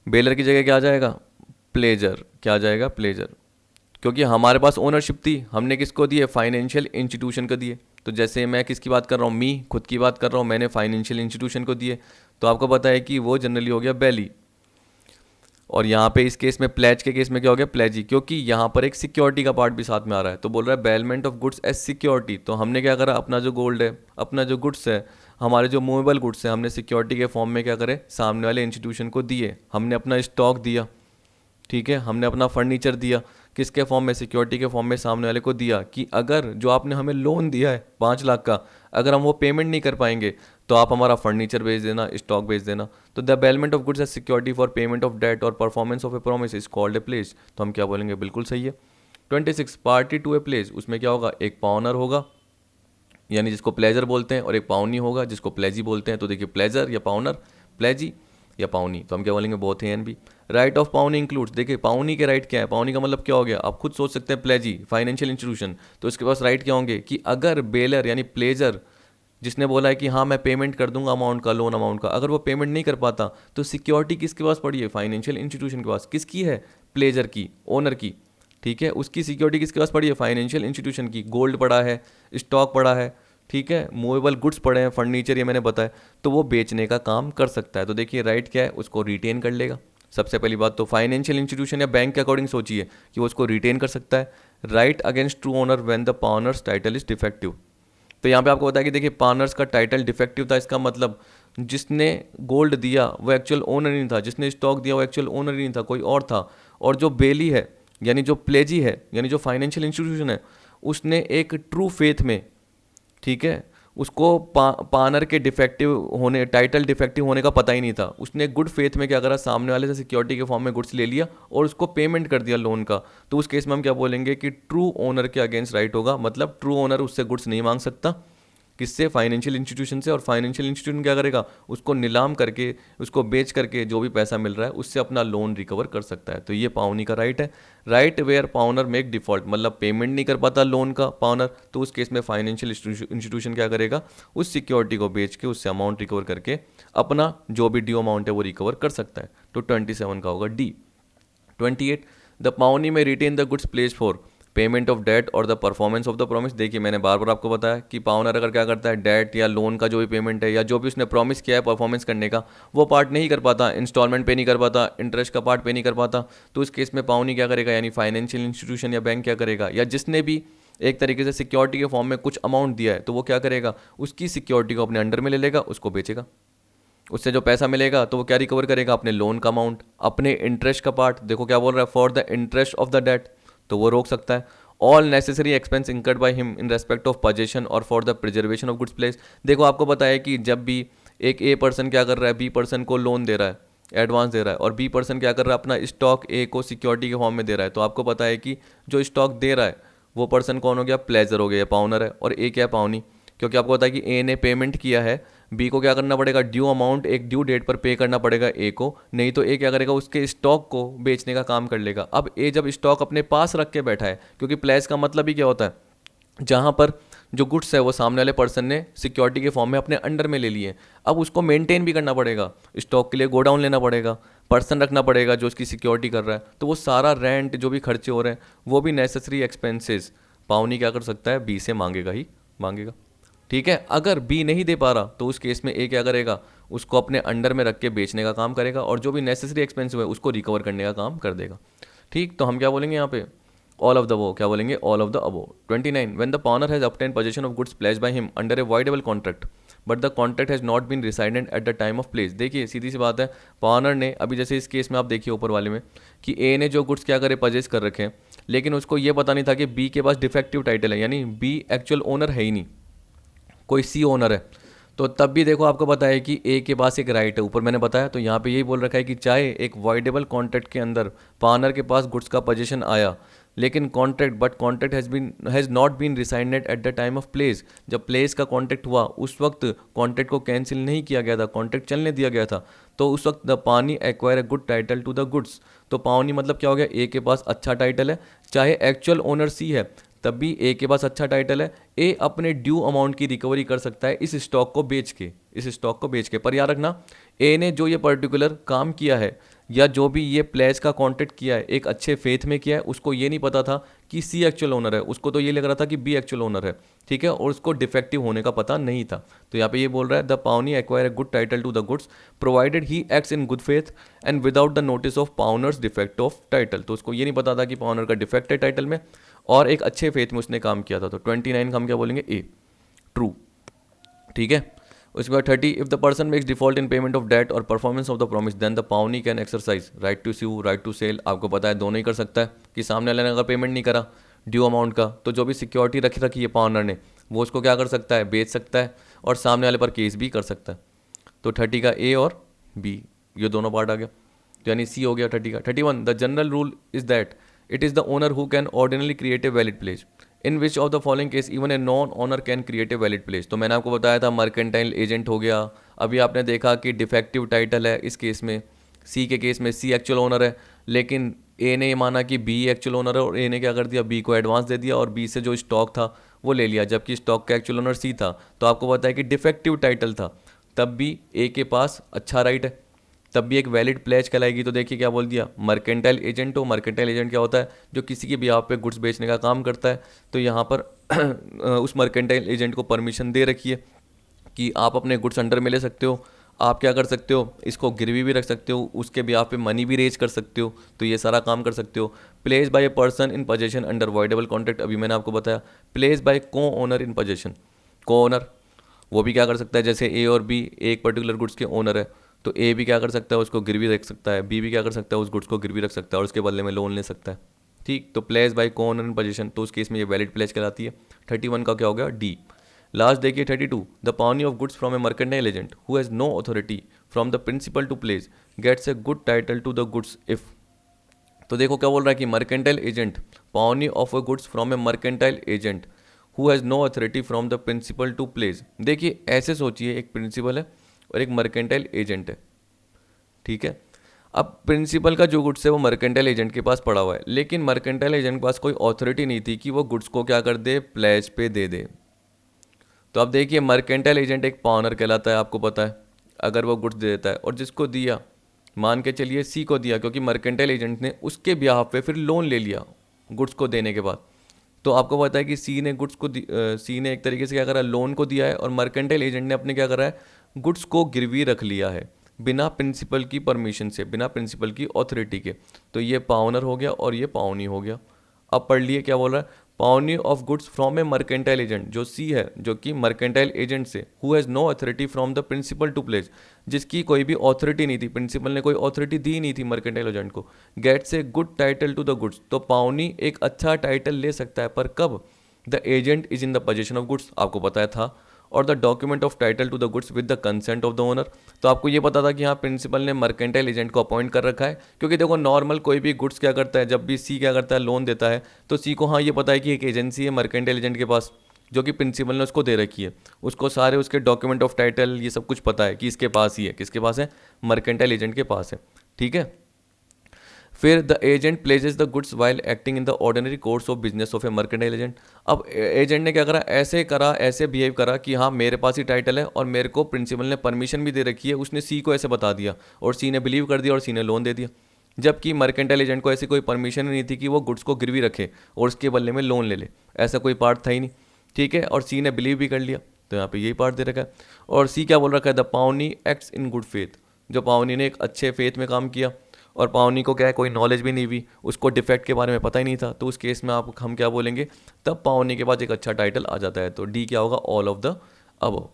बेलर की जगह क्या आ जाएगा, प्लेजर, क्या आ जाएगा, प्लेजर, क्योंकि हमारे पास ओनरशिप थी, हमने किसको दिए, फाइनेंशियल इंस्टीट्यूशन को दिए। तो जैसे मैं किसकी बात कर रहा हूँ, मी खुद की बात कर रहा हूँ, मैंने फाइनेंशियल इंस्टीट्यूशन को दिए, तो आपको पता है कि वो जनरली हो गया बैली। और यहाँ पे इस केस में प्लेज के केस में क्या हो गया, प्लेजी, क्योंकि यहाँ पर एक सिक्योरिटी का पार्ट भी साथ में आ रहा है। तो बोल रहा है bailment of goods as security. तो हमने क्या करा, अपना जो गोल्ड है, अपना जो गुड्स है, हमारे जो मूवेबल गुड्स है, हमने सिक्योरिटी के फॉर्म में क्या करे, सामने वाले इंस्टीट्यूशन को दिए। हमने अपना स्टॉक दिया, ठीक है, हमने अपना फर्नीचर दिया, किसके फॉर्म में, सिक्योरिटी के फॉर्म में, सामने वाले को दिया कि अगर जो आपने हमें लोन दिया है 5 लाख का, अगर हम वो पेमेंट नहीं कर पाएंगे तो आप हमारा फर्नीचर बेच देना, स्टॉक बेच देना। तो the bailment of goods as security for payment of debt और performance of a promise is called a pledge. तो हम क्या बोलेंगे, बिल्कुल सही है। 26 पार्टी टू ए प्लेज, उसमें क्या होगा, एक पाउनर होगा यानी जिसको प्लेजर बोलते हैं, और एक पाउनी होगा जिसको प्लेजी बोलते हैं। तो देखिए प्लेजर या पाउनर, प्लेजी या पाउनी, तो हम क्या बोलेंगे, both A and B. Right of pawnee includes, देखिए पाउनी के राइट क्या है, पाउनी का मतलब क्या हो गया, आप खुद सोच सकते हैं, प्लेजी फाइनेंशियल इंस्टीट्यूशन, तो इसके पास राइट क्या होंगे कि अगर बेलर यानी प्लेजर जिसने बोला है कि हाँ मैं पेमेंट कर दूंगा अमाउंट का, लोन अमाउंट का, अगर वो पेमेंट नहीं कर पाता तो सिक्योरिटी किसके पास पड़ी है, फाइनेंशियल इंस्टीट्यूशन के पास। किसकी है, प्लेजर की, ओनर की, ठीक है, उसकी सिक्योरिटी किसके पास पड़ी है, फाइनेंशियल इंस्टीट्यूशन की। गोल्ड पड़ा है, स्टॉक पड़ा है, ठीक है, मूवेबल गुड्स पड़े हैं, फर्नीचर, ये मैंने बताया, तो वो बेचने का काम कर सकता है। तो देखिए राइट क्या है, उसको रिटेन कर लेगा। सबसे पहली बात तो फाइनेंशियल इंस्टीट्यूशन या बैंक के अकॉर्डिंग सोचिए कि वो उसको रिटेन कर सकता है। Right against true owner when the pawner's title is defective. तो यहाँ पे आपको बताया कि देखिए पार्टनर्स का टाइटल डिफेक्टिव था, इसका मतलब जिसने गोल्ड दिया वो एक्चुअल ओनर नहीं था, जिसने स्टॉक दिया वो एक्चुअल ओनर नहीं था, कोई और था। और जो बेली है यानी जो प्लेजी है यानी जो फाइनेंशियल इंस्टीट्यूशन है, उसने एक ट्रू फेथ में, ठीक है, उसको पार्टनर के डिफेक्टिव होने, टाइटल डिफेक्टिव होने का पता ही नहीं था। उसने गुड फेथ में क्या करा, सामने वाले से सिक्योरिटी के फॉर्म में गुड्स ले लिया और उसको पेमेंट कर दिया लोन का। तो उस केस में हम क्या बोलेंगे कि ट्रू ओनर के अगेंस्ट राइट होगा, मतलब ट्रू ओनर उससे गुड्स नहीं मांग सकता, किससे, फाइनेंशियल इंस्टीट्यूशन से। और फाइनेंशियल इंस्टीट्यूशन क्या करेगा, उसको नीलाम करके, उसको बेच करके जो भी पैसा मिल रहा है उससे अपना लोन रिकवर कर सकता है। तो ये पाउनी का राइट है। Right where pawner make default, मतलब पेमेंट नहीं कर पाता लोन का पाउनर, तो उस केस में फाइनेंशियल इंस्टीट्यूशन क्या करेगा, उस सिक्योरिटी को बेच के उससे अमाउंट रिकवर करके अपना जो भी ड्यू अमाउंट है वो रिकवर कर सकता है। तो 27 का होगा D. 28 the pawnee may retain the goods pledged for payment of debt और the performance of the promise. देखिए मैंने बार बार आपको बताया कि पाउनर अगर क्या करता है, डेट या लोन का जो भी पेमेंट है या जो भी उसने प्रॉमिस किया है परफॉर्मेंस करने का, वो पार्ट नहीं कर पाता, इंस्टॉलमेंट पे नहीं कर पाता, इंटरेस्ट का पार्ट पे नहीं कर पाता, तो इस केस में पाउनी क्या करेगा, यानी फाइनेंशियल इंस्टीट्यूशन या बैंक क्या करेगा, या जिसने भी एक तरीके से सिक्योरिटी के फॉर्म में कुछ अमाउंट दिया है, तो वो क्या करेगा, उसकी सिक्योरिटी को अपने अंडर में ले लेगा, उसको बेचेगा। उससे जो पैसा मिलेगा तो वो क्या रिकवर करेगा, अपने लोन का अमाउंट, अपने इंटरेस्ट का पार्ट, देखो क्या बोल रहा है, for the interest of the debt, तो वो रोक सकता है। All necessary expense incurred by him in respect of possession और for the preservation of goods pledged. देखो आपको पता है कि जब भी एक ए पर्सन क्या कर रहा है, बी पर्सन को लोन दे रहा है, एडवांस दे रहा है, और बी पर्सन क्या कर रहा है, अपना स्टॉक ए को सिक्योरिटी के फॉर्म में दे रहा है, तो आपको पता है कि जो स्टॉक दे रहा है वो पर्सन कौन हो गया, प्लेजर हो गया, या पाउनर है, और ए क्या है, पाउनी। क्योंकि आपको पता है कि ए ने पेमेंट किया है, बी को क्या करना पड़ेगा, ड्यू अमाउंट एक ड्यू डेट पर पे करना पड़ेगा ए को, नहीं तो ए क्या करेगा, उसके स्टॉक को बेचने का काम कर लेगा। अब ए जब स्टॉक अपने पास रख के बैठा है, क्योंकि प्लेज का मतलब ही क्या होता है, जहाँ पर जो गुड्स है वो सामने वाले पर्सन ने सिक्योरिटी के फॉर्म में अपने अंडर में ले लिए, अब उसको मेंटेन भी करना पड़ेगा, स्टॉक के लिए गोडाउन लेना पड़ेगा, पर्सन रखना पड़ेगा जो उसकी सिक्योरिटी कर रहा है, तो वो सारा रेंट जो भी खर्चे हो रहे हैं वो भी नेसेसरी एक्सपेंसेस पाउनी क्या कर सकता है, बी से मांगेगा ही मांगेगा। ठीक है, अगर बी नहीं दे पा रहा तो उस केस में ए क्या करेगा, उसको अपने अंडर में रख के बेचने का काम करेगा, और जो भी नेसेसरी एक्सपेंसिव है उसको रिकवर करने का काम कर देगा। ठीक, तो हम क्या बोलेंगे यहाँ पे, ऑल ऑफ द वो, क्या बोलेंगे, all of the above. 29, when the pawner has obtained possession of goods pledged by him under a voidable contract but the contract has not been rescinded at the time of pledge. देखिए सीधी सी बात है, पाउनर ने अभी जैसे इस केस में आप देखिए ऊपर वाले में कि ए ने जो गुड्स क्या करे, परचेज कर रखे हैं, लेकिन उसको ये पता नहीं था कि बी के पास डिफेक्टिव टाइटल है, यानी बी एक्चुअल ओनर है ही नहीं, कोई सी ओनर है। तो तब भी देखो आपको पता है कि ए के पास एक राइट है, ऊपर मैंने बताया, तो यहाँ पे यही बोल रखा है कि चाहे एक वॉइडेबल कॉन्ट्रैक्ट के अंदर पार्टनर के पास गुड्स का पोजीशन आया, लेकिन contract has not been rescinded at the time of place, जब प्लेस का कॉन्ट्रैक्ट हुआ उस वक्त कॉन्ट्रैक्ट को कैंसिल नहीं किया गया था, कॉन्ट्रैक्ट चलने दिया गया था, तो उस वक्त the pawnee acquire a good title to the goods. तो पानी मतलब क्या हो गया, ए के पास अच्छा टाइटल है, चाहे एक्चुअल ओनर सी है तब भी ए के पास अच्छा टाइटल है, ए अपने ड्यू अमाउंट की रिकवरी कर सकता है इस स्टॉक को बेच के, इस स्टॉक को बेच के। पर याद रखना, ए ने जो ये पर्टिकुलर काम किया है या जो भी ये प्लेस का कॉन्ट्रैक्ट किया है एक अच्छे फेथ में किया है, उसको ये नहीं पता था कि सी एक्चुअल ओनर है, उसको तो ये लग रहा था कि बी एक्चुअल ओनर है, ठीक है, और उसको डिफेक्टिव होने का पता नहीं था। तो यहाँ पे ये बोल रहा है the pawnee acquire a good title to the goods provided he acts in good faith and without the notice of pawner's defect of title. तो उसको ये नहीं पता था कि पाउनर का डिफेक्ट है टाइटल में, और एक अच्छे फेथ में उसने काम किया था। तो 29 का हम क्या बोलेंगे, ए, ट्रू। ठीक है, उसके बाद 30, if the person makes default in payment of debt और performance of the promise then the pawnee can exercise right to sue, right to sell. आपको पता है दोनों ही कर सकता है, कि सामने वाले ने अगर पेमेंट नहीं करा ड्यू अमाउंट का, तो जो भी सिक्योरिटी रखी है पाउनर ने, वो उसको क्या कर सकता है, बेच सकता है, और सामने वाले पर केस भी कर सकता है। तो 30 का ए और बी, ये दोनों पार्ट आ गया, तो यानी सी हो गया 30 का। 31, the general rule is that it is the owner who can ordinary create a valid place in which of the following case even a non owner can create a valid place. तो मैंने आपको बताया था मर्केंटाइल एजेंट हो गया, अभी आपने देखा कि डिफेक्टिव टाइटल है इस केस में, सी के केस में सी एक्चुअल ओनर है, लेकिन ए ने ये माना कि बी एक्चुअल ओनर है, और ए ने क्या कर दिया, बी को एडवांस दे दिया और बी से जो स्टॉक था वो ले लिया, जबकि स्टॉक का एक्चुअल ओनर सी था। तो आपको पता है कि डिफेक्टिव टाइटल था, तब भी ए के पास अच्छा राइट है, तब भी एक वैलिड प्लेज कहलाएगी। तो देखिए क्या बोल दिया, मर्केंटाइल एजेंट हो, मर्केंटाइल एजेंट क्या होता है, जो किसी के बिहाफ पे गुड्स बेचने का काम करता है। तो यहाँ पर उस मर्केंटाइल एजेंट को परमिशन दे रखी है कि आप अपने गुड्स अंडर में ले सकते हो, आप क्या कर सकते हो, इसको गिरवी भी रख सकते हो, उसके बिहाफ पे मनी भी रेज कर सकते हो, तो ये सारा काम कर सकते हो। Place by a person in possession under voidable contract, अभी मैंने आपको बताया। प्लेस बाय को ओनर इन पोजेशन, को ओनर वो भी क्या कर सकता है, जैसे ए और बी एक पर्टिकुलर गुड्स के ओनर है, तो ए भी क्या कर सकता है, उसको गिरवी रख सकता है, बी भी क्या कर सकता है, उस गुड्स को गिरवी रख सकता है और उसके बदले में लोन ले सकता है। ठीक, तो प्लेस बाय को ओनर इन पोजीशन, तो उस केस में ये वैलिड प्लेस कहलाती है। 31 का क्या हो गया, डी। लास्ट देखिए 32, the pawnee of goods from a mercantile agent who has no authority from the principal to pledge gets a good title to the goods if. तो देखो क्या बोल रहा है कि mercantile agent, pawnee of a goods from a mercantile agent who has no authority from the principal to pledge. देखिए ऐसे सोचिए, एक प्रिंसिपल है और एक मर्केंटाइल एजेंट है, ठीक है। अब प्रिंसिपल का जो गुड्स है वो मर्केंटाइल एजेंट के पास पड़ा हुआ है, लेकिन मर्केंटाइल एजेंट के पास कोई अथॉरिटी नहीं थी कि वो गुड्स को क्या कर दे, प्लेज पे दे दे। तो अब देखिए मर्केंटाइल एजेंट एक पाउनर कहलाता है, आपको पता है, अगर वो गुड्स दे देता है और जिसको दिया, मान के चलिए सी को दिया, क्योंकि मर्केंटाइल एजेंट ने उसके बिहाफ पे फिर लोन ले लिया गुड्स को देने के बाद। तो आपको पता है कि सी ने गुड्स को सी ने एक तरीके से क्या करा, लोन को दिया है, और मर्केंटाइल एजेंट ने अपने क्या करा है, गुड्स को गिरवी रख लिया है बिना प्रिंसिपल की परमिशन से, बिना प्रिंसिपल की ऑथोरिटी के। तो ये पाउनर हो गया और ये पाउनी हो गया। अब पढ़ लिए क्या बोल रहा है, pawnee of goods from a mercantile agent, जो सी है, जो कि मर्केंटाइल एजेंट से, who has no authority from the principal to pledge. जिसकी कोई भी ऑथोरिटी नहीं थी, प्रिंसिपल ने कोई ऑथोरिटी दी नहीं थी मर्केंटाइल एजेंट को, gets a good title to the goods. तो पावनी एक अच्छा टाइटल ले सकता है, पर कब? The agent is in the position of goods, आपको पता है था, और the document of title to the goods with the consent of the owner. तो आपको ये पता था कि हाँ प्रिंसिपल ने मर्केंटाइल एजेंट को अपॉइंट कर रखा है, क्योंकि देखो नॉर्मल कोई भी गुड्स क्या करता है, जब भी सी क्या करता है, लोन देता है, तो सी को हाँ ये पता है कि एक एजेंसी है मर्केंटाइल एजेंट के पास जो कि प्रिंसिपल ने उसको दे रखी है, उसको सारे उसके डॉक्यूमेंट ऑफ टाइटल ये सब कुछ पता है कि इसके पास ही है, किसके पास है, मर्केंटाइल एजेंट के पास है। ठीक है, फिर the agent places the goods while acting in the ordinary course of business of A mercantile agent. अब एजेंट ने क्या करा, ऐसे बिहेव करा कि हाँ मेरे पास ही टाइटल है और मेरे को प्रिंसिपल ने परमिशन भी दे रखी है, उसने सी को ऐसे बता दिया और सी ने बिलीव कर दिया और सी ने लोन दे दिया, जबकि मर्केंटाइल एजेंट को ऐसी कोई परमिशन नहीं थी कि वो गुड्स को गिरवी रखे और उसके बदले में लोन ले ले, ऐसा कोई पार्ट था ही नहीं। ठीक है, और सी ने बिलीव भी कर लिया, तो यहाँ पे यही पार्ट दे रखा है। और सी क्या बोल रखा है, द पावनी एक्ट्स इन गुड फेथ, जो पावनी ने एक अच्छे फेथ में काम किया, और पावनी को क्या है, कोई नॉलेज भी नहीं हुई, उसको डिफेक्ट के बारे में पता ही नहीं था, तो उस केस में आप हम क्या बोलेंगे, तब पावनी के पास एक अच्छा टाइटल आ जाता है। तो डी क्या होगा, ऑल ऑफ द अबव।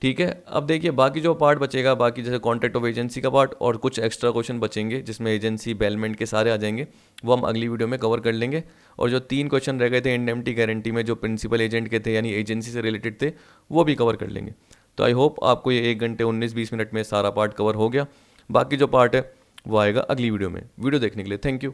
ठीक है, अब देखिए बाकी जो पार्ट बचेगा, बाकी जैसे कॉन्ट्रैक्ट ऑफ एजेंसी का पार्ट और कुछ एक्स्ट्रा क्वेश्चन बचेंगे जिसमें एजेंसी बेलमेंट के सारे आ जाएंगे, वो हम अगली वीडियो में कवर कर लेंगे। और जो 3 क्वेश्चन रह गए थे इंडेमनिटी गारंटी में, जो प्रिंसिपल एजेंट के थे यानी एजेंसी से रिलेटेड थे, वो भी कवर कर लेंगे। तो आई होप आपको ये 1 घंटे 19-20 मिनट में सारा पार्ट कवर हो गया। बाकी जो पार्ट है वो आएगा अगली वीडियो में। वीडियो देखने के लिए थैंक यू।